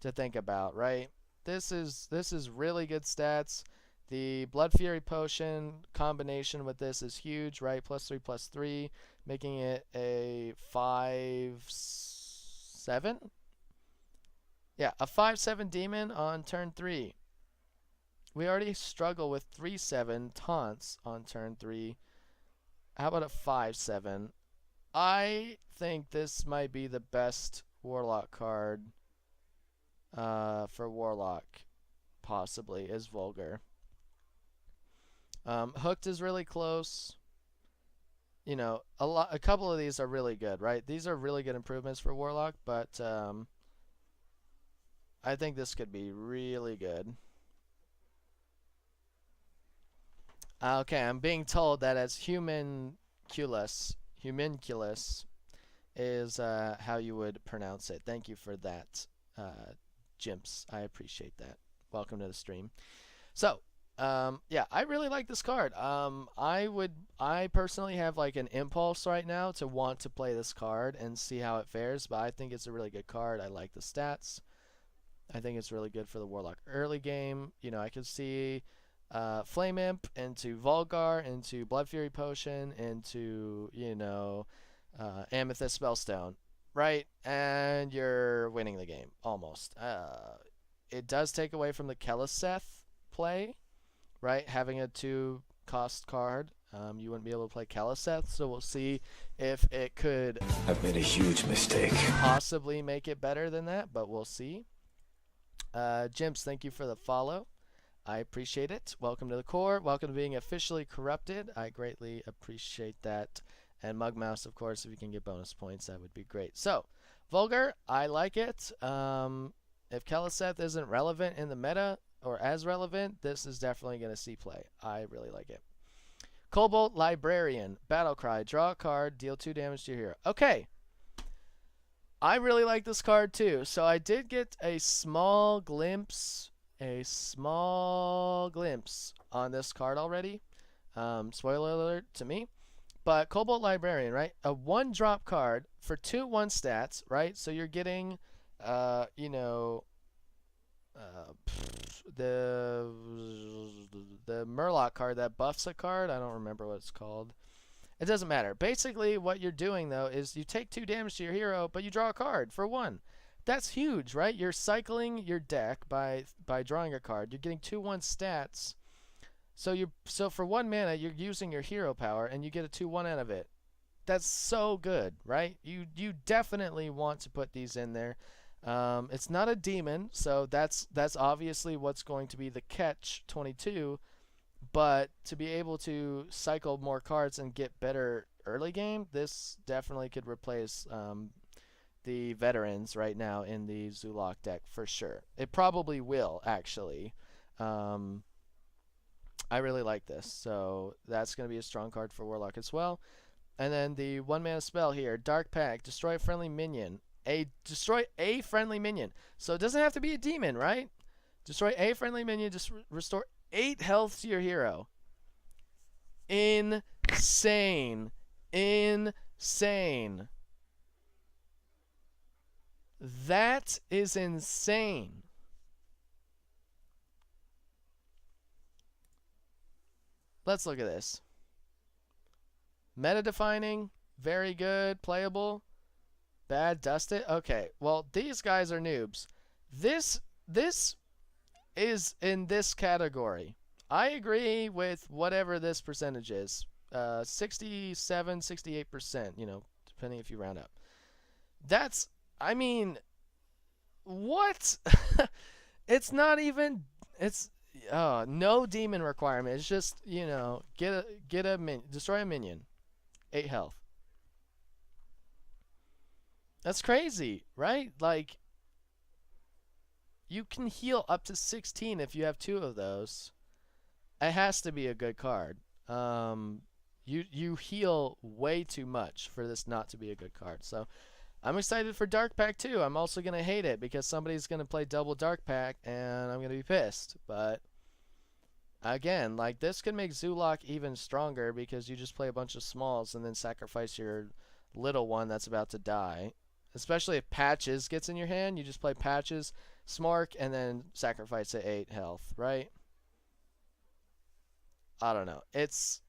to think about, right? This is really good stats. The Blood Fury Potion combination with this is huge, right? +3/+3, making it a 5/7. Yeah, a 5/7 demon on turn 3. We already struggle with 3/7 taunts on turn 3. How about a 5/7? I think this might be the best Warlock card for Warlock, possibly, is Vulgar. Hooked is really close. You know, a couple of these are really good, right? These are really good improvements for Warlock, but I think this could be really good. Okay, I'm being told that as Humunculus is how you would pronounce it. Thank you for that, Jimps. I appreciate that. Welcome to the stream. So, yeah, I really like this card. I personally have like an impulse right now to want to play this card and see how it fares, but I think it's a really good card. I like the stats. I think it's really good for the Warlock early game. You know, I could see Flame Imp into Vulgar, into Blood Fury Potion, into, you know, Amethyst Spellstone, right? And you're winning the game, almost. It does take away from the Keleseth play, right? Having a 2-cost card. You wouldn't be able to play Keleseth, so we'll see if it could... I've made a huge mistake. ...possibly make it better than that, but we'll see. Jimps, thank you for the follow. I appreciate it. Welcome to the core. Welcome to being officially corrupted. I greatly appreciate that. And Mugmouse, of course, if you can get bonus points, that would be great. So, Vulgar, I like it. If Keleseth isn't relevant in the meta, or as relevant, this is definitely going to see play. I really like it. Kobold Librarian. Battlecry. Draw a card. Deal 2 damage to your hero. Okay. I really like this card too. So I did get a small glimpse on this card already. Spoiler alert to me. But Kobold Librarian, right? A 1-drop card for 2/1 stats, right? So you're getting, you know, the Murloc card that buffs a card. I don't remember what it's called. It doesn't matter. Basically, what you're doing, though, is you take 2 damage to your hero, but you draw a card for 1. That's huge, right? You're cycling your deck by drawing a card. You're getting 2/1 stats. So for 1 mana, you're using your hero power, and you get a 2/1 out of it. That's so good, right? You definitely want to put these in there. It's not a demon, so that's obviously what's going to be the catch 22. But to be able to cycle more cards and get better early game, this definitely could replace the veterans right now in the Zulok deck for sure. It probably will, actually. Um, I really like this, so that's going to be a strong card for Warlock as well. And then the 1-mana spell here, Dark Pact, destroy a friendly minion. Destroy a friendly minion. So it doesn't have to be a demon, right? Destroy a friendly minion, just restore 8 health to your hero. Insane. Insane. That is insane. Let's look at this. Meta defining, very good, playable. Bad, dust it. Okay, well, these guys are noobs. This is in this category. I agree with whatever this percentage is. 67, 68%, you know, depending if you round up. That's, I mean, what? It's not even, it's, no demon requirement. It's just, you know, get a minion, destroy a minion. 8 health. That's crazy, right? Like, you can heal up to 16 if you have 2 of those. It has to be a good card. You heal way too much for this not to be a good card. So I'm excited for Dark Pact too. I'm also gonna hate it because somebody's gonna play double Dark Pact and I'm gonna be pissed. But again, like this could make Zulok even stronger because you just play a bunch of smalls and then sacrifice your little one that's about to die. Especially if Patches gets in your hand, you just play Patches, Smark, and then sacrifice at 8 health, right? I don't know. It's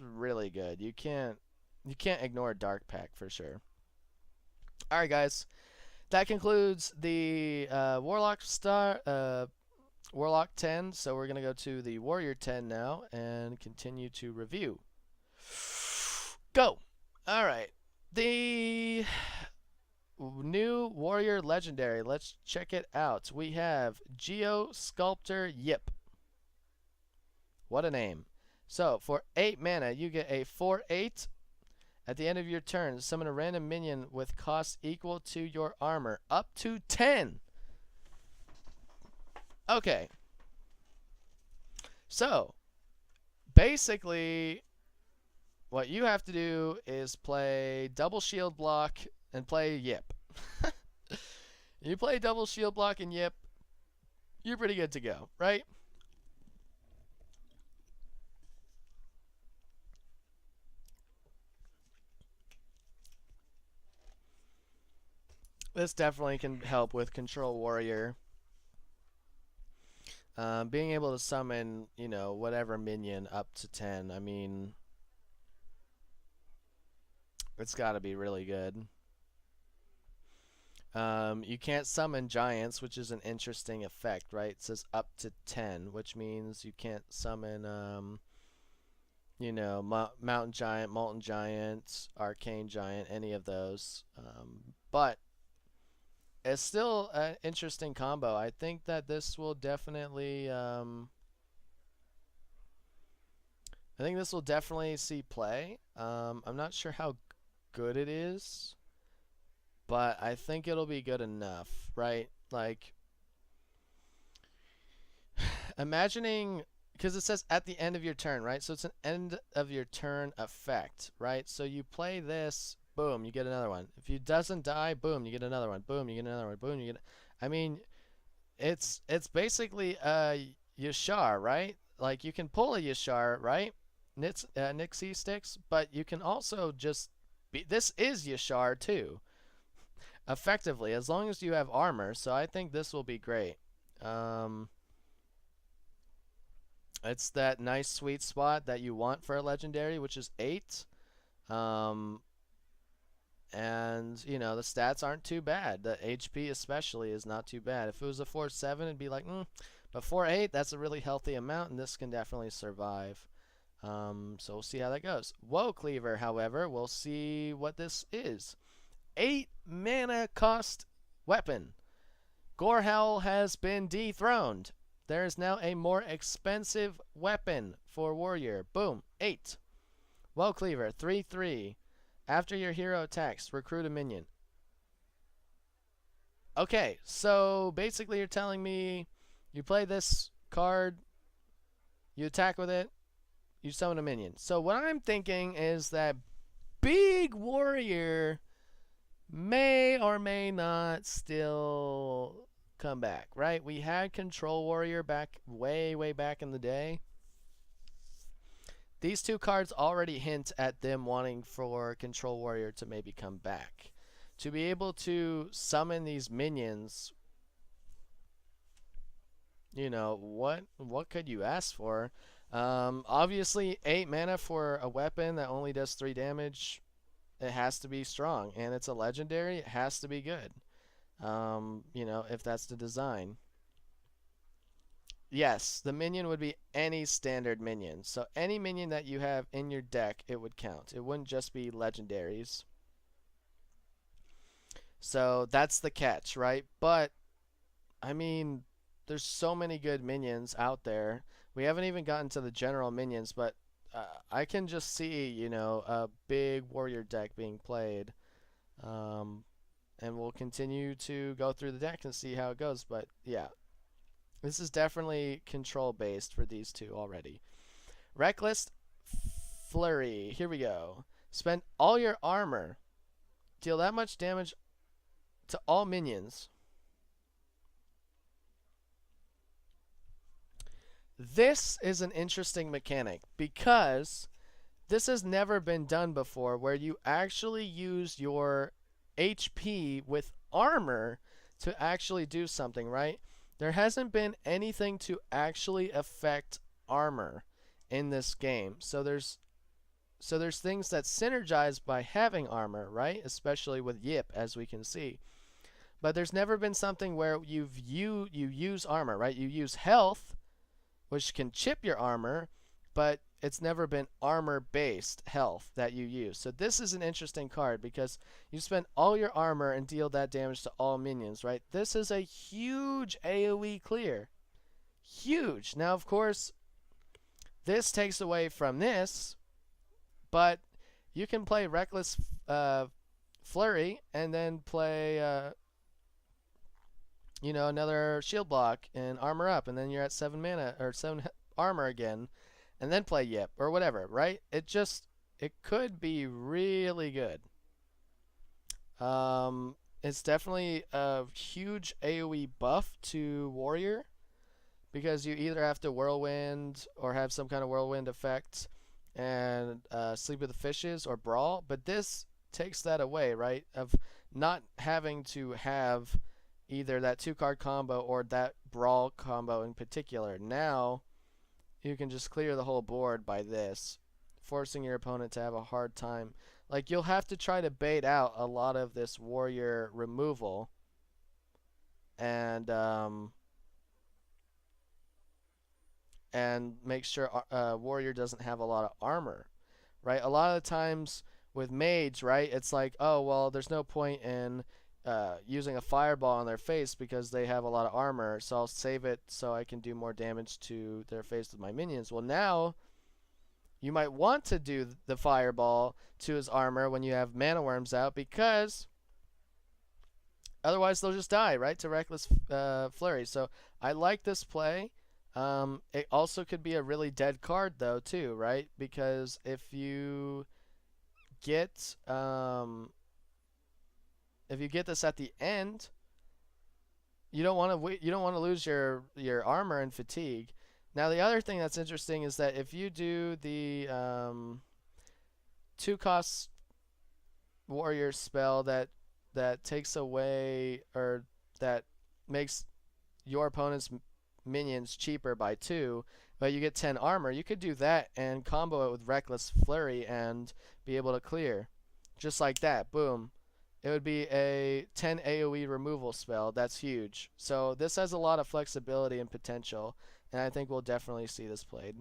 really good. You can't ignore Dark Pact for sure. All right, guys. That concludes the Warlock 10. So we're gonna go to the Warrior 10 now and continue to review. Go. All right. The new Warrior Legendary. Let's check it out. We have Geo Sculptor Yip. What a name. So, for 8 mana, you get a 4/8. At the end of your turn, summon a random minion with cost equal to your armor, up to 10. Okay. So, basically, what you have to do is play double shield block and play Yip. You play double shield block and Yip, you're pretty good to go, right? This definitely can help with Control Warrior. Being able to summon, you know, whatever minion up to 10, I mean, it's got to be really good. You can't summon giants, which is an interesting effect, right? It says up to 10, which means you can't summon, you know, mountain giant, molten giant, arcane giant, any of those. But it's still an interesting combo. I think that this will definitely, I think this will definitely see play. I'm not sure how good it is, but I think it'll be good enough, right? Like, imagining, because it says at the end of your turn, right? So it's an end of your turn effect, right? So you play this, boom, you get another one. If it doesn't die, boom, you get another one. Boom, you get another one. Boom, you get. I mean, it's basically a Yashar, right? Like you can pull a Yashar, right? Nixie sticks, but you can also just be. This is Yashar too, effectively, as long as you have armor. So I think this will be great. It's that nice sweet spot that you want for a legendary, which is 8. And, you know, the stats aren't too bad. The HP especially is not too bad. If it was a 4/7, it'd be like, But 4/8, that's a really healthy amount, and this can definitely survive. So we'll see how that goes. Woe Cleaver, however, we'll see what this is. 8 mana cost weapon. Gorehowl has been dethroned. There is now a more expensive weapon for Warrior. Boom. 8. Well, Cleaver, 3/3. After your hero attacks, recruit a minion. Okay, so basically you're telling me you play this card, you attack with it, you summon a minion. So what I'm thinking is that Big Warrior may or may not still come back, right? We had Control Warrior back way, way back in the day. These two cards already hint at them wanting for Control Warrior to maybe come back. To be able to summon these minions, you know, what could you ask for? Obviously, 8 mana for a weapon that only does 3 damage. It has to be strong, and it's a legendary. It has to be good. You know, if that's the design. Yes, the minion would be any standard minion. So any minion that you have in your deck, it would count. It wouldn't just be legendaries. So that's the catch, right? But, I mean, there's so many good minions out there. We haven't even gotten to the general minions, but I can just see, you know, a big warrior deck being played. And we'll continue to go through the deck and see how it goes. But, yeah. This is definitely control based for these two already. Reckless Flurry. Here we go. Spend all your armor. Deal that much damage to all minions. This is an interesting mechanic because this has never been done before where you actually use your HP with armor to actually do something, right? There hasn't been anything to actually affect armor in this game. So there's things that synergize by having armor, right? Especially with Yip, as we can see. But there's never been something where you use armor, right? You use health, which can chip your armor, but it's never been armor-based health that you use. So this is an interesting card because you spend all your armor and deal that damage to all minions, right? This is a huge AoE clear. Huge. Now, of course, this takes away from this, but you can play Reckless Flurry and then play, you know, another shield block and armor up, and then you're at 7 mana or 7 armor again. And then play Yip or whatever, right? It could be really good. It's definitely a huge AoE buff to Warrior because you either have to Whirlwind or have some kind of Whirlwind effect and Sleep with the Fishes or Brawl. But this takes that away, right? Of not having to have either that 2-card combo or that Brawl combo in particular. Now you can just clear the whole board by this, forcing your opponent to have a hard time. Like, you'll have to try to bait out a lot of this warrior removal. And make sure warrior doesn't have a lot of armor, right? A lot of the times with mage, right, it's like, oh, well, there's no point in using a fireball on their face because they have a lot of armor, so I'll save it so I can do more damage to their face with my minions. Well, now you might want to do the fireball to his armor when you have mana worms out because otherwise they'll just die, right, to Reckless Flurry. So I like this play. It also could be a really dead card though too, right? Because if you get this at the end, you don't want to lose your armor and fatigue. Now the other thing that's interesting is that if you do the 2-cost warrior spell that takes away or that makes your opponent's minions cheaper by 2, but you get 10 armor, you could do that and combo it with Reckless Flurry and be able to clear. Just like that, boom. It would be a 10 AoE removal spell. That's huge. So this has a lot of flexibility and potential, and I think we'll definitely see this played.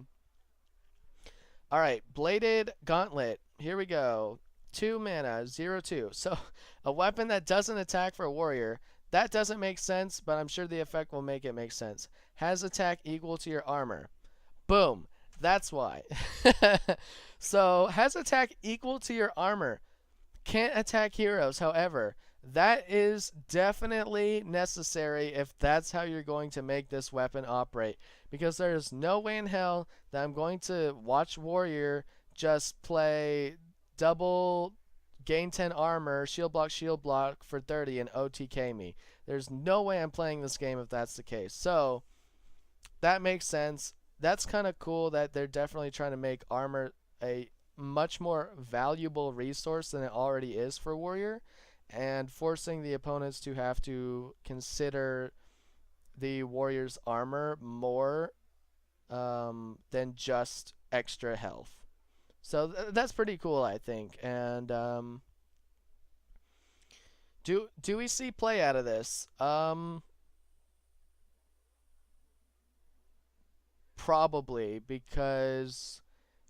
Alright, Bladed Gauntlet. Here we go. 2 mana, 0/2. So a weapon that doesn't attack for a warrior. That doesn't make sense, but I'm sure the effect will make it make sense. Has attack equal to your armor. Boom. That's why. So, has attack equal to your armor. Can't attack heroes, however. That is definitely necessary if that's how you're going to make this weapon operate. Because there's no way in hell that I'm going to watch Warrior just play double gain 10 armor, shield block for 30, and OTK me. There's no way I'm playing this game if that's the case. So, that makes sense. That's kind of cool that they're definitely trying to make armor a much more valuable resource than it already is for Warrior, and forcing the opponents to have to consider the Warrior's armor more than just extra health. So that's pretty cool, I think. And do we see play out of this? Probably, because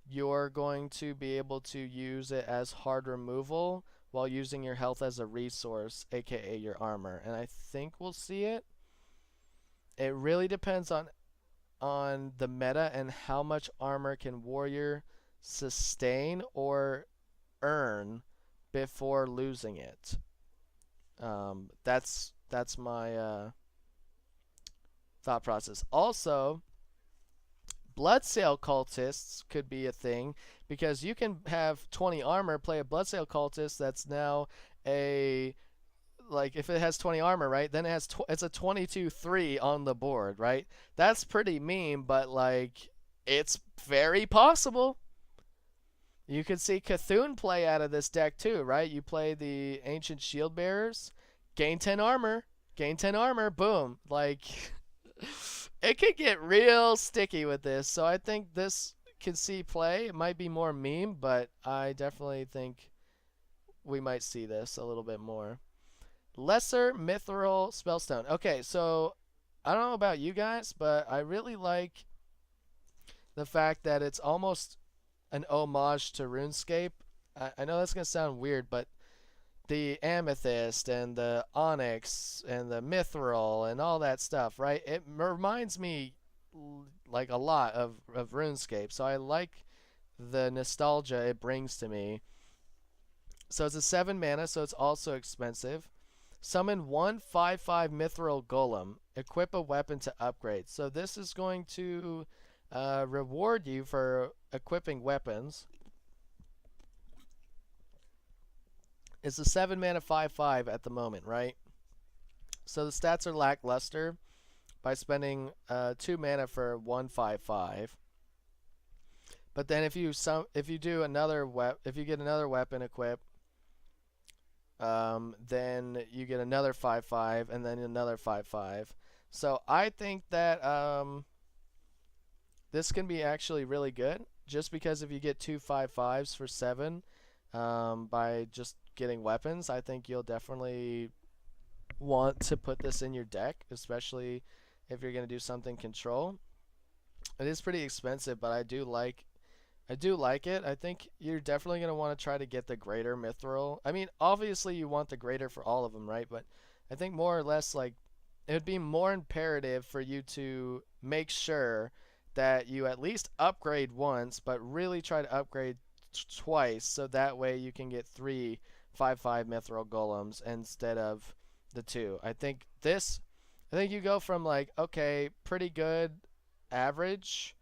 you're going to be able to use it as hard removal while using your health as a resource, aka your armor. And I think we'll see it. It really depends on the meta and how much armor can Warrior sustain or earn before losing it. That's my thought process. Also, Bloodsail cultists could be a thing because you can have 20 armor, play a Bloodsail cultist that's now a, like, if it has 20 armor, right? Then it's a 22-3 on the board, right? That's pretty mean, but like it's very possible. You could see Cthulhu play out of this deck too, right? You play the Ancient Shield Bearers, gain 10 armor, boom. Like it could get real sticky with this. So I think this can see play. It might be more meme, but I definitely think we might see this a little bit more. Lesser Mithril Spellstone. Okay, so I don't know about you guys, but I really like the fact that it's almost an homage to RuneScape. I know that's going to sound weird, but the amethyst and the onyx and the mithril and all that stuff, right? It reminds me like a lot of RuneScape. So I like the nostalgia it brings to me. So it's a 7 mana, so it's also expensive. Summon one 5/5 mithril golem. Equip a weapon to upgrade. So this is going to reward you for equipping weapons. It's a 7 mana 5/5 at the moment, right? So the stats are lackluster by spending 2 mana for 1 5/5. But then if you do another if you get another weapon equipped, then you get another 5/5 and then another 5/5. So I think that this can be actually really good, just because if you get two 5/5s for 7 by just getting weapons, I think you'll definitely want to put this in your deck, especially if you're going to do something control. It is pretty expensive, but I do like it. I think you're definitely going to want to try to get the greater mithril. I mean, obviously you want the greater for all of them, right? But I think more or less, like, it would be more imperative for you to make sure that you at least upgrade once, but really try to upgrade twice, so that way you can get 3 5/5 mithril golems instead of the 2. I think you go from like, okay, pretty good average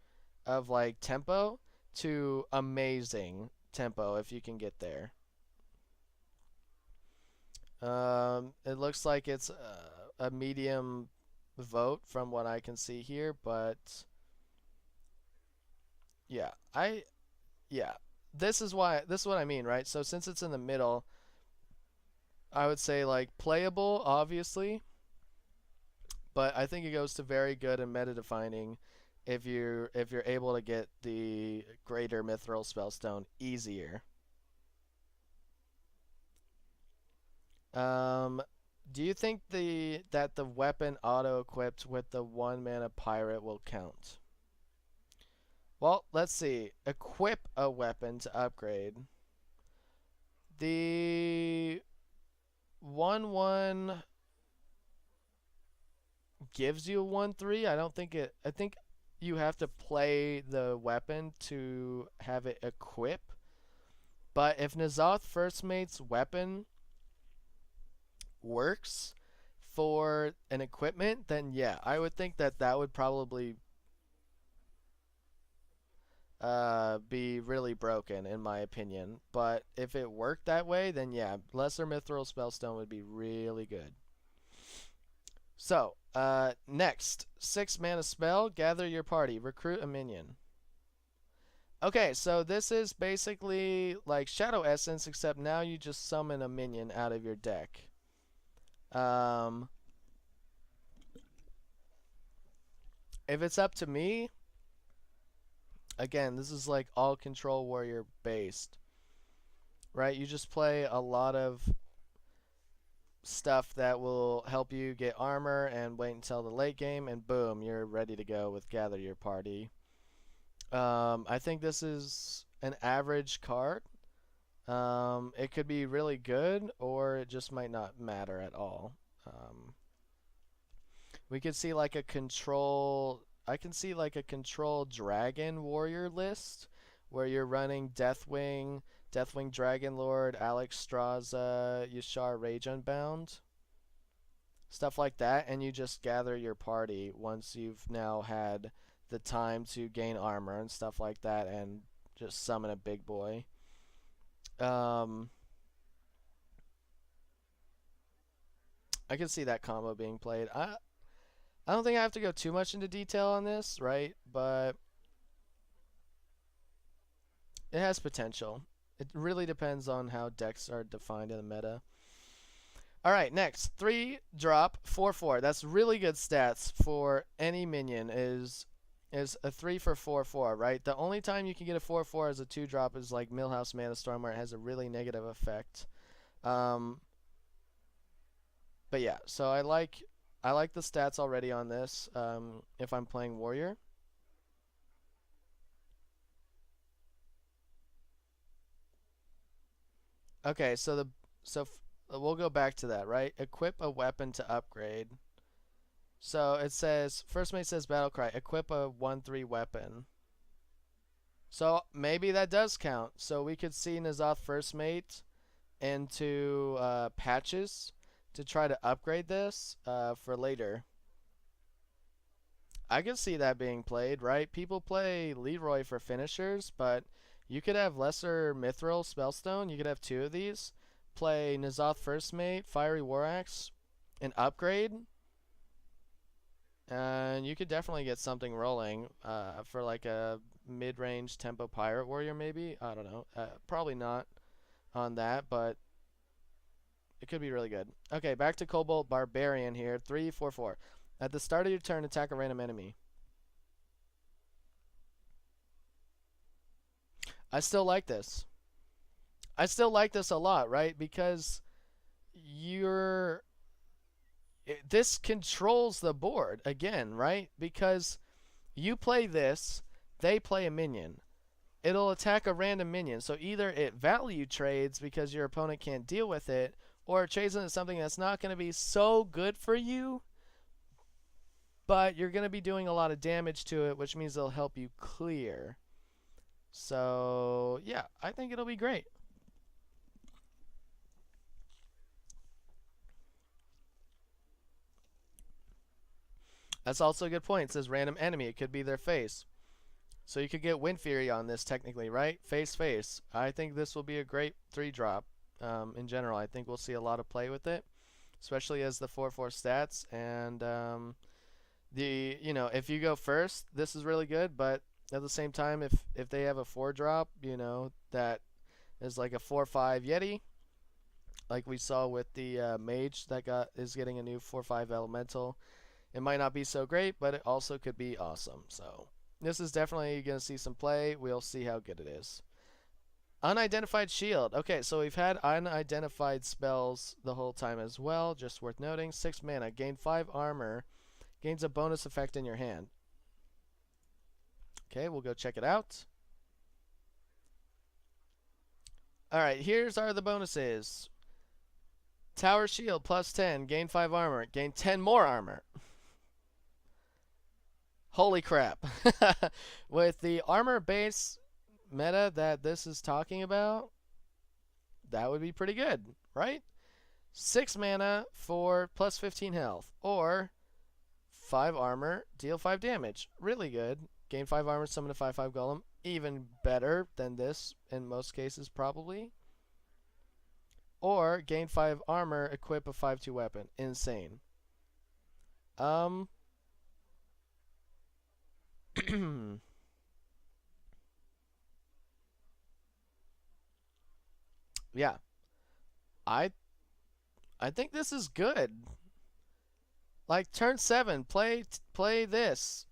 of like tempo to amazing tempo if you can get there. It looks like it's a medium vote from what I can see here, but yeah, yeah. This is what I mean, right? So since it's in the middle, I would say like playable, obviously, but I think it goes to very good and meta defining if you're able to get the greater mithril spellstone easier. Do you think that the weapon auto equipped with the 1 mana pirate will count? Well, let's see. Equip a weapon to upgrade. The 1/1 gives you a 1/3. I don't think it. I think you have to play the weapon to have it equip. But if N'Zoth First Mate's weapon works for an equipment, then yeah, I would think that that would probably be really broken in my opinion. But if it worked that way, then yeah, Lesser Mithril Spellstone would be really good. So, next, 6 mana spell, gather your party, recruit a minion. Okay, so this is basically like Shadow Essence, except now you just summon a minion out of your deck. If it's up to me, again, this is like all Control Warrior based, right? You just play a lot of stuff that will help you get armor and wait until the late game, and boom, you're ready to go with Gather Your Party. I think this is an average card. It could be really good, or it just might not matter at all. We could see like a control. I can see like a control dragon warrior list where you're running Deathwing, Deathwing Dragon Lord, Alex Straza, Yashar Rage Unbound, stuff like that, and you just gather your party once you've now had the time to gain armor and stuff like that, and just summon a big boy. I can see that combo being played. I don't think I have to go too much into detail on this, right? But it has potential. It really depends on how decks are defined in the meta. Alright, next. 3-drop, 4/4. That's really good stats for any minion is a 3 for 4/4, right? The only time you can get a 4/4 as a 2-drop is like Millhouse Mana Storm, where it has a really negative effect. But yeah, so I like the stats already on this if I'm playing Warrior. Okay, so we'll go back to that, right? Equip a weapon to upgrade. So it says, First Mate says Battlecry, equip a 1/3 weapon. So maybe that does count. So we could see N'Zoth First Mate into patches to try to upgrade this for later. I could see that being played, right? People play Leroy for finishers, but you could have Lesser Mithril Spellstone. You could have 2 of these. Play N'Zoth First Mate, Fiery War Axe, and upgrade. And you could definitely get something rolling for like a mid-range tempo Pirate Warrior maybe. I don't know. Probably not on that, but it could be really good. Okay, back to Kobold Barbarian here. 3/4/4. At the start of your turn, attack a random enemy. I still like this. I still like this a lot, right? Because this controls the board again, right? Because you play this, they play a minion. It'll attack a random minion. So either it value trades because your opponent can't deal with it, or it trades into something that's not going to be so good for you, but you're going to be doing a lot of damage to it, which means it'll help you clear. So, yeah, I think it'll be great. That's also a good point. It says random enemy. It could be their face. So you could get Wind Fury on this technically, right? Face. I think this will be a great 3-drop in general. I think we'll see a lot of play with it, especially as the 4/4 stats. And if you go first, this is really good. But at the same time, if they have a 4-drop, that is like a 4/5 Yeti, like we saw with the Mage that is getting a new 4/5 Elemental, it might not be so great, but it also could be awesome. So this is definitely going to see some play. We'll see how good it is. Unidentified Shield. Okay, so we've had unidentified spells the whole time as well. Just worth noting. 6 mana. Gain 5 armor. Gains a bonus effect in your hand. Okay, we'll go check it out. Alright, here's the bonuses. Tower Shield plus 10. Gain 5 armor. Gain 10 more armor. Holy crap. With the armor base meta that this is talking about, that would be pretty good, right? 6 mana for plus 15 health, or 5 armor, deal 5 damage. Really good. Gain 5 armor, summon a 5/5 golem. Even better than this in most cases, probably. Or gain 5 armor, equip a 5/2 weapon. Insane. Yeah. I I think this is good. Like turn 7, play this.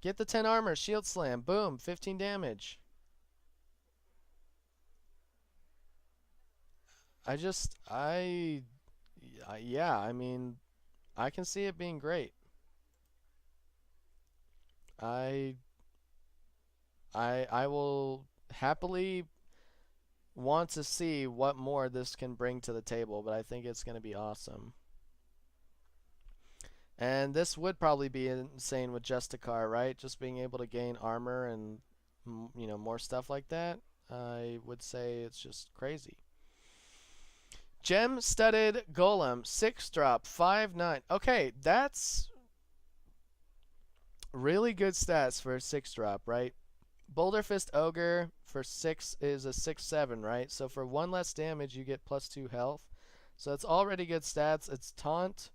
Get the 10 armor, shield slam, boom, 15 damage. I just yeah, I mean, I can see it being great. I I will happily want to see what more this can bring to the table, but I think it's going to be awesome. And this would probably be insane with just a car, right? Just being able to gain armor and more stuff like that. I would say it's just crazy. Gem studded golem, 6-drop, 5/9. Okay, that's really good stats for a 6-drop, right? Boulder Fist Ogre for 6 is a 6/7, right? So for 1 less damage, you get +2 health. So it's already good stats. It's taunt.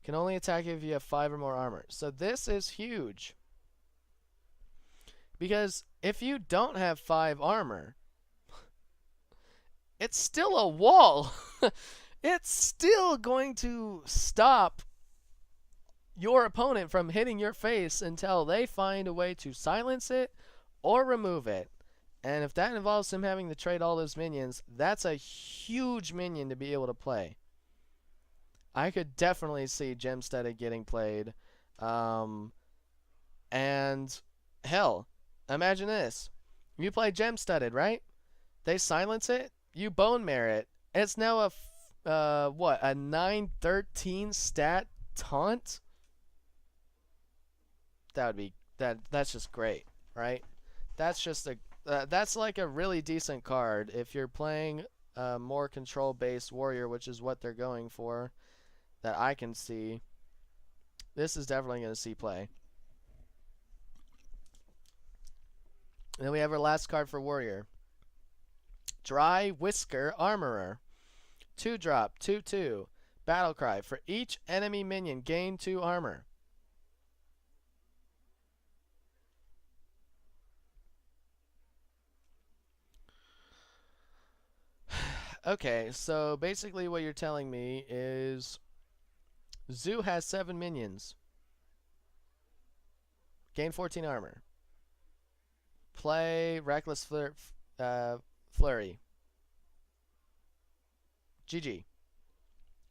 Can only attack if you have 5 or more armor. So this is huge. Because if you don't have 5 armor, it's still a wall. It's still going to stop your opponent from hitting your face until they find a way to silence it or remove it. And if that involves him having to trade all those minions, that's a huge minion to be able to play. I could definitely see Gemstead getting played. And hell, imagine this. You play Gemstudded, right? They silence it, you bone merit. It's now a what, a 9/13 stat taunt? That would be that's just great, right? That's just a that's like a really decent card if you're playing a more control-based warrior, which is what they're going for. That I can see. This is definitely going to see play. And then we have our last card for warrior. Dry Whisker Armorer. 2-drop, 2/2. Battle cry. For each enemy minion, gain 2 armor. Okay, so basically what you're telling me is Zoo has 7 minions. Gain 14 armor. Play Reckless Flurry. GG.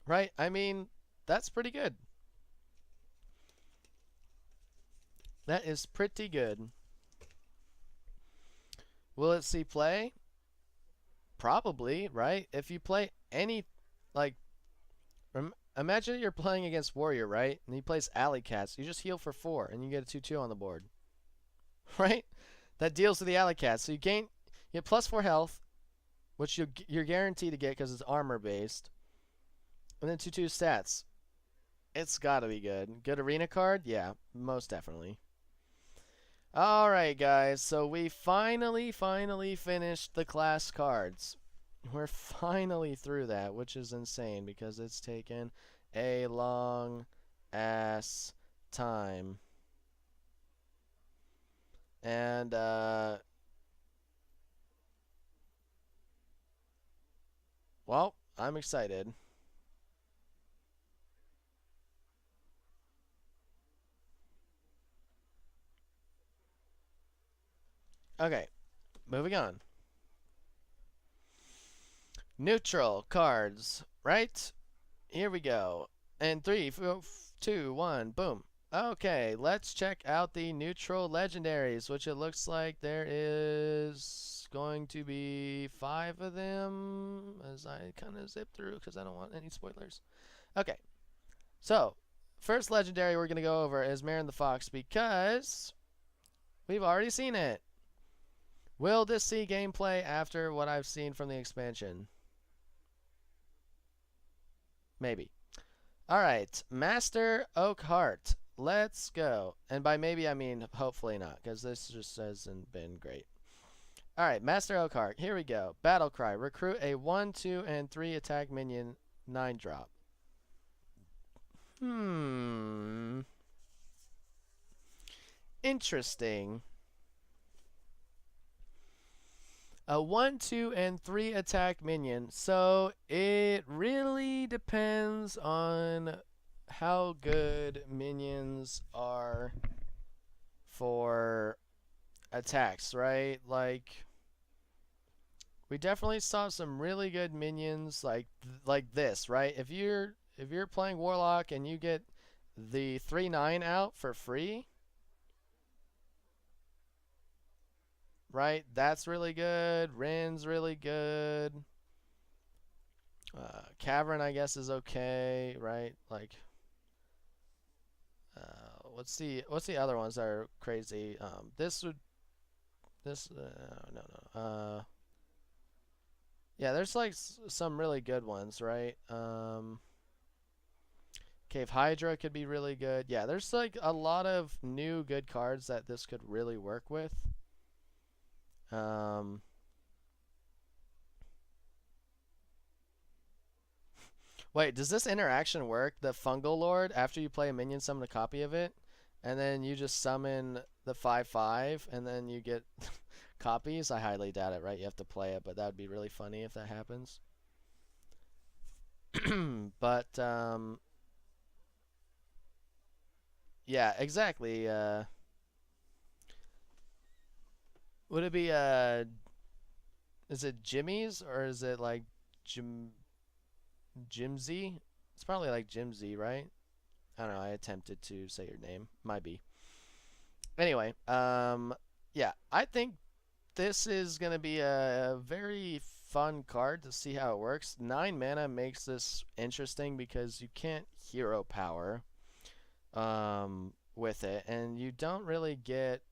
Right? I mean, that's pretty good. That is pretty good. Will it see play? Probably, right? If you play any, like, imagine you're playing against Warrior, right? And he plays Alley Cats. You just heal for 4, and you get a 2/2 on the board. Right? That deals with the Alley Cats. So you get +4 health, which you're guaranteed to get because it's armor-based. And then 2/2 stats. It's gotta be good. Good arena card? Yeah, most definitely. Alright, guys. So we finally finished the class cards. We're finally through that, which is insane because it's taken a long ass time. And well, I'm excited. Okay, moving on. Neutral cards, right? Here we go. And 3, 2, 1, boom. Okay, let's check out the neutral legendaries, which it looks like there is going to be 5 of them as I kind of zip through because I don't want any spoilers. Okay, so first legendary we're going to go over is Marin the Fox because we've already seen it. Will this see gameplay after what I've seen from the expansion? Maybe. Alright, Master Oakheart. Let's go. And by maybe I mean hopefully not, because this just hasn't been great. Alright, Master Oakheart. Here we go. Battle Cry. Recruit a 1, 2, and 3 attack minion 9-drop. Interesting. A 1, 2, and 3 attack minion. So it really depends on how good minions are for attacks, right? Like, we definitely saw some really good minions like this, right? If you're playing Warlock and you get the 3/9 out for free, right? That's really good. Rin's really good. Cavern, I guess, is okay, right? Like, what's the other ones that are crazy? Yeah, there's like some really good ones, right? Cave Hydra could be really good. Yeah, there's like a lot of new good cards that this could really work with. Wait, does this interaction work? The Fungal Lord, after you play a minion, summon a copy of it, and then you just summon the 5/5, and then you get copies? I highly doubt it, right? You have to play it, but that would be really funny if that happens. But, yeah, exactly. Would it be, is it Jimmy's, or is it like Jimsy? It's probably like Jimsy, right? I don't know. I attempted to say your name. Might be. Anyway, yeah, I think this is gonna be a very fun card to see how it works. 9 mana makes this interesting because you can't hero power with it, and you don't really get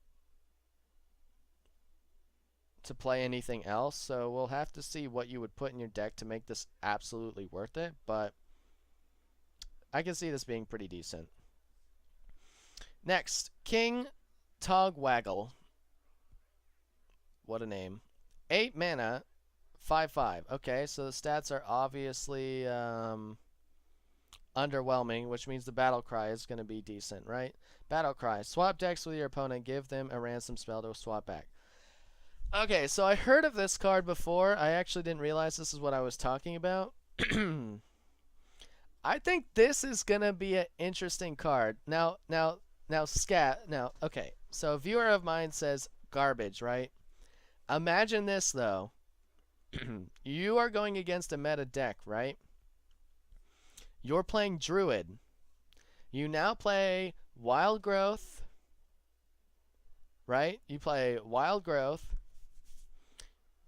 to play anything else, so we'll have to see what you would put in your deck to make this absolutely worth it, but I can see this being pretty decent. Next, King Togwaggle. What a name. 8 mana, 5/5. Okay, so the stats are obviously underwhelming, which means the Battle Cry is going to be decent, right? Battle Cry. Swap decks with your opponent. Give them a ransom spell to swap back. Okay, so I heard of this card before. I actually didn't realize this is what I was talking about. I think this is going to be an interesting card. Now, okay. So a viewer of mine says garbage, right? Imagine this, though. You are going against a meta deck, right? You're playing Druid. You now play Wild Growth, right? You play Wild Growth,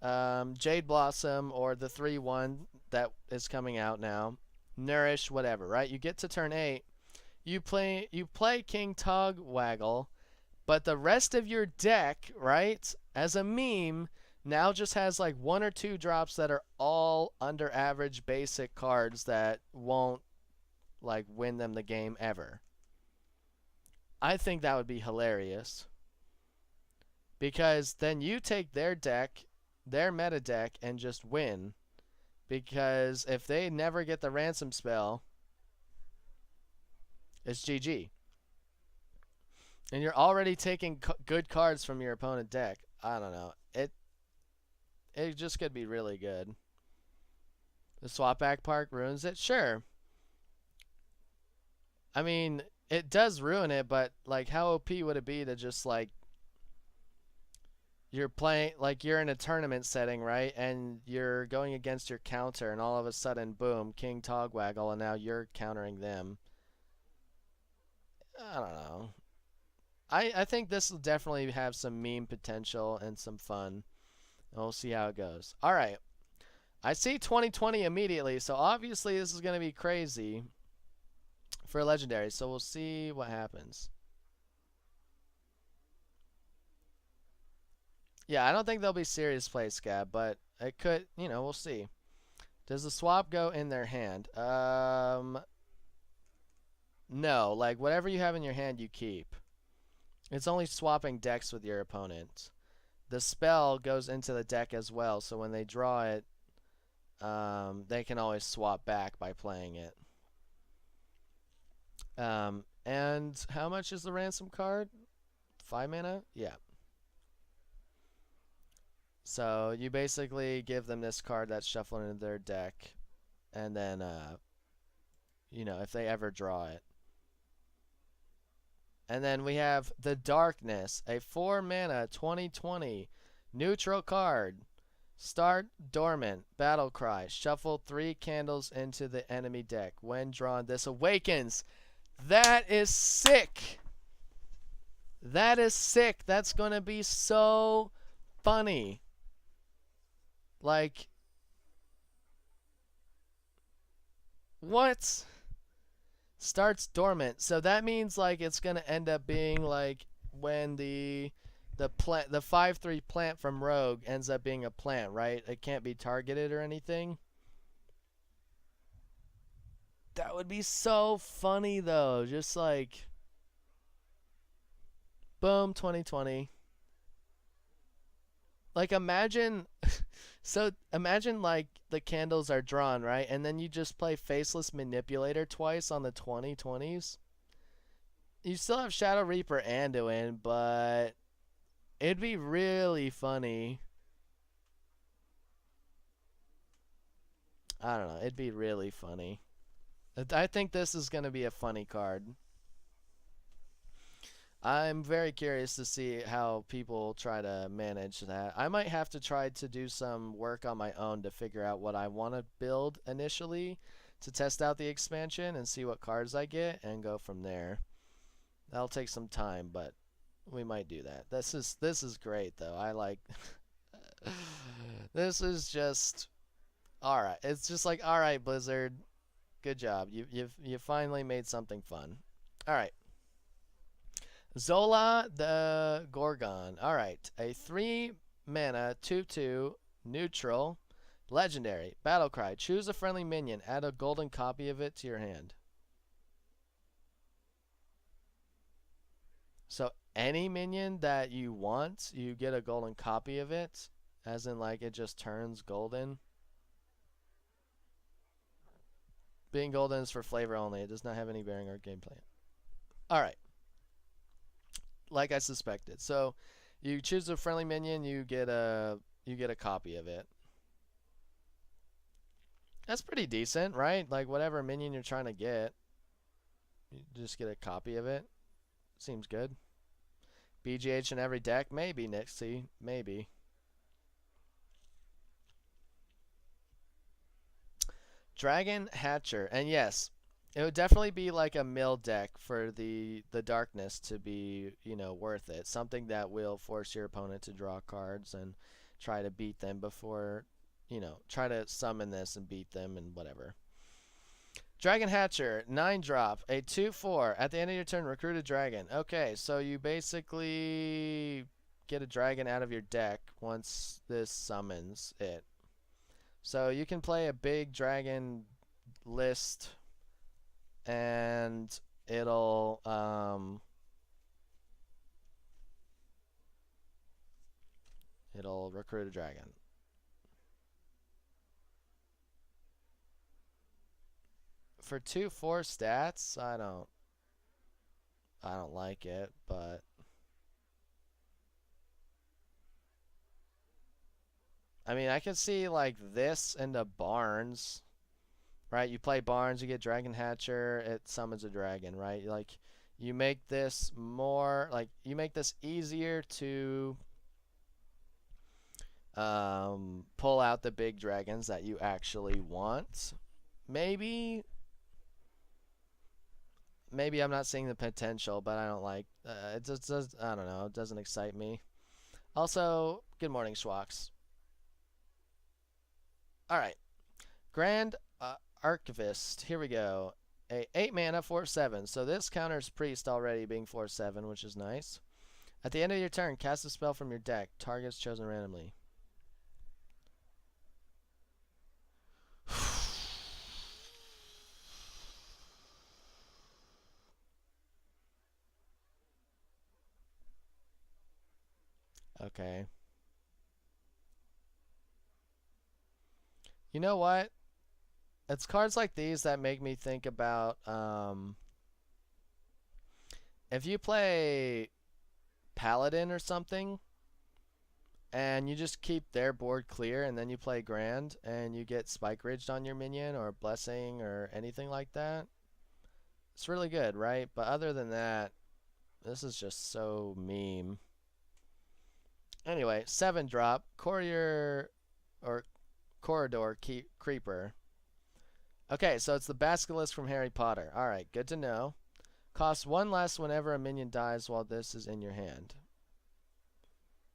Jade Blossom, or the 3/1 that is coming out now, Nourish, whatever, right? You get to turn 8. You play King Togwaggle, but the rest of your deck, right, as a meme, now just has like 1 or 2 drops that are all under average basic cards that won't like win them the game ever. I think that would be hilarious. Because then you take their deck, their meta deck, and just win. Because if they never get the ransom spell, it's GG. And you're already taking good cards from your opponent deck. I don't know. It just could be really good. The swap back park ruins it? Sure. I mean, it does ruin it, but like how OP would it be to just like you're playing like you're in a tournament setting, right? And you're going against your counter and all of a sudden boom, King Togwaggle, and now you're countering them. I don't know. I think this will definitely have some meme potential and some fun. And we'll see how it goes. Alright. I see 2020 immediately, so obviously this is going to be crazy. for legendary. So we'll see what happens. Yeah, I don't think there'll be serious play, Scab, but it could, we'll see. Does the swap go in their hand? No. Like, whatever you have in your hand, you keep. It's only swapping decks with your opponent. The spell goes into the deck as well, so when they draw it, they can always swap back by playing it. And how much is the ransom card? 5 mana? Yeah. So you basically give them this card that's shuffled into their deck, and then, if they ever draw it. And then we have the Darkness, a 4 mana 20/20 neutral card. Start dormant, battle cry, shuffle 3 candles into the enemy deck. When drawn, this awakens. That is sick. That is sick. That's going to be so funny. Like, what? Starts dormant. So that means like it's going to end up being like when the 5/3 plant from Rogue ends up being a plant, right? It can't be targeted or anything. That would be so funny though. Just like boom, 20/20. Like imagine so imagine like the candles are drawn, right? And then you just play Faceless Manipulator twice on the 20/20s. You still have Shadow Reaper Anduin, but it'd be really funny. I don't know. It'd be really funny. I think this is going to be a funny card. I'm very curious to see how people try to manage that. I might have to try to do some work on my own to figure out what I want to build initially to test out the expansion and see what cards I get and go from there. That'll take some time, but we might do that. This is great though. I like this is just all right. It's just like all right, Blizzard. Good job. You finally made something fun. All right. Zola the Gorgon. All right. A 3 mana 2/2 neutral legendary battle cry. Choose a friendly minion. Add a golden copy of it to your hand. So any minion that you want, you get a golden copy of it, as in like it just turns golden. Being golden is for flavor only. It does not have any bearing on gameplay. All right. Like I suspected. So you choose a friendly minion, you get a copy of it. That's pretty decent, right? Like whatever minion you're trying to get, you just get a copy of it. Seems good. BGH in every deck? Maybe, Nixie. Maybe. Dragon Hatcher. And yes, it would definitely be like a mill deck for the darkness to be, worth it. Something that will force your opponent to draw cards and try to beat them before, try to summon this and beat them and whatever. Dragon Hatcher, 9-drop, a 2/4. At the end of your turn, recruit a dragon. Okay, so you basically get a dragon out of your deck once this summons it. So you can play a big dragon list, and it'll recruit a dragon. For 2/4 stats, I don't like it, but I mean, I could see like this into Barnes, right? You play Barnes, you get Dragon Hatcher, it summons a dragon, right? Like you make this more like you make this easier to pull out the big dragons that you actually want. Maybe I'm not seeing the potential, but I don't like it. Just does. I don't know. It doesn't excite me. Also, good morning, Schwaks. All right, Grand Archivist. Here we go. a 8 mana 4/7. So this counters Priest already being 4/7, which is nice. At the end of your turn, cast a spell from your deck. Targets chosen randomly. Okay. You know what? It's cards like these that make me think about if you play Paladin or something and you just keep their board clear and then you play Grand and you get Spike Ridged on your minion or Blessing or anything like that. It's really good, right? But other than that, this is just so meme. Anyway, 7-drop, Courier or Corridor Creeper. Okay, so it's the Basilisk from Harry Potter. Alright, good to know. Costs 1 less whenever a minion dies while this is in your hand.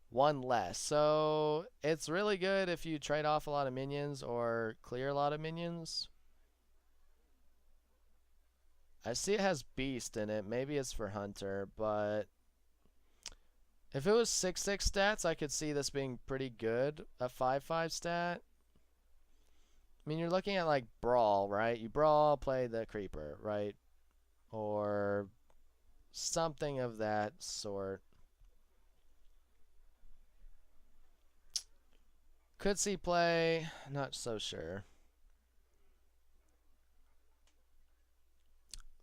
1 less. So it's really good if you trade off a lot of minions or clear a lot of minions. I see it has Beast in it. Maybe it's for Hunter, but if it was 6/6 stats, I could see this being pretty good. A 5/5 stat. I mean, you're looking at like Brawl, right? You Brawl, play the Creeper, right? Or something of that sort. Could see play, not so sure.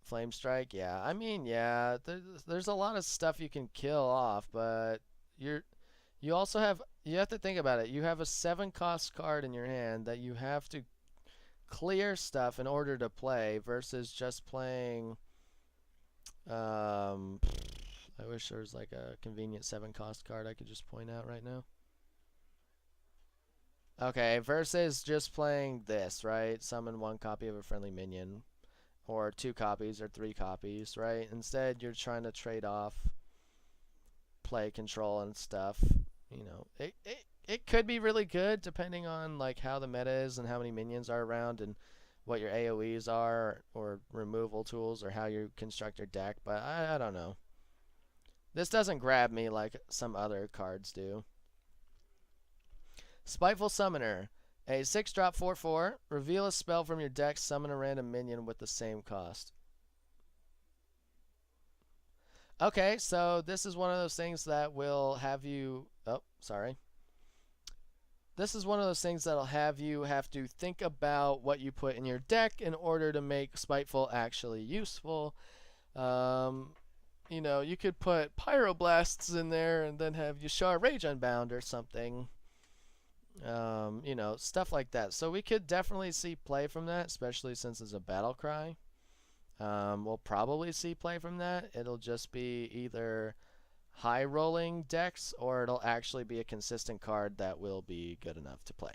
Flame Strike, yeah. I mean, yeah, there's a lot of stuff you can kill off, but you also have to think about it. You have a 7-cost card in your hand that you have to clear stuff in order to play versus just playing I wish there was like a convenient 7-cost card I could just point out right now. Okay, versus just playing this, right? Summon 1 copy of a friendly minion. Or 2 copies or 3 copies, right? Instead, you're trying to trade off play control and stuff. You know, it could be really good depending on like how the meta is and how many minions are around and what your AoEs are or removal tools or how you construct your deck, but I don't know. This doesn't grab me like some other cards do. Spiteful Summoner. A 6-drop 4/4. Reveal a spell from your deck. Summon a random minion with the same cost. Okay, so this is one of those things that will have you... Oh, sorry. This is one of those things that'll have you have to think about what you put in your deck in order to make Spiteful actually useful. You know, you could put Pyroblasts in there and then have Yashar Rage Unbound or something. You know, stuff like that. So we could definitely see play from that, especially since it's a battle cry. We'll probably see play from that. It'll just be either high rolling decks or it'll actually be a consistent card that will be good enough to play.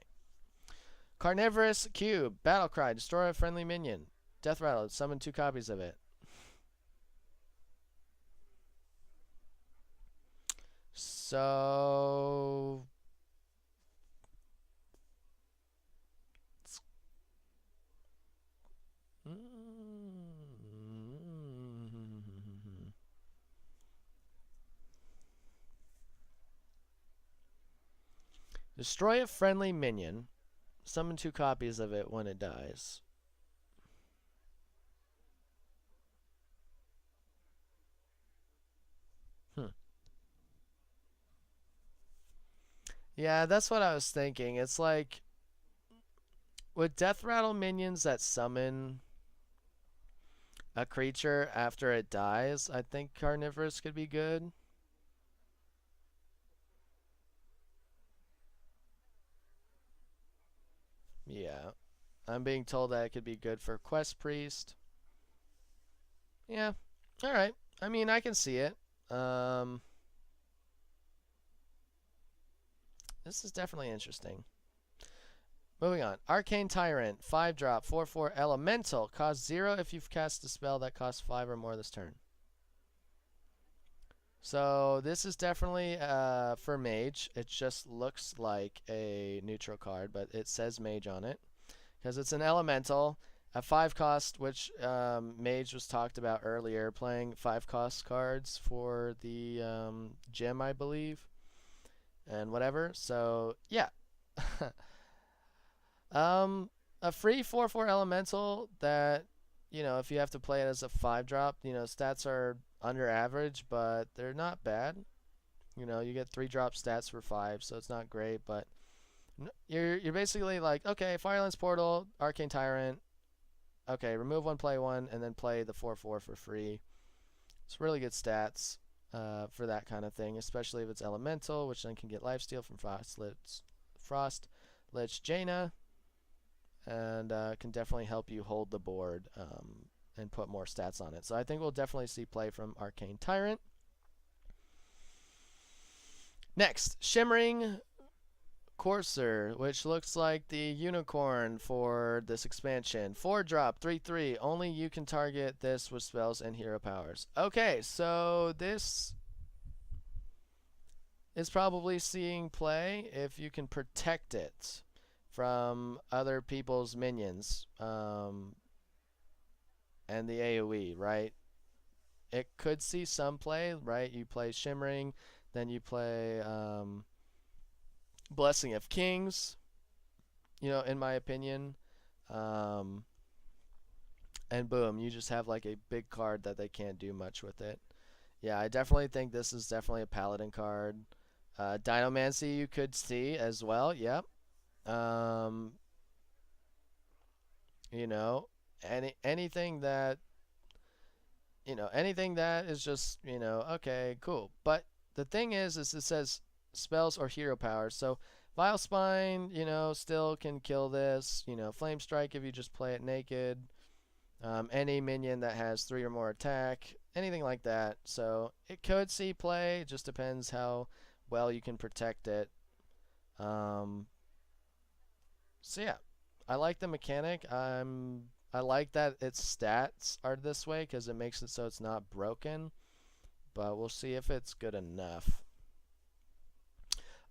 Carnivorous Cube, battle cry, destroy a friendly minion. Death Rattle, summon 2 copies of it. So destroy a friendly minion. Summon 2 copies of it when it dies. Yeah, that's what I was thinking. It's like with Death Rattle minions that summon a creature after it dies, I think Carnivorous could be good. Yeah. I'm being told that it could be good for Quest Priest. Yeah. Alright. I mean, I can see it. This is definitely interesting. Moving on. Arcane Tyrant. 5-drop. 4/4 Elemental. Costs 0 if you've cast a spell that costs 5 or more this turn. So this is definitely for Mage. It just looks like a neutral card, but it says Mage on it. Because it's an Elemental. A 5 cost, which Mage was talked about earlier, playing 5 cost cards for the gym, I believe, and whatever. So yeah, a free 4/4 elemental that, if you have to play it as a 5 drop, stats are under average, but they're not bad. You get 3 drop stats for 5, so it's not great, but you're basically like, okay, Firelance Portal, Arcane Tyrant. Okay, remove one, play one, and then play the 4/4 for free. It's really good stats for that kind of thing, especially if it's elemental, which then can get lifesteal from Frost Lich Jaina, and can definitely help you hold the board and put more stats on it. So I think we'll definitely see play from Arcane Tyrant. Next, Shimmering Courser, which looks like the unicorn for this expansion. 4 drop, 3/3. Only you can target this with spells and hero powers. Okay, so this is probably seeing play if you can protect it from other people's minions and the AoE, right? It could see some play, right? You play Shimmering, then you play Blessing of Kings, in my opinion. And boom, you just have like a big card that they can't do much with it. Yeah, I definitely think this is definitely a Paladin card. Dinomancy you could see as well, yep. Anything that anything that is just, okay, cool. But the thing is it says spells or hero powers. So Vile Spine, still can kill this. Flame Strike if you just play it naked. Any minion that has 3 or more attack, anything like that. So it could see play. It just depends how well you can protect it. So yeah, I like the mechanic. I like that its stats are this way because it makes it so it's not broken. But we'll see if it's good enough.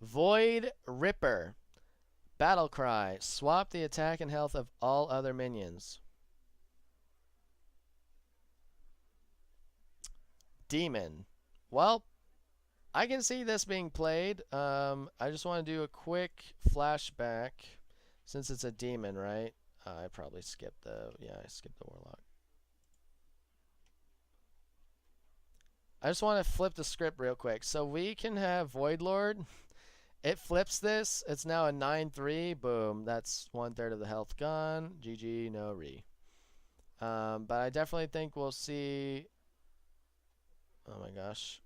Void Ripper. Battle Cry. Swap the attack and health of all other minions. Demon. Well, I can see this being played. I just want to do a quick flashback since it's a demon, right? I probably skipped I skipped the Warlock. I just want to flip the script real quick. So we can have Void Lord. It flips this. It's now a 9/3. Boom. That's 1/3 of the health gone. GG, no re. But I definitely think we'll see... Oh my gosh.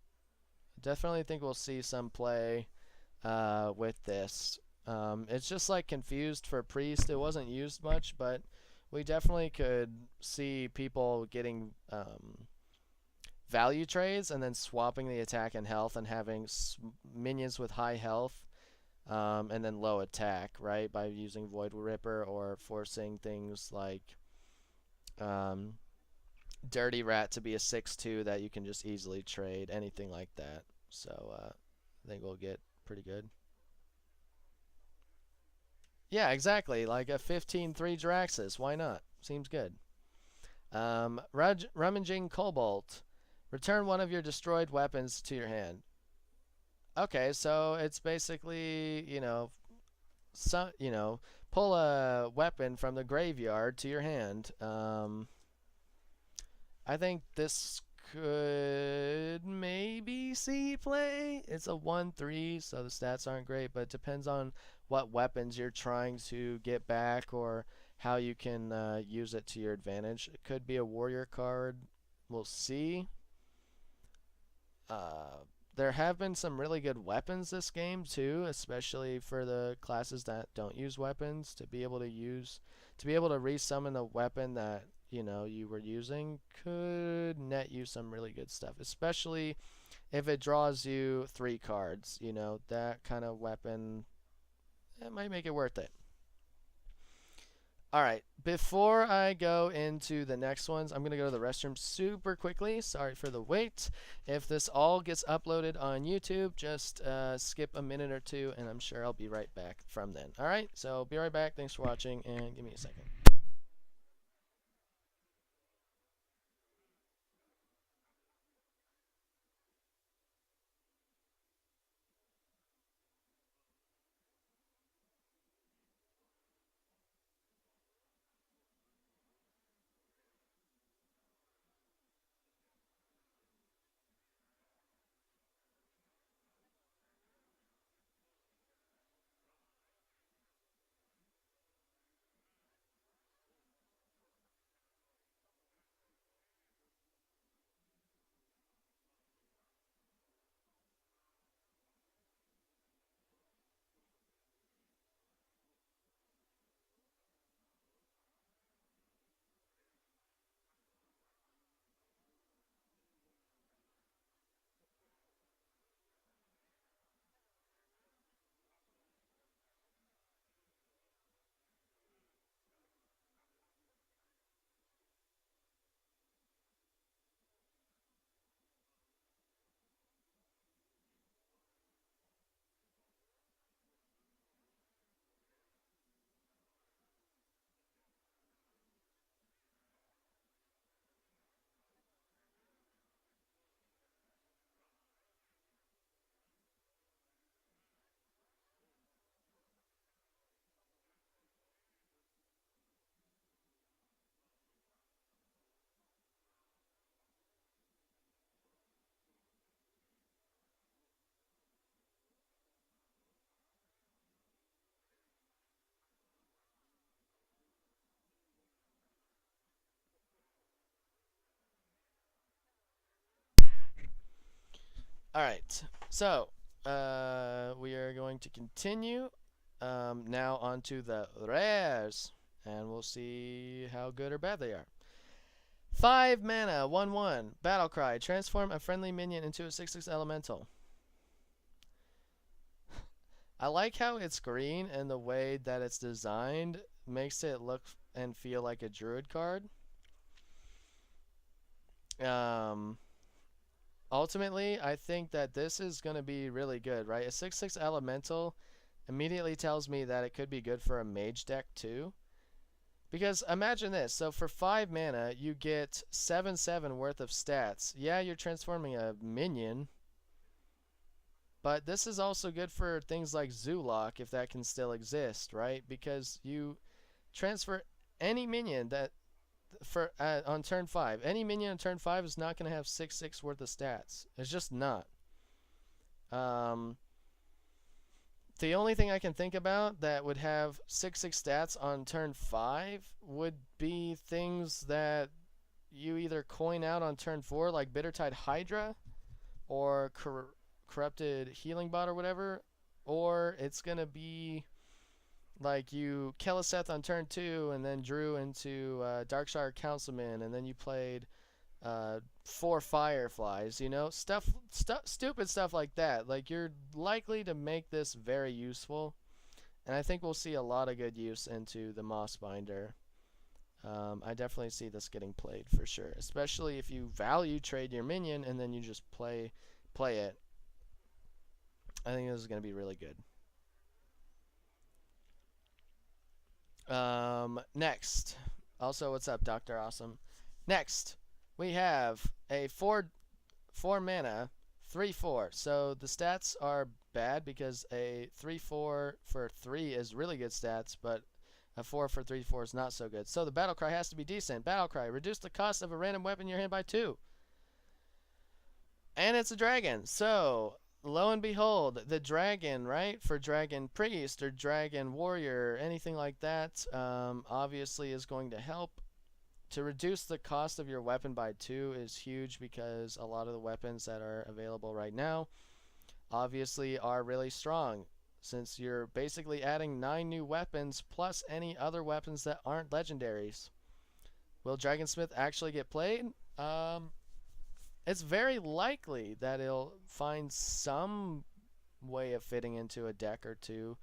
Definitely think we'll see some play with this. It's just like confused for Priest. It wasn't used much, but we definitely could see people getting value trades and then swapping the attack and health and having minions with high health and then low attack, right? By using Void Ripper or forcing things like Dirty Rat to be a 6/2 that you can just easily trade, anything like that. So I think we'll get pretty good. Yeah, exactly. Like a 15/3 Draxus. Why not? Seems good. Rummaging Cobalt. Return one of your destroyed weapons to your hand. Okay, so it's basically, pull a weapon from the graveyard to your hand. I think this could maybe see play. It's a 1/3, so the stats aren't great, but it depends on what weapons you're trying to get back or how you can use it to your advantage. It could be a warrior card. We'll see. There have been some really good weapons this game too, especially for the classes that don't use weapons. To be able to resummon a weapon that you were using could net you some really good stuff, especially if it draws you 3 cards. That kind of weapon, it might make it worth it. Alright, before I go into the next ones, I'm going to go to the restroom super quickly. Sorry for the wait. If this all gets uploaded on YouTube, just skip a minute or two, and I'm sure I'll be right back from then. Alright, so be right back. Thanks for watching, and give me a second. Alright, so we are going to continue now onto the rares, and we'll see how good or bad they are. 5 mana, 1/1, Battle Cry. Transform a friendly minion into a 6/6 elemental. I like how it's green, and the way that it's designed makes it look and feel like a druid card. Ultimately, I think that this is going to be really good, right? A 6/6 elemental immediately tells me that it could be good for a mage deck too. Because imagine this, so for 5 mana, you get 7/7 worth of stats. Yeah, you're transforming a minion, but this is also good for things like Zoolock, if that can still exist, right? Because you transfer any minion that on turn 5. Any minion on turn 5 is not going to have 6/6 worth of stats. It's just not. The only thing I can think about that would have 6/6 stats on turn 5 would be things that you either coin out on turn 4, like Bittertide Hydra, or Corrupted Healing Bot or whatever, or it's going to be like you Keleseth on turn 2 and then drew into Darkshire Councilman, and then you played 4 Fireflies, you know, stupid stuff like that. Like, you're likely to make this very useful, and I think we'll see a lot of good use into the Mossbinder. I definitely see this getting played for sure, especially if you value trade your minion and then you just play it. I think this is going to be really good. Next. Also, what's up, Dr. Awesome? Next, we have a 4 mana, 3/4. So the stats are bad because a 3/4 for 3 is really good stats, but a 4 for 3/4 is not so good. So the Battle Cry has to be decent. Battle Cry, reduce the cost of a random weapon in your hand by 2. And it's a dragon. So lo and behold, the dragon, right? For Dragon Priest or Dragon Warrior, anything like that, obviously is going to help. To reduce the cost of your weapon by 2 is huge, because a lot of the weapons that are available right now obviously are really strong, since you're basically adding 9 new weapons plus any other weapons that aren't legendaries. Will Dragonsmith actually get played? It's very likely that it'll find some way of fitting into a deck or two.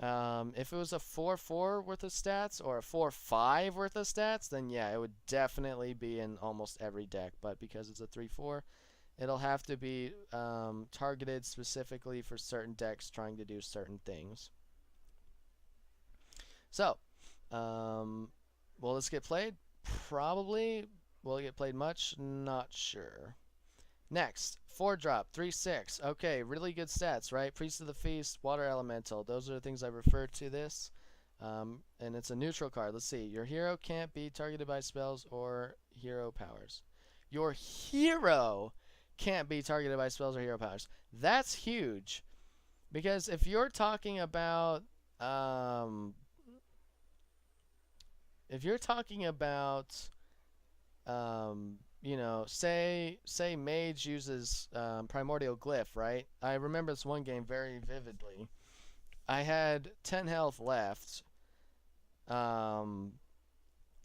If it was a 4/4 worth of stats or a 4/5 worth of stats, then yeah, it would definitely be in almost every deck. But because it's a 3/4, it'll have to be targeted specifically for certain decks trying to do certain things. So, will this get played? Probably. Will it get played much? Not sure. Next, 4-drop, 3/6. Okay, really good stats, right? Priest of the Feast, Water Elemental. Those are the things I refer to this. And it's a neutral card. Let's see. Your hero can't be targeted by spells or hero powers. Your hero can't be targeted by spells or hero powers. That's huge. Because if you're talking about... you know, say mage uses primordial glyph, right? I remember this one game very vividly. I had 10 health left, and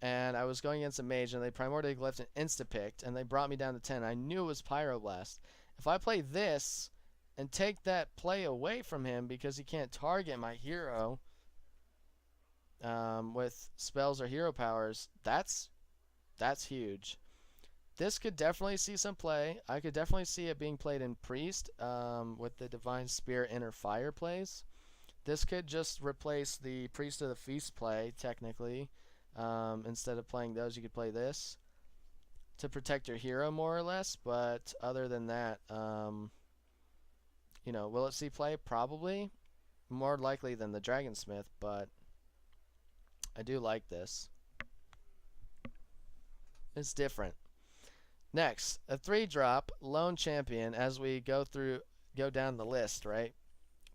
I was going against a mage, and they primordial glyphed and insta-picked, and they brought me down to 10. I knew it was Pyroblast. If I play this and take that play away from him because he can't target my hero with spells or hero powers, that's huge. This could definitely see some play. I could definitely see it being played in Priest with the Divine Spirit Inner Fire plays. This could just replace the Priest of the Feast play, technically. Instead of playing those, you could play this to protect your hero, more or less. But other than that, you know, will it see play? Probably. More likely than the Dragonsmith, but I do like this. It's different. Next, a 3-drop Lone Champion as we go down the list, right?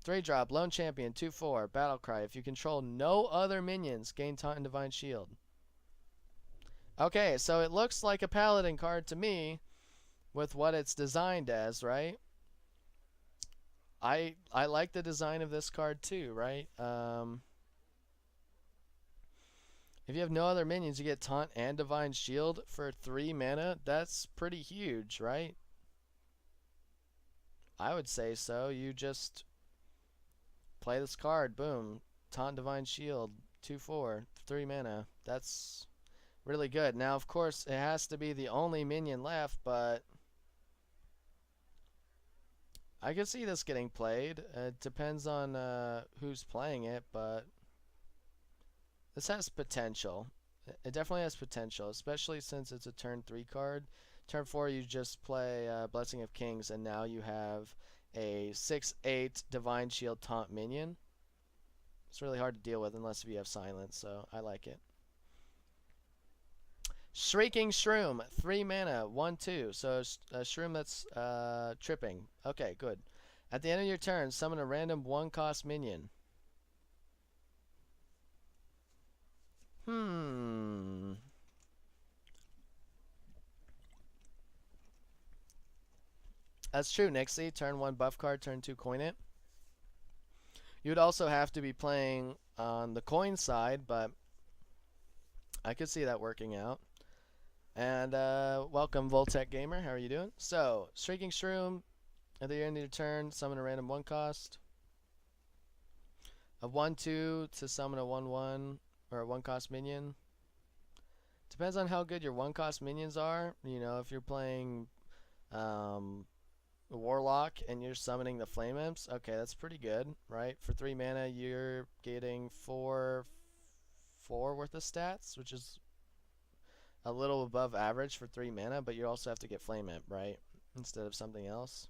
3-drop Lone Champion, 2/4, Battle Cry. If you control no other minions, gain Taunt and Divine Shield. Okay, so it looks like a Paladin card to me with what it's designed as, right? I like the design of this card too, right? If you have no other minions, you get Taunt and Divine Shield for 3 mana. That's pretty huge, right? I would say so. You just play this card, boom, Taunt Divine Shield, 2/4, 3 mana. That's really good. Now, of course, it has to be the only minion left, but I could see this getting played. It depends on who's playing it, but this has potential. It definitely has potential, especially since it's a turn 3 card. Turn 4, you just play Blessing of Kings, and now you have a 6/8 Divine Shield Taunt minion. It's really hard to deal with unless you have Silence, so I like it. Shrieking Shroom, 3 mana, 1/2. So a Shroom that's tripping. Okay, good. At the end of your turn, summon a random 1-cost minion. That's true, Nixie. Turn 1 buff card, turn 2 coin it. You'd also have to be playing on the coin side, but I could see that working out. And welcome, Voltec Gamer. How are you doing? So, Shrieking Shroom, at the end of your turn, summon a random 1-cost. A 1/2 to summon a 1/1 or a 1-cost minion. Depends on how good your 1-cost minions are. You know, if you're playing Warlock and you're summoning the Flame Imps, okay, that's pretty good, right? For 3 mana, you're getting 4 worth of stats, which is a little above average for 3 mana, but you also have to get Flame Imp, right? Instead of something else.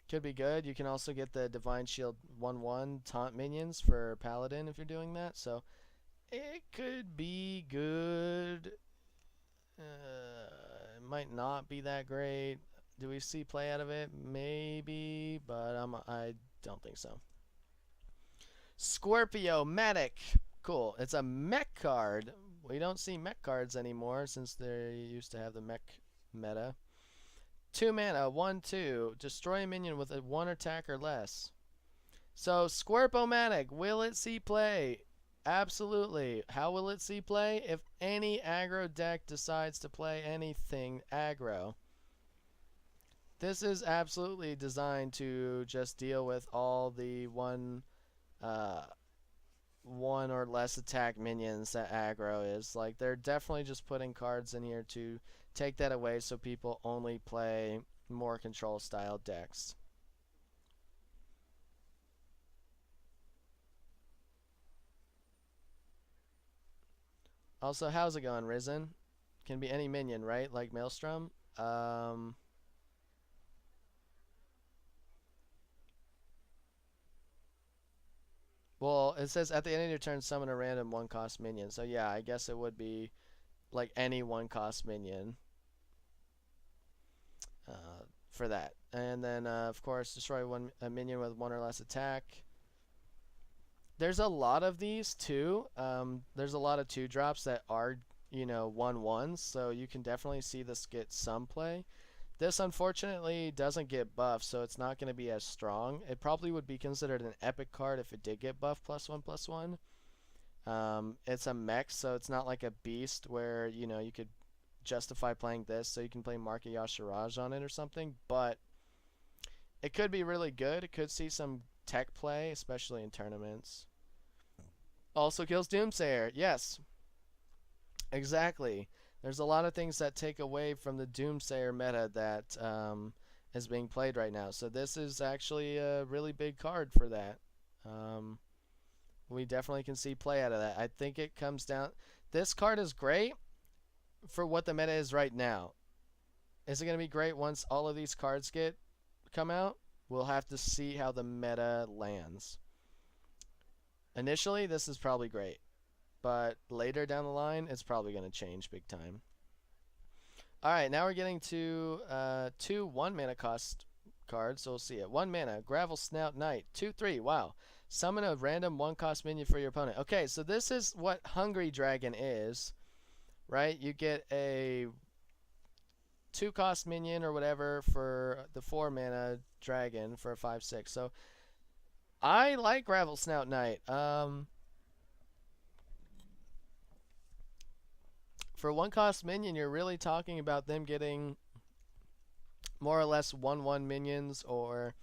Could be good. You can also get the Divine Shield 1/1 taunt minions for Paladin if you're doing that, so it could be good. It might not be that great. Do we see play out of it? Maybe, but I don't think so. Scorpio Medic. Cool. It's a mech card. We don't see mech cards anymore since they used to have the mech meta. 2 mana, 1/2. Destroy a minion with a 1 attack or less. So, Scorpomatic, will it see play? Absolutely. How will it see play? If any aggro deck decides to play anything aggro. This is absolutely designed to just deal with all the one or less attack minions that aggro is. Like, they're definitely just putting cards in here to take that away so people only play more control style decks. Also, how's it going, Risen? Can be any minion, right? Like Maelstrom. Well, it says at the end of your turn, summon a random 1-cost minion. So yeah, I guess it would be like any 1-cost minion for that. And then, of course, destroy a minion with 1 or less attack. There's a lot of these too. There's a lot of 2-drops that are, you know, 1/1s, so you can definitely see this get some play. This unfortunately doesn't get buffed, so it's not going to be as strong. It probably would be considered an epic card if it did get buffed +1/+1. It's a mech, so it's not like a beast where, you know, you could justify playing this, so you can play Marka Yashiraj on it or something, but it could be really good. It could see some tech play, especially in tournaments. Also kills Doomsayer. Yes. Exactly. There's a lot of things that take away from the Doomsayer meta that is being played right now. So this is actually a really big card for that. We definitely can see play out of that. I think it comes down... This card is great for what the meta is right now. Is it going to be great once all of these cards come out? We'll have to see how the meta lands. Initially, this is probably great, but later down the line, it's probably going to change big time. Alright, now we're getting to 2 1-mana cost cards, so we'll see it. 1 mana, Gravel Snout Knight, 2/3, wow. Summon a random 1-cost minion for your opponent. Okay, so this is what Hungry Dragon is, right? You get a 2-cost minion or whatever for the 4 mana dragon for a 5/6. So I like Gravel Snout Knight. For one cost minion, you're really talking about them getting more or less 1/1 minions, or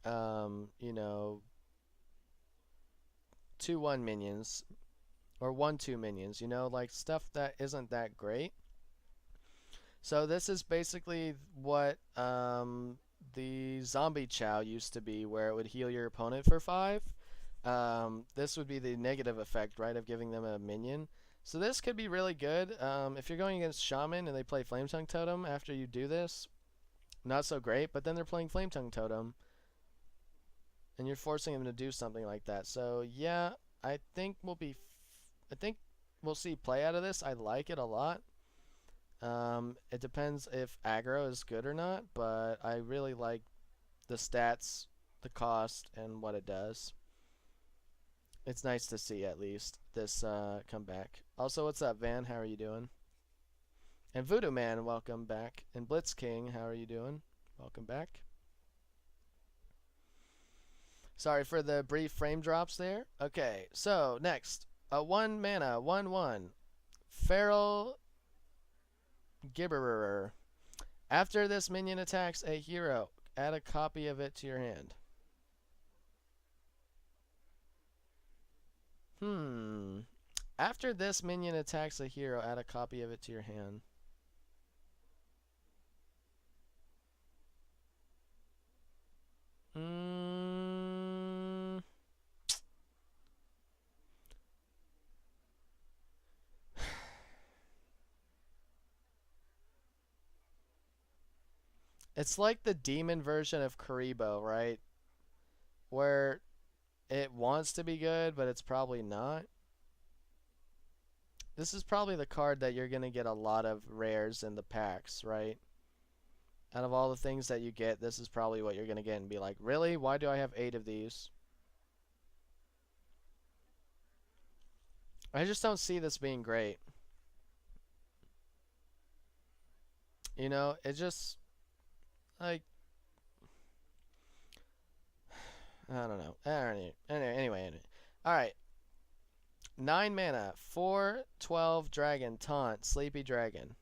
you know, 2/1 minions, or 1/2 minions, you know, like stuff that isn't that great. So this is basically what the zombie chow used to be, where it would heal your opponent for 5. This would be the negative effect, right, of giving them a minion. So this could be really good. If you're going against Shaman and they play Flametongue Totem after you do this, not so great, but then they're playing Flametongue Totem, and you're forcing them to do something like that. So yeah, I think we'll see play out of this. I like it a lot. It depends if aggro is good or not, but I really like the stats, the cost, and what it does. It's nice to see at least this come back. Also, what's up, Van? How are you doing? And Voodoo Man, welcome back. And Blitz King, how are you doing? Welcome back. Sorry for the brief frame drops there. Okay, so next, a 1 mana, 1/1, Feral Gibberer. After this minion attacks a hero, add a copy of it to your hand. After this minion attacks a hero, add a copy of it to your hand. It's like the demon version of Karibo, right? Where it wants to be good, but it's probably not. This is probably the card that you're going to get a lot of rares in the packs, right? Out of all the things that you get, this is probably what you're going to get and be like, really? Why do I have 8 of these? I just don't see this being great. You know, it just, like, I don't know. Anyway. Alright. 9 mana, 4/12 dragon, taunt, sleepy dragon.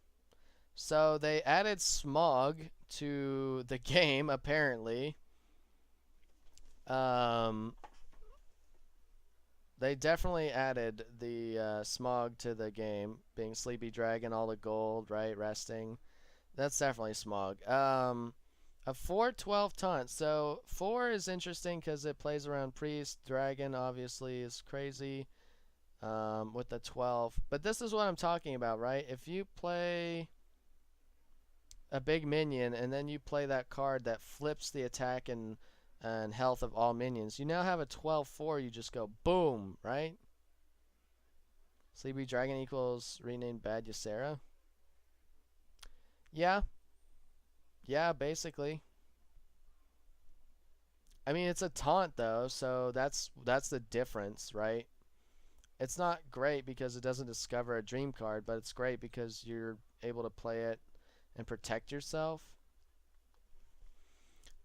So they added Smog to the game, apparently. They definitely added the Smog to the game, being sleepy dragon, all the gold, right, resting. That's definitely Smog. A 4/12 taunt. So 4 is interesting because it plays around priest. Dragon obviously is crazy with the 12. But this is what I'm talking about, right? If you play a big minion and then you play that card that flips the attack and health of all minions, you now have a 12/4. You just go boom, right? Sleepy Dragon equals renamed Bad Ysera. Yeah. Yeah, basically. I mean, it's a taunt though, so that's the difference, right? It's not great because it doesn't discover a dream card, but it's great because you're able to play it and protect yourself.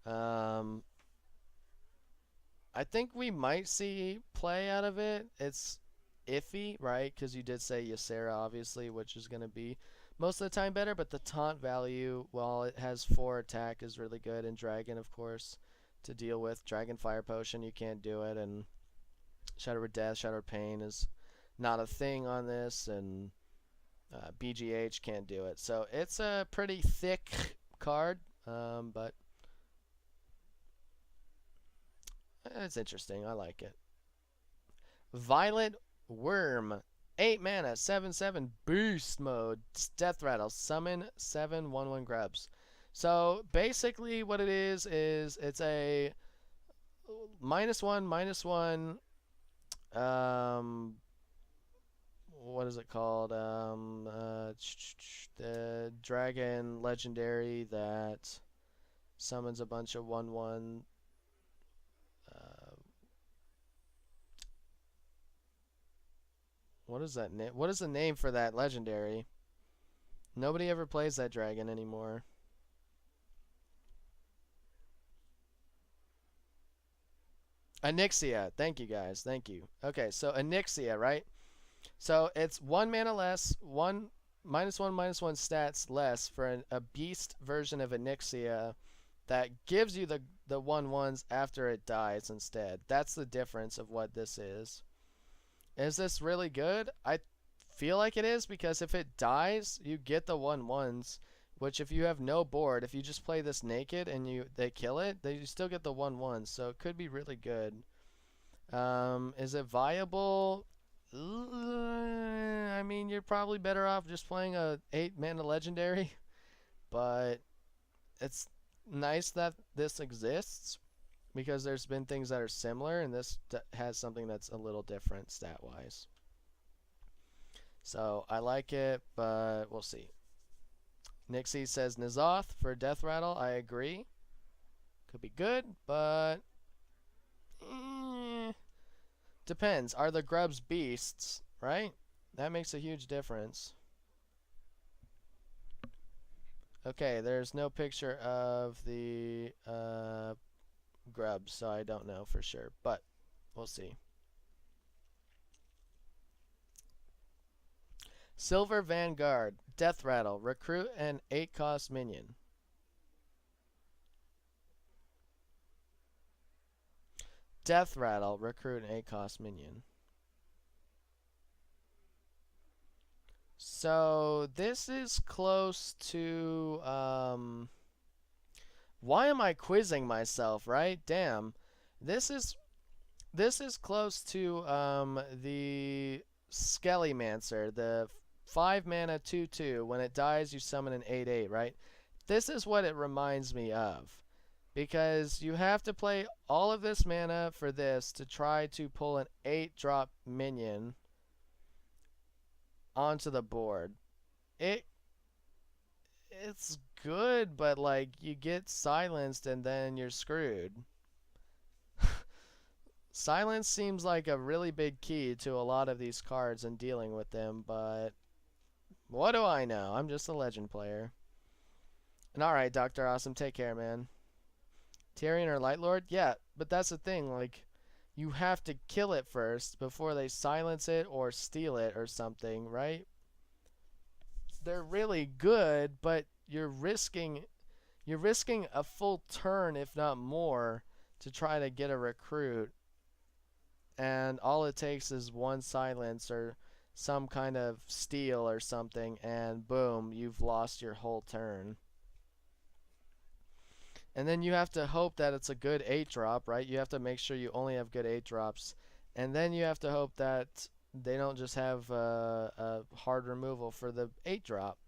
I think we might see play out of it. It's iffy, right? Because you did say Ysera, obviously, which is going to be most of the time better, but the taunt value, while it has 4 attack, is really good. And Dragon, of course, to deal with. Dragon Fire Potion, you can't do it. And Shattered Death, Shattered Pain is not a thing on this. And BGH can't do it. So it's a pretty thick card, but it's interesting. I like it. Violet Worm. 8 mana, 7/7 boost mode. Death Rattle. Summon 7 1/1 grubs. So basically what it is it's a -1/-1 what is it called? The dragon legendary that summons a bunch of 1/1 what is that name? What is the name for that legendary? Nobody ever plays that dragon anymore. Onyxia. Thank you guys. Thank you. Okay, so Onyxia, right? So it's 1 mana less, one -1/-1 stats less for a beast version of Onyxia that gives you the 1/1s after it dies instead. That's the difference of what this is. Is this really good? I feel like it is because if it dies, you get the 1/1s, which if you have no board, if you just play this naked and they kill it, you still get the 1/1s, so it could be really good. Is it viable? I mean, you're probably better off just playing a 8 mana legendary, but it's nice that this exists because there's been things that are similar, and this has something that's a little different stat-wise. So I like it, but we'll see. Nixie says N'Zoth for Death Rattle. I agree. Could be good, but depends. Are the grubs beasts, right? That makes a huge difference. Okay, there's no picture of the grubs, so I don't know for sure, but we'll see. Silver Vanguard, Death Rattle, recruit an 8-cost minion. Death Rattle, recruit an 8-cost minion. So this is close to why am I quizzing myself, right? Damn. This is close to the Skellymancer, the 5-mana 2/2. When it dies, you summon an 8/8, right? This is what it reminds me of. Because you have to play all of this mana for this to try to pull an 8-drop minion onto the board. It's good, but like you get silenced and then you're screwed. Silence seems like a really big key to a lot of these cards and dealing with them, but what do I know? I'm just a legend player. And alright, Dr. Awesome, take care, man. Tyrion or Lightlord? Yeah, but that's the thing, like, you have to kill it first before they silence it or steal it or something, right? They're really good, but you're risking a full turn, if not more, to try to get a recruit. And all it takes is one silence or some kind of steal or something, and boom, you've lost your whole turn. And then you have to hope that it's a good 8-drop, right? You have to make sure you only have good 8-drops. And then you have to hope that they don't just have a hard removal for the 8-drop.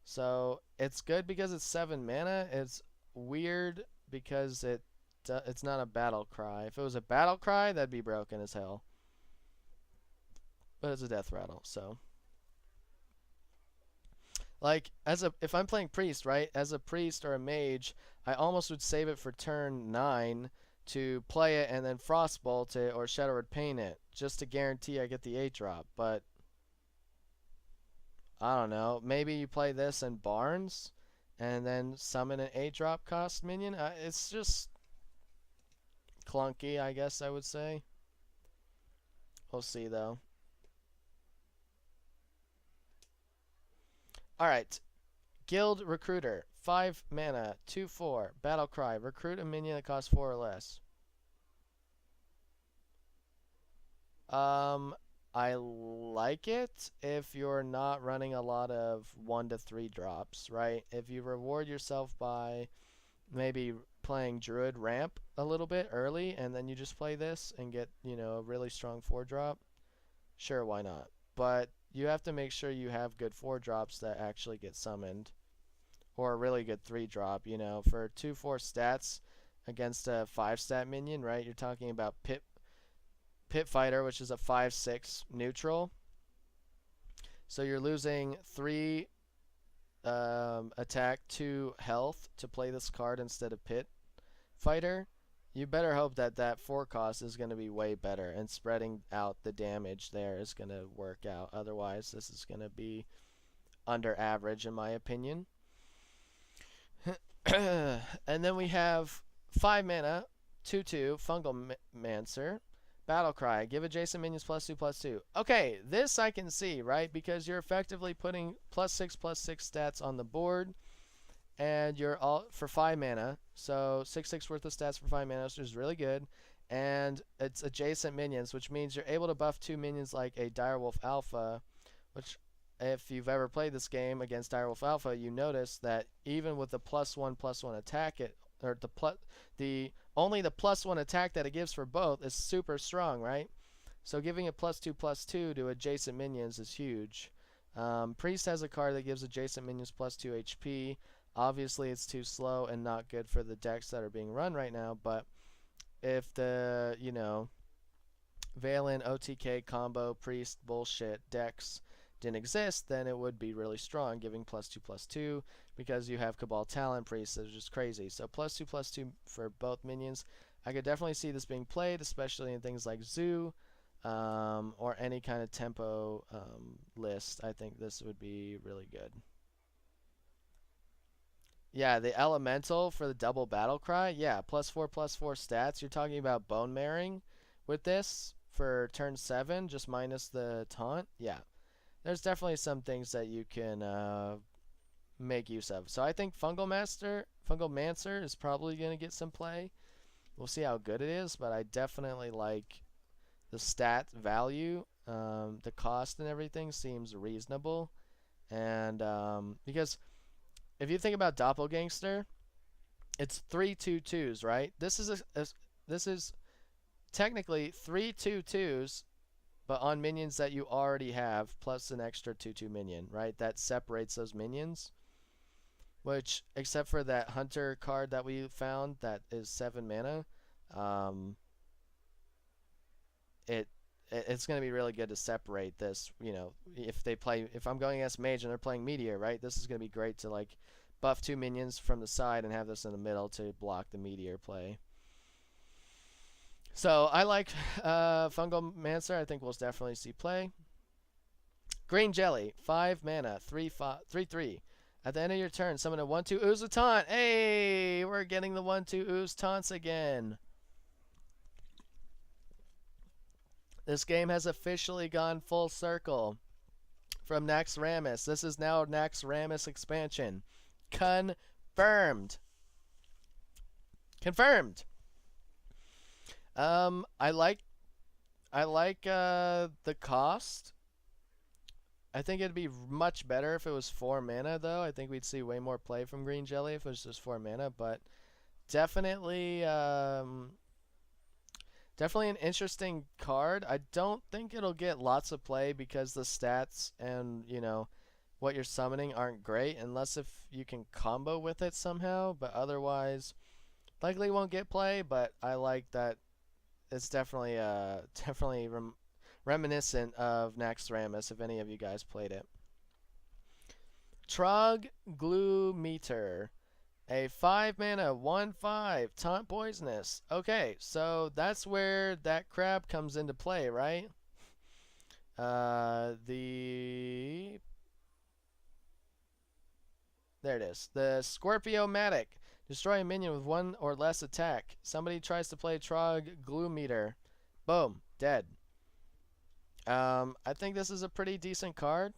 So it's good because it's 7 mana. It's weird because it's not a battle cry. If it was a battle cry, that'd be broken as hell. But it's a death rattle, so. Like, if I'm playing priest, right? As a priest or a mage, I almost would save it for turn 9 to play it and then frostbolt it or shadowward paint it, just to guarantee I get the 8-drop. But I don't know. Maybe you play this in Barnes and then summon an 8-drop cost minion. It's just clunky, I guess I would say. We'll see though. Alright. Guild Recruiter. 5 mana. 2/4. Battle Cry. Recruit a minion that costs 4 or less. I like it if you're not running a lot of 1 to 3 drops, right? If you reward yourself by maybe playing Druid Ramp a little bit early and then you just play this and get, a really strong 4-drop, sure, why not? But you have to make sure you have good 4-drops that actually get summoned, or a really good 3-drop, for 2/4 stats against a 5-stat minion, right? You're talking about Pit Fighter, which is a 5/6 neutral. So you're losing 3 attack, 2 health to play this card instead of Pit Fighter. You better hope that 4 cost is going to be way better, and spreading out the damage there is going to work out. Otherwise, this is going to be under average in my opinion. And then we have 5 mana, 2/2 Fungal Mancer. Battle Cry. Give adjacent minions +2/+2. Okay, this I can see, right? Because you're effectively putting +6/+6 stats on the board, and you're all for 5 mana. So 6/6 worth of stats for 5 mana, which is really good. And it's adjacent minions, which means you're able to buff 2 minions like a Direwolf Alpha, which if you've ever played this game against Direwolf Alpha, you notice that even with the +1/+1 attack, only the +1 attack that it gives for both is super strong, right? So giving it +2/+2 to adjacent minions is huge. Priest has a card that gives adjacent minions +2 HP. Obviously, it's too slow and not good for the decks that are being run right now, but if the, Valen OTK combo Priest bullshit decks didn't exist, then it would be really strong, giving +2/+2, because you have Cabal Talon Priests that are just crazy. So +2/+2 for both minions. I could definitely see this being played, especially in things like Zoo, or any kind of tempo list. I think this would be really good. Yeah, the Elemental for the double Battle Cry. Yeah, +4/+4 stats. You're talking about Bone Marrying with this for turn 7, just minus the taunt. Yeah, there's definitely some things that you can make use of. So I think Fungal Mancer is probably going to get some play. We'll see how good it is, but I definitely like the stat value. The cost and everything seems reasonable. And because if you think about Doppelgangster, it's 3 2/2s, right? This is technically 3 2/2s, but on minions that you already have, plus an extra 2/2 minion, right? That separates those minions. Which, except for that Hunter card that we found that is 7 mana, it's going to be really good to separate this. If I'm going against Mage and they're playing Meteor, right? This is going to be great to like buff 2 minions from the side and have this in the middle to block the Meteor play. So I like Fungal Mancer. I think we'll definitely see play. Green Jelly, 5 mana, 3/3. At the end of your turn, summon a 1/2 Ooze with Taunt. Hey, we're getting the 1/2 Ooze Taunts again. This game has officially gone full circle from Naxxramas. This is now Naxxramas expansion. Confirmed. Confirmed. I like the cost. I think it'd be much better if it was 4 mana, though. I think we'd see way more play from Green Jelly if it was just 4 mana, but definitely definitely an interesting card. I don't think it'll get lots of play because the stats and, what you're summoning aren't great, unless if you can combo with it somehow, but otherwise likely won't get play, but I like that it's definitely reminiscent of Naxxramas, if any of you guys played it. Troggloometer. A 5 mana 1/5 taunt poisonous. Okay, so that's where that crab comes into play, right? There it is. The Scorpio-matic. Destroy a minion with 1 or less attack. Somebody tries to play Troggloometer. Boom. Dead. I think this is a pretty decent card,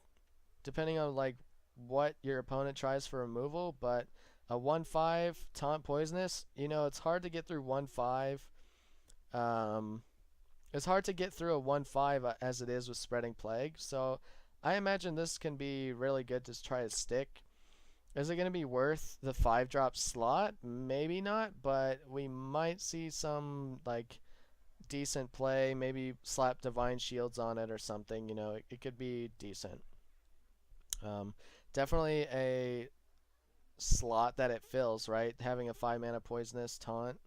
depending on like what your opponent tries for removal, but a 1/5 taunt poisonous, it's hard to get through 1/5. It's hard to get through a 1/5 as it is with Spreading Plague, so I imagine this can be really good to try to stick. Is it going to be worth the 5-drop slot? Maybe not, but we might see some like decent play, maybe slap Divine Shields on it or something, it could be decent. Definitely a slot that it fills, right? Having a 5 mana poisonous taunt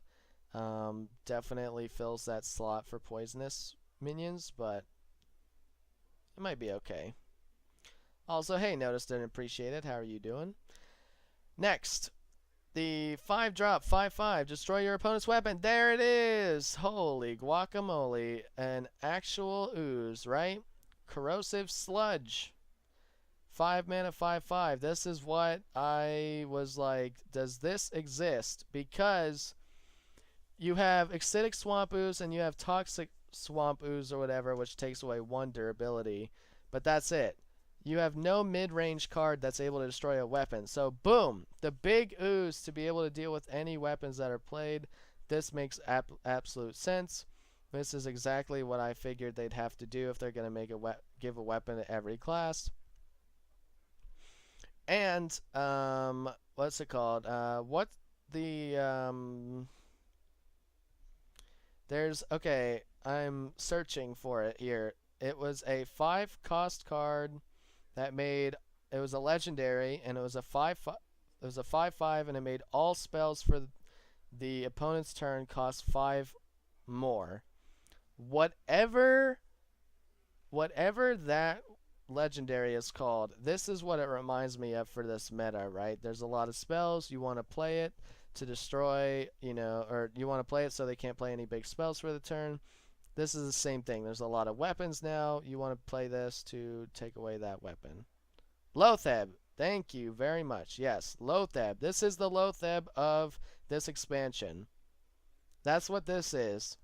definitely fills that slot for poisonous minions, but it might be okay. Also, hey, noticed and appreciated. How are you doing? Next, the 5-drop 5/5. Destroy your opponent's weapon. There it is. Holy guacamole. An actual ooze, right? Corrosive Sludge. 5 mana 5/5. This is what I was like, does this exist? Because you have acidic swamp ooze and you have toxic swamp ooze or whatever, which takes away 1 durability. But that's it. You have no mid-range card that's able to destroy a weapon. So boom, the big ooze to be able to deal with any weapons that are played. This makes absolute sense. This is exactly what I figured they'd have to do if they're going to make give a weapon to every class. And what's it called? What the There's okay. I'm searching for it here. It was a 5 cost card that made. It was a legendary, and it was a 5/5, and it made all spells for the opponent's turn cost 5 more. Whatever that legendary is called, this is what it reminds me of for this meta, right? There's a lot of spells. You want to play it to destroy, or you want to play it so they can't play any big spells for the turn. This is the same thing. There's a lot of weapons now. You want to play this to take away that weapon. Loatheb, thank you very much. Yes, Loatheb. This is the Loatheb of this expansion. That's what this is.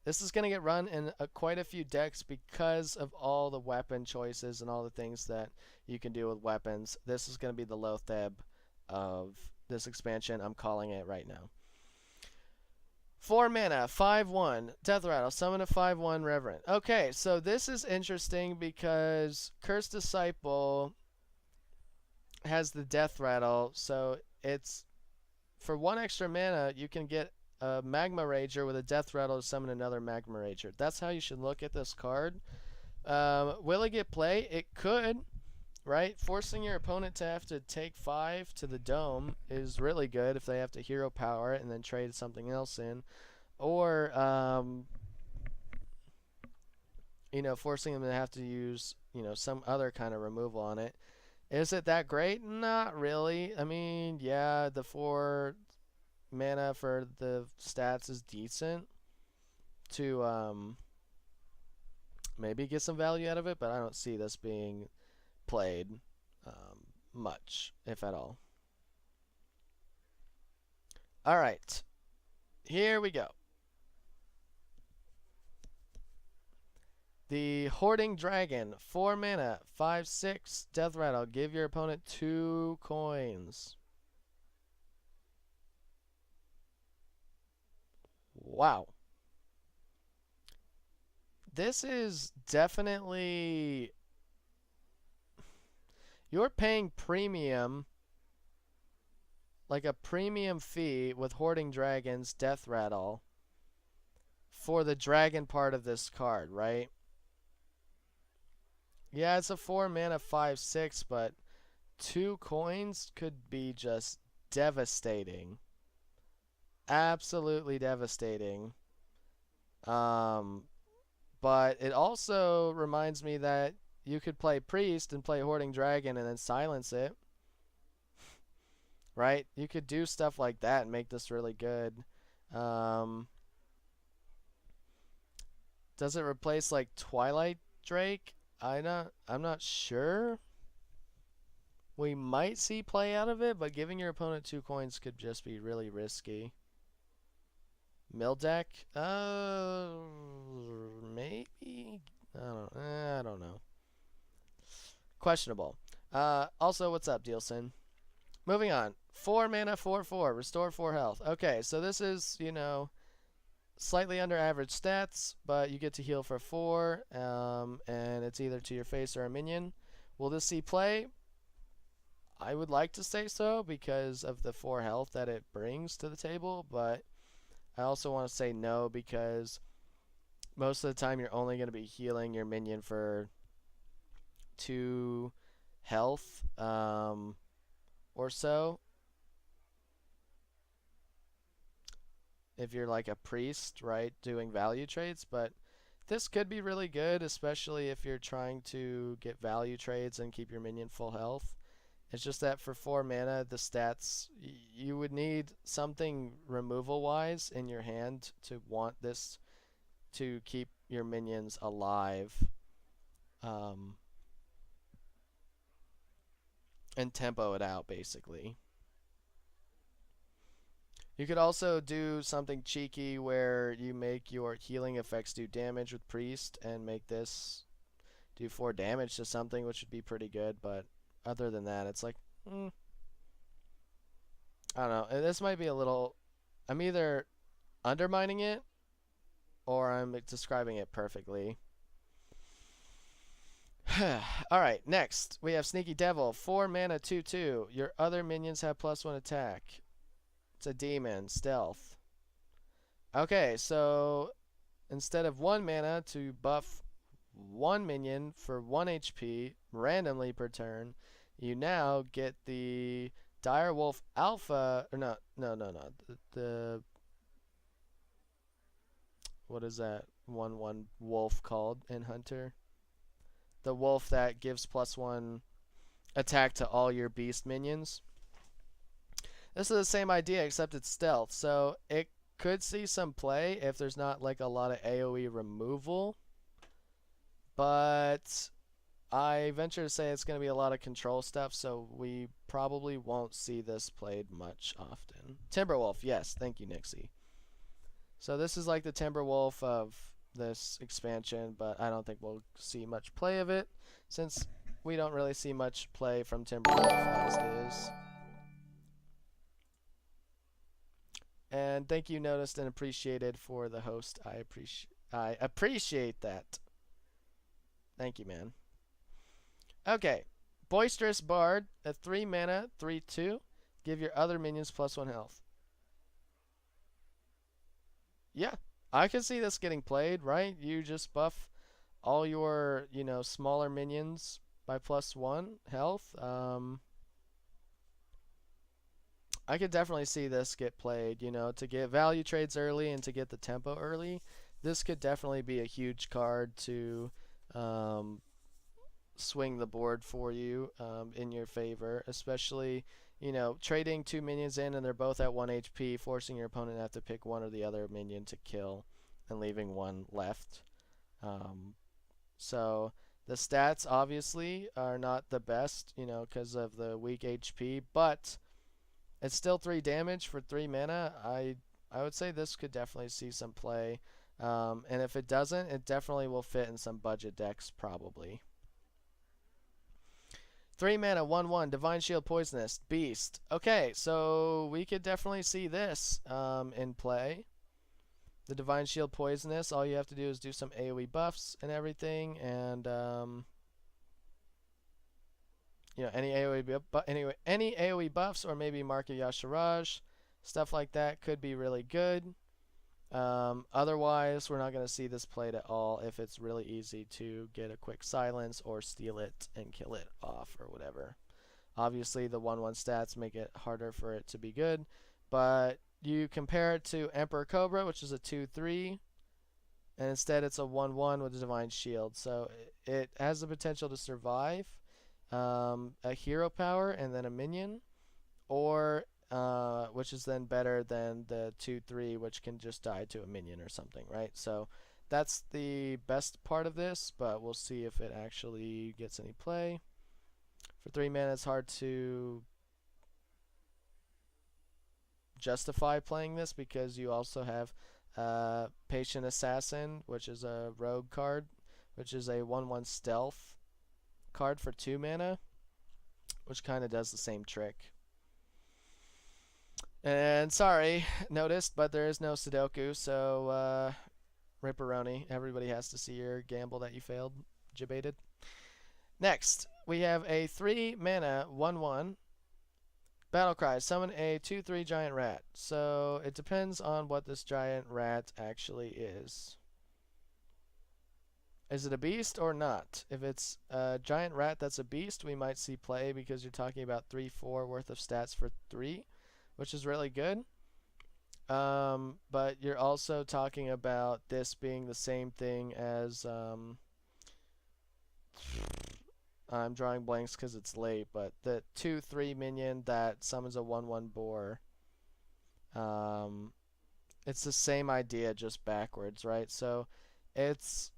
This is going to get run in quite a few decks because of all the weapon choices and all the things that you can do with weapons. This is going to be the Loatheb of this expansion. I'm calling it right now. 4 mana, 5/1, Death Rattle, summon a 5/1 Reverend. Okay, so this is interesting because Cursed Disciple has the Death Rattle, so it's for 1 extra mana you can get a Magma Rager with a Death Rattle to summon another Magma Rager. That's how you should look at this card. Will it get play? It could, right? Forcing your opponent to have to take 5 to the dome is really good if they have to hero power it and then trade something else in. Or, forcing them to have to use, some other kind of removal on it. Is it that great? Not really. I mean, yeah, the 4 mana for the stats is decent to maybe get some value out of it, but I don't see this being played much, if at all. Alright, here we go. The Hoarding Dragon, 4 mana, 5/6, Death Rattle. Give your opponent 2 coins. Wow. This is definitely... You're paying premium, like a premium fee with Hoarding Dragons, Death Rattle, for the dragon part of this card, right? Yeah, it's a 4 mana 5/6, but 2 coins could be just devastating. Absolutely devastating. But it also reminds me that you could play Priest and play Hoarding Dragon and then silence it. Right? You could do stuff like that and make this really good. Does it replace like Twilight Drake? I'm not sure. We might see play out of it, but giving your opponent 2 coins could just be really risky. Mill deck? Maybe? I don't know. Questionable. Also, what's up, Dealson? Moving on. 4 mana, 4/4. Restore 4 health. Okay, so this is, slightly under average stats, but you get to heal for 4, and it's either to your face or a minion. Will this see play? I would like to say so because of the 4 health that it brings to the table, but I also want to say no because most of the time you're only going to be healing your minion for 2 health or so. If you're like a priest, right, doing value trades, but this could be really good, especially if you're trying to get value trades and keep your minion full health. It's just that for 4 mana, the stats, you would need something removal-wise in your hand to want this to keep your minions alive. And tempo it out, basically. You could also do something cheeky where you make your healing effects do damage with Priest and make this do 4 damage to something, which would be pretty good. But other than that, it's like, I don't know. This might be a little. I'm either undermining it or I'm describing it perfectly. Alright, next we have Sneaky Devil. 4 mana, 2/2. Your other minions have +1 attack. It's a demon, stealth. Okay, so instead of 1 mana to buff 1 minion for 1 HP randomly per turn, you now get the Direwolf Alpha. Or no. The what is that 1/1 wolf called in Hunter? The wolf that gives +1 attack to all your beast minions. This is the same idea except it's stealth, so it could see some play if there's not like a lot of AoE removal, but I venture to say it's going to be a lot of control stuff, so we probably won't see this played much often. Timberwolf, yes, thank you, Nixie. So this is like the Timberwolf of this expansion, but I don't think we'll see much play of it since we don't really see much play from Timberwolf as is. And thank you, noticed and appreciated for the host. I appreciate that. Thank you, man. Okay, Boisterous Bard, a 3 mana, 3/2. Give your other minions +1 health. Yeah, I can see this getting played, right? You just buff all your, smaller minions by +1 health. I could definitely see this get played, to get value trades early and to get the tempo early. This could definitely be a huge card to swing the board for you in your favor, especially, trading 2 minions in and they're both at 1 HP, forcing your opponent to have to pick one or the other minion to kill and leaving one left. So the stats obviously are not the best, because of the weak HP, but it's still 3 damage for 3 mana. I would say this could definitely see some play. And if it doesn't, it definitely will fit in some budget decks probably. 3 mana, 1/1, Divine Shield Poisonous, Beast. Okay, so we could definitely see this in play. The Divine Shield Poisonous, all you have to do is do some AoE buffs and everything, and any AoE buffs, or maybe Mark of Yasharaj, stuff like that could be really good. Otherwise, we're not going to see this played at all if it's really easy to get a quick silence or steal it and kill it off or whatever. Obviously, the 1/1 stats make it harder for it to be good, but you compare it to Emperor Cobra, which is a 2/3, and instead it's a 1/1 with a Divine Shield, so it has the potential to survive a hero power and then a minion, or which is then better than the 2/3, which can just die to a minion or something, right? So that's the best part of this, but we'll see if it actually gets any play. For 3 mana, it's hard to justify playing this because you also have Patient Assassin, which is a rogue card, which is a 1/1 stealth card for 2 mana, which kind of does the same trick. And sorry, noticed, but there is no Sudoku, so ripperoni. Everybody has to see your gamble that you failed. Debated. Next, we have a 3 mana 1/1 Battlecry. Summon a 2/3 giant rat. So it depends on what this giant rat actually is. Is it a beast or not? If it's a giant rat that's a beast, we might see play because you're talking about 3/4 worth of stats for 3, which is really good. But you're also talking about this being the same thing as I'm drawing blanks because it's late, but the 2/3 minion that summons a 1/1 boar. It's the same idea, just backwards, right? So it's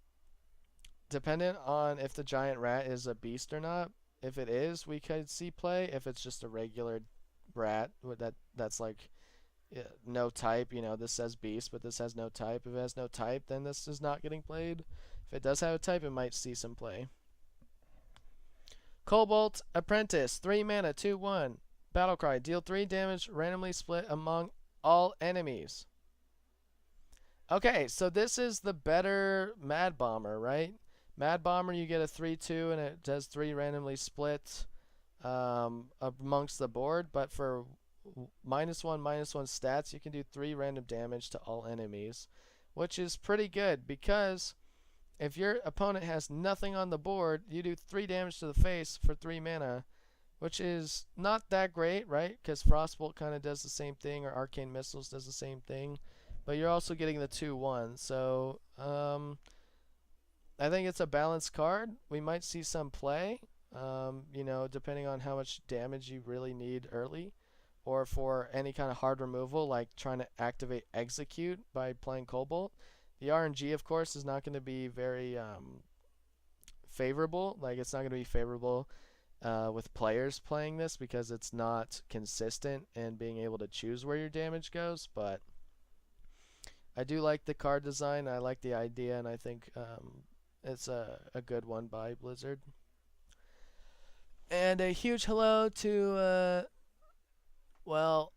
dependent on if the giant rat is a beast or not. If it is, we could see play. If it's just a regular rat, that's like, no type. You know, this says beast, but this has no type. If it has no type, then this is not getting played. If it does have a type, it might see some play. Cobalt Apprentice, 3 mana, 2/1. Battlecry, deal 3 damage, randomly split among all enemies. Okay, so this is the better Mad Bomber, right? Mad Bomber, you get a 3/2 and it does 3 randomly split amongst the board, but for -1/-1 stats, you can do 3 random damage to all enemies, which is pretty good because if your opponent has nothing on the board, you do 3 damage to the face for 3 mana, which is not that great, right? Because Frostbolt kind of does the same thing, or Arcane Missiles does the same thing, but you're also getting the 2/1. So I think it's a balanced card. We might see some play, you know, depending on how much damage you really need early, or for any kind of hard removal, like trying to activate Execute by playing Cobalt. The RNG, of course, is not going to be very favorable. Like, it's not going to be favorable with players playing this because it's not consistent in being able to choose where your damage goes. But I do like the card design. I like the idea, and I think it's a good one by Blizzard. And a huge hello to, well,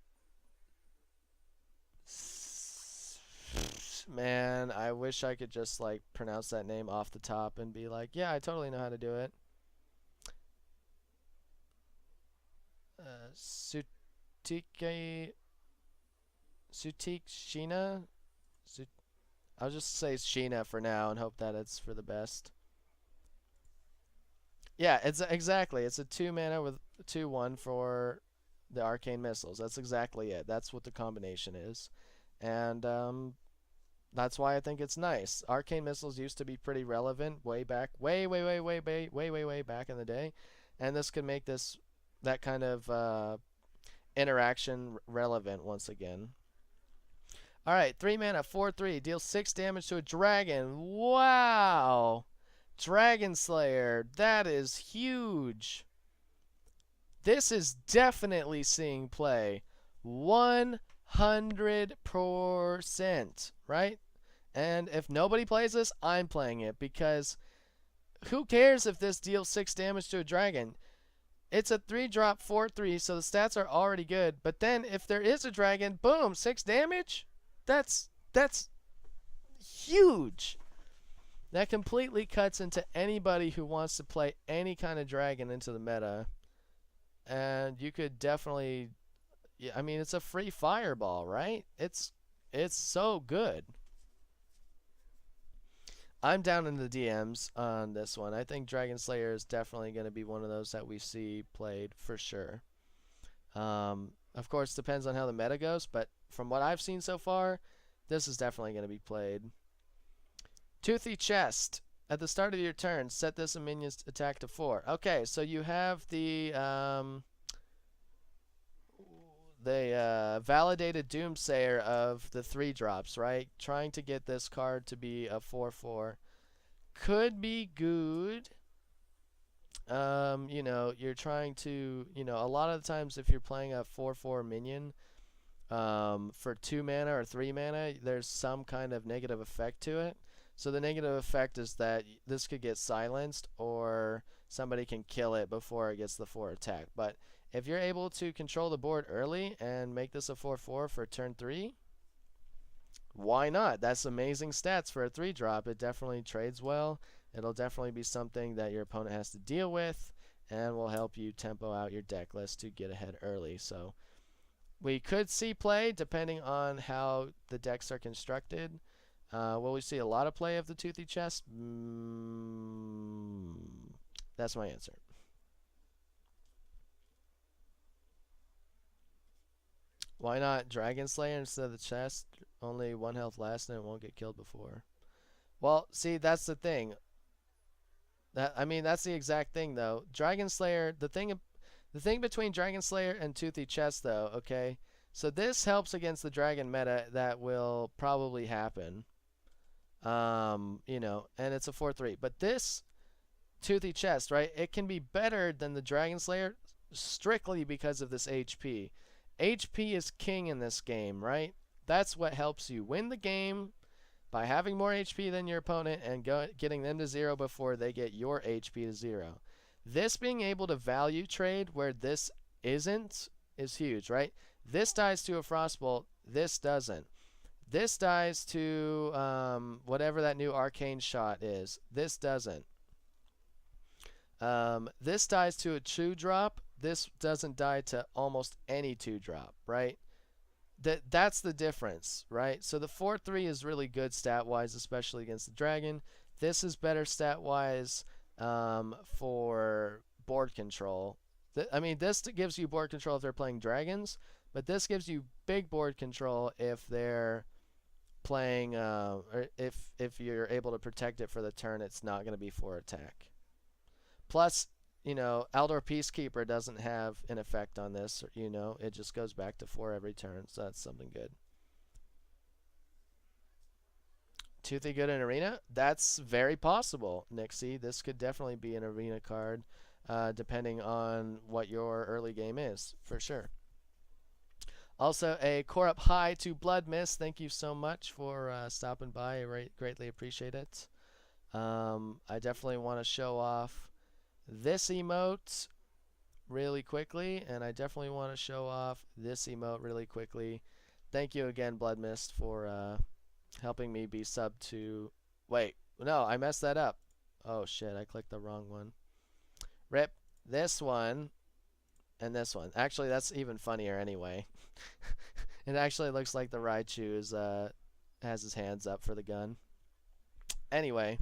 man, I wish I could just like pronounce that name off the top and be like, yeah, I totally know how to do it. Sutike Sheena. I'll just say Sheena for now and hope that it's for the best. Yeah, it's exactly. It's a 2 mana with 2/1 for the Arcane Missiles. That's exactly it. That's what the combination is. And that's why I think it's nice. Arcane Missiles used to be pretty relevant way back, way back in the day, and this could make that kind of interaction relevant once again. All right, 3 mana, 4/3, deals 6 damage to a dragon. Wow, Dragon Slayer, that is huge. This is definitely seeing play, 100%, right? And if nobody plays this, I'm playing it because who cares if this deals 6 damage to a dragon? It's a 3-drop 4/3, so the stats are already good. But then if there is a dragon, boom, 6 damage? That's huge. That completely cuts into anybody who wants to play any kind of dragon into the meta. And you could definitely, I mean, it's a free fireball, right? It's so good. I'm down in the DMs on this one. I think Dragon Slayer is definitely going to be one of those that we see played for sure. Of course, depends on how the meta goes, but from what I've seen so far, this is definitely going to be played. Toothy Chest. At the start of your turn, set this minion's attack to 4. Okay, so you have the validated Doomsayer of the 3-drops, right? Trying to get this card to be a 4/4. Could be good. You know, you're trying to, you know, a lot of the times if you're playing a 4/4 minion, for 2 mana or 3 mana, there's some kind of negative effect to it. So the negative effect is that this could get silenced or somebody can kill it before it gets the 4 attack. But if you're able to control the board early and make this a 4/4 for turn 3, why not? That's amazing stats for a 3-drop. It definitely trades well. It'll definitely be something that your opponent has to deal with and will help you tempo out your deck list to get ahead early. So we could see play depending on how the decks are constructed. Will we see a lot of play of the Toothy Chest? That's my answer. Why not Dragon Slayer instead of the chest? Only 1 health less and it won't get killed before. Well, see, that's the thing. I mean, that's the exact thing, though. Dragon Slayer, the thing between Dragon Slayer and Toothy Chest, though, okay? So this helps against the dragon meta that will probably happen. You know, and it's a 4/3. But this Toothy Chest, right? It can be better than the Dragon Slayer strictly because of this HP. HP is king in this game, right? That's what helps you win the game by having more HP than your opponent and getting them to 0 before they get your HP to 0. This being able to value trade where this isn't is huge, right? This dies to a Frostbolt, this doesn't. This dies to whatever that new arcane shot is. This doesn't. This dies to a 2-drop. This doesn't die to almost any 2-drop, right? That's the difference, right? So the 4-3 is really good stat-wise, especially against the dragon. This is better stat-wise for board control. I mean, this gives you board control if they're playing dragons, but this gives you big board control if they're playing, or if you're able to protect it for the turn, it's not going to be 4 attack. Plus, you know, Eldor Peacekeeper doesn't have an effect on this. You know, it just goes back to 4 every turn, so that's something good. Toothy good in Arena? That's very possible, Nixie. This could definitely be an Arena card, depending on what your early game is, for sure. Also, a Coreupted hi to Blood Mist. Thank you so much for stopping by. I greatly appreciate it. I definitely want to show off this emote really quickly, and I definitely want to show off this emote really quickly. Thank you again, Blood Mist, for helping me be subbed to... Wait, no, I messed that up. Oh shit, I clicked the wrong one. Rip. This one and this one. Actually, that's even funnier anyway. It actually looks like the Raichu is, has his hands up for the gun. Anyway.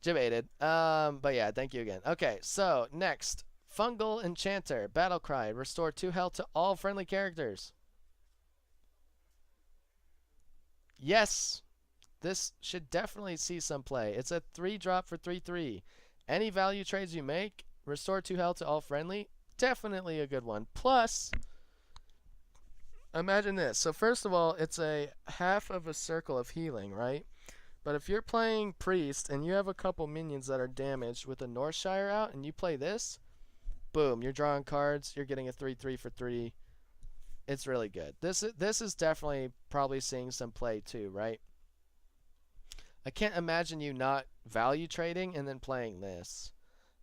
Debated. But yeah, thank you again. Okay, so next. Fungal Enchanter. Battle Cry. Restore 2 health to all friendly characters. Yes. This should definitely see some play. It's a 3-drop for 3/3. Any value trades you make, restore 2 health to all friendly. Definitely a good one. Plus, imagine this. So first of all, it's a half of a circle of healing, right? But if you're playing Priest and you have a couple minions that are damaged with a Northshire out and you play this, boom, you're drawing cards, you're getting a 3/3 for 3. It's really good. This is definitely probably seeing some play too, right? I can't imagine you not value trading and then playing this.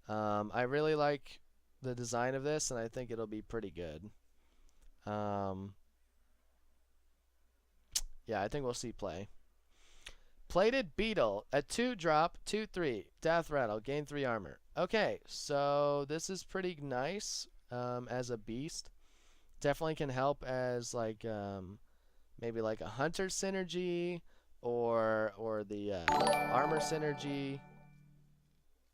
I really like the design of this, and I think it'll be pretty good. Yeah, I think we'll see play. Plated Beetle, a 2-drop, 2/3, Death Rattle, gain 3 armor. Okay, so this is pretty nice as a beast. Definitely can help as like maybe like a hunter synergy or the armor synergy.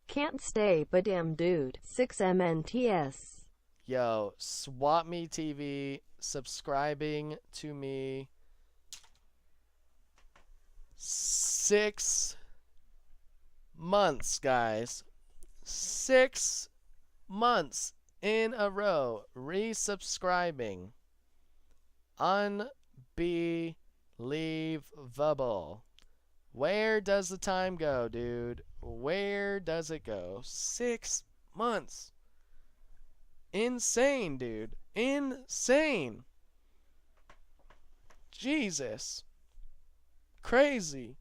Can't stay, but damn dude. 6MNTS. Yo, Swap Me TV, subscribing to me. 6 months, guys. 6 months in a row resubscribing. Unbelievable. Where does the time go, dude? Where does it go? 6 months. Insane, dude. Insane. Jesus. Crazy.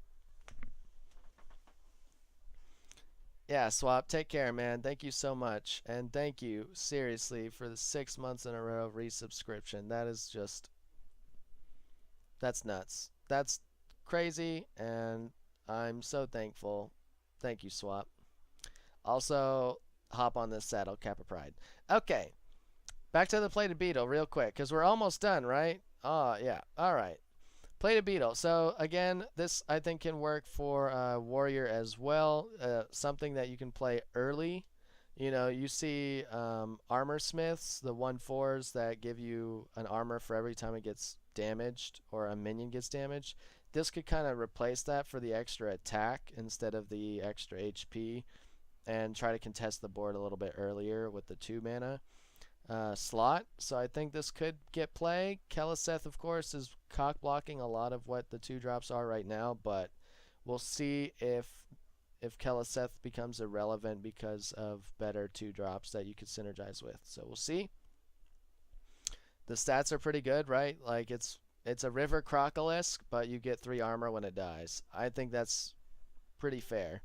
Yeah, Swap, take care, man. Thank you so much. And thank you, seriously, for the 6 months in a row resubscription. That is just... That's nuts. That's crazy, and I'm so thankful. Thank you, Swap. Also, hop on this saddle, Kappa Pride. Okay, back to the Plated Beetle real quick, because we're almost done, right? Oh, yeah. All right. Plated Beetle. So, again, this, I think, can work for Warrior as well. Something that you can play early. You know, you see Armor Smiths, the 1/4s that give you an armor for every time it gets damaged or a minion gets damaged. This could kind of replace that for the extra attack instead of the extra HP and try to contest the board a little bit earlier with the 2 mana slot. So I think this could get play. Keleseth, of course, is cock blocking a lot of what the 2-drops are right now, but we'll see if Keleseth becomes irrelevant because of better 2-drops that you could synergize with. So we'll see. The stats are pretty good, right? Like it's a river crocolisk, but you get 3 armor when it dies. I think that's pretty fair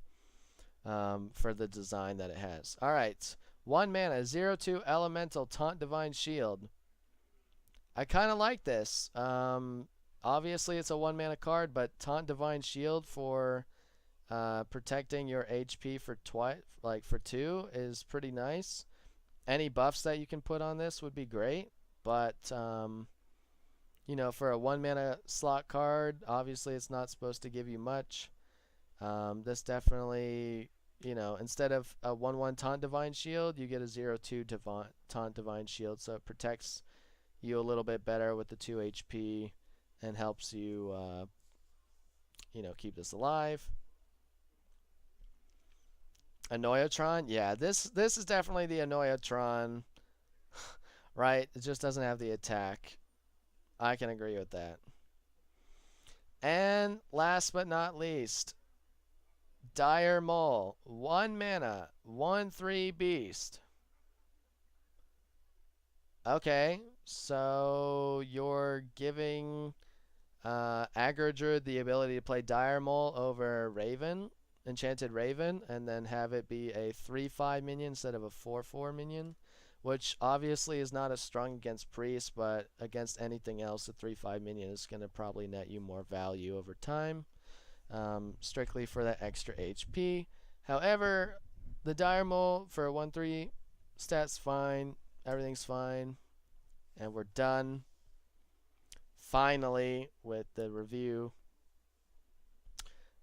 for the design that it has. All right, 1 mana, 0/2 elemental taunt divine shield. I kind of like this. Obviously it's a 1 mana card, but taunt divine shield for protecting your HP for for 2 is pretty nice. Any buffs that you can put on this would be great, but you know, for a 1 mana slot card, obviously it's not supposed to give you much. This definitely, you know, instead of a 1/1 taunt divine shield, you get a 0/2 taunt divine shield, so it protects you a little bit better with the 2 HP and helps you, you know, keep this alive. Annoyotron, yeah, this is definitely the Annoyotron, right? It just doesn't have the attack. I can agree with that. And last but not least, Dire Mole, 1 mana, 1/3 beast. Okay, so you're giving Aggro Druid the ability to play Dire Mole over Raven, Enchanted Raven, and then have it be a 3/5 minion instead of a 4/4 minion, which obviously is not as strong against Priest, but against anything else, a 3/5 minion is going to probably net you more value over time, strictly for that extra HP. However, the Dire Mole for a 1/3 stats fine, everything's fine, and we're done. Finally, with the review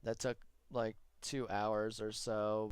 that took like 2 hours or so.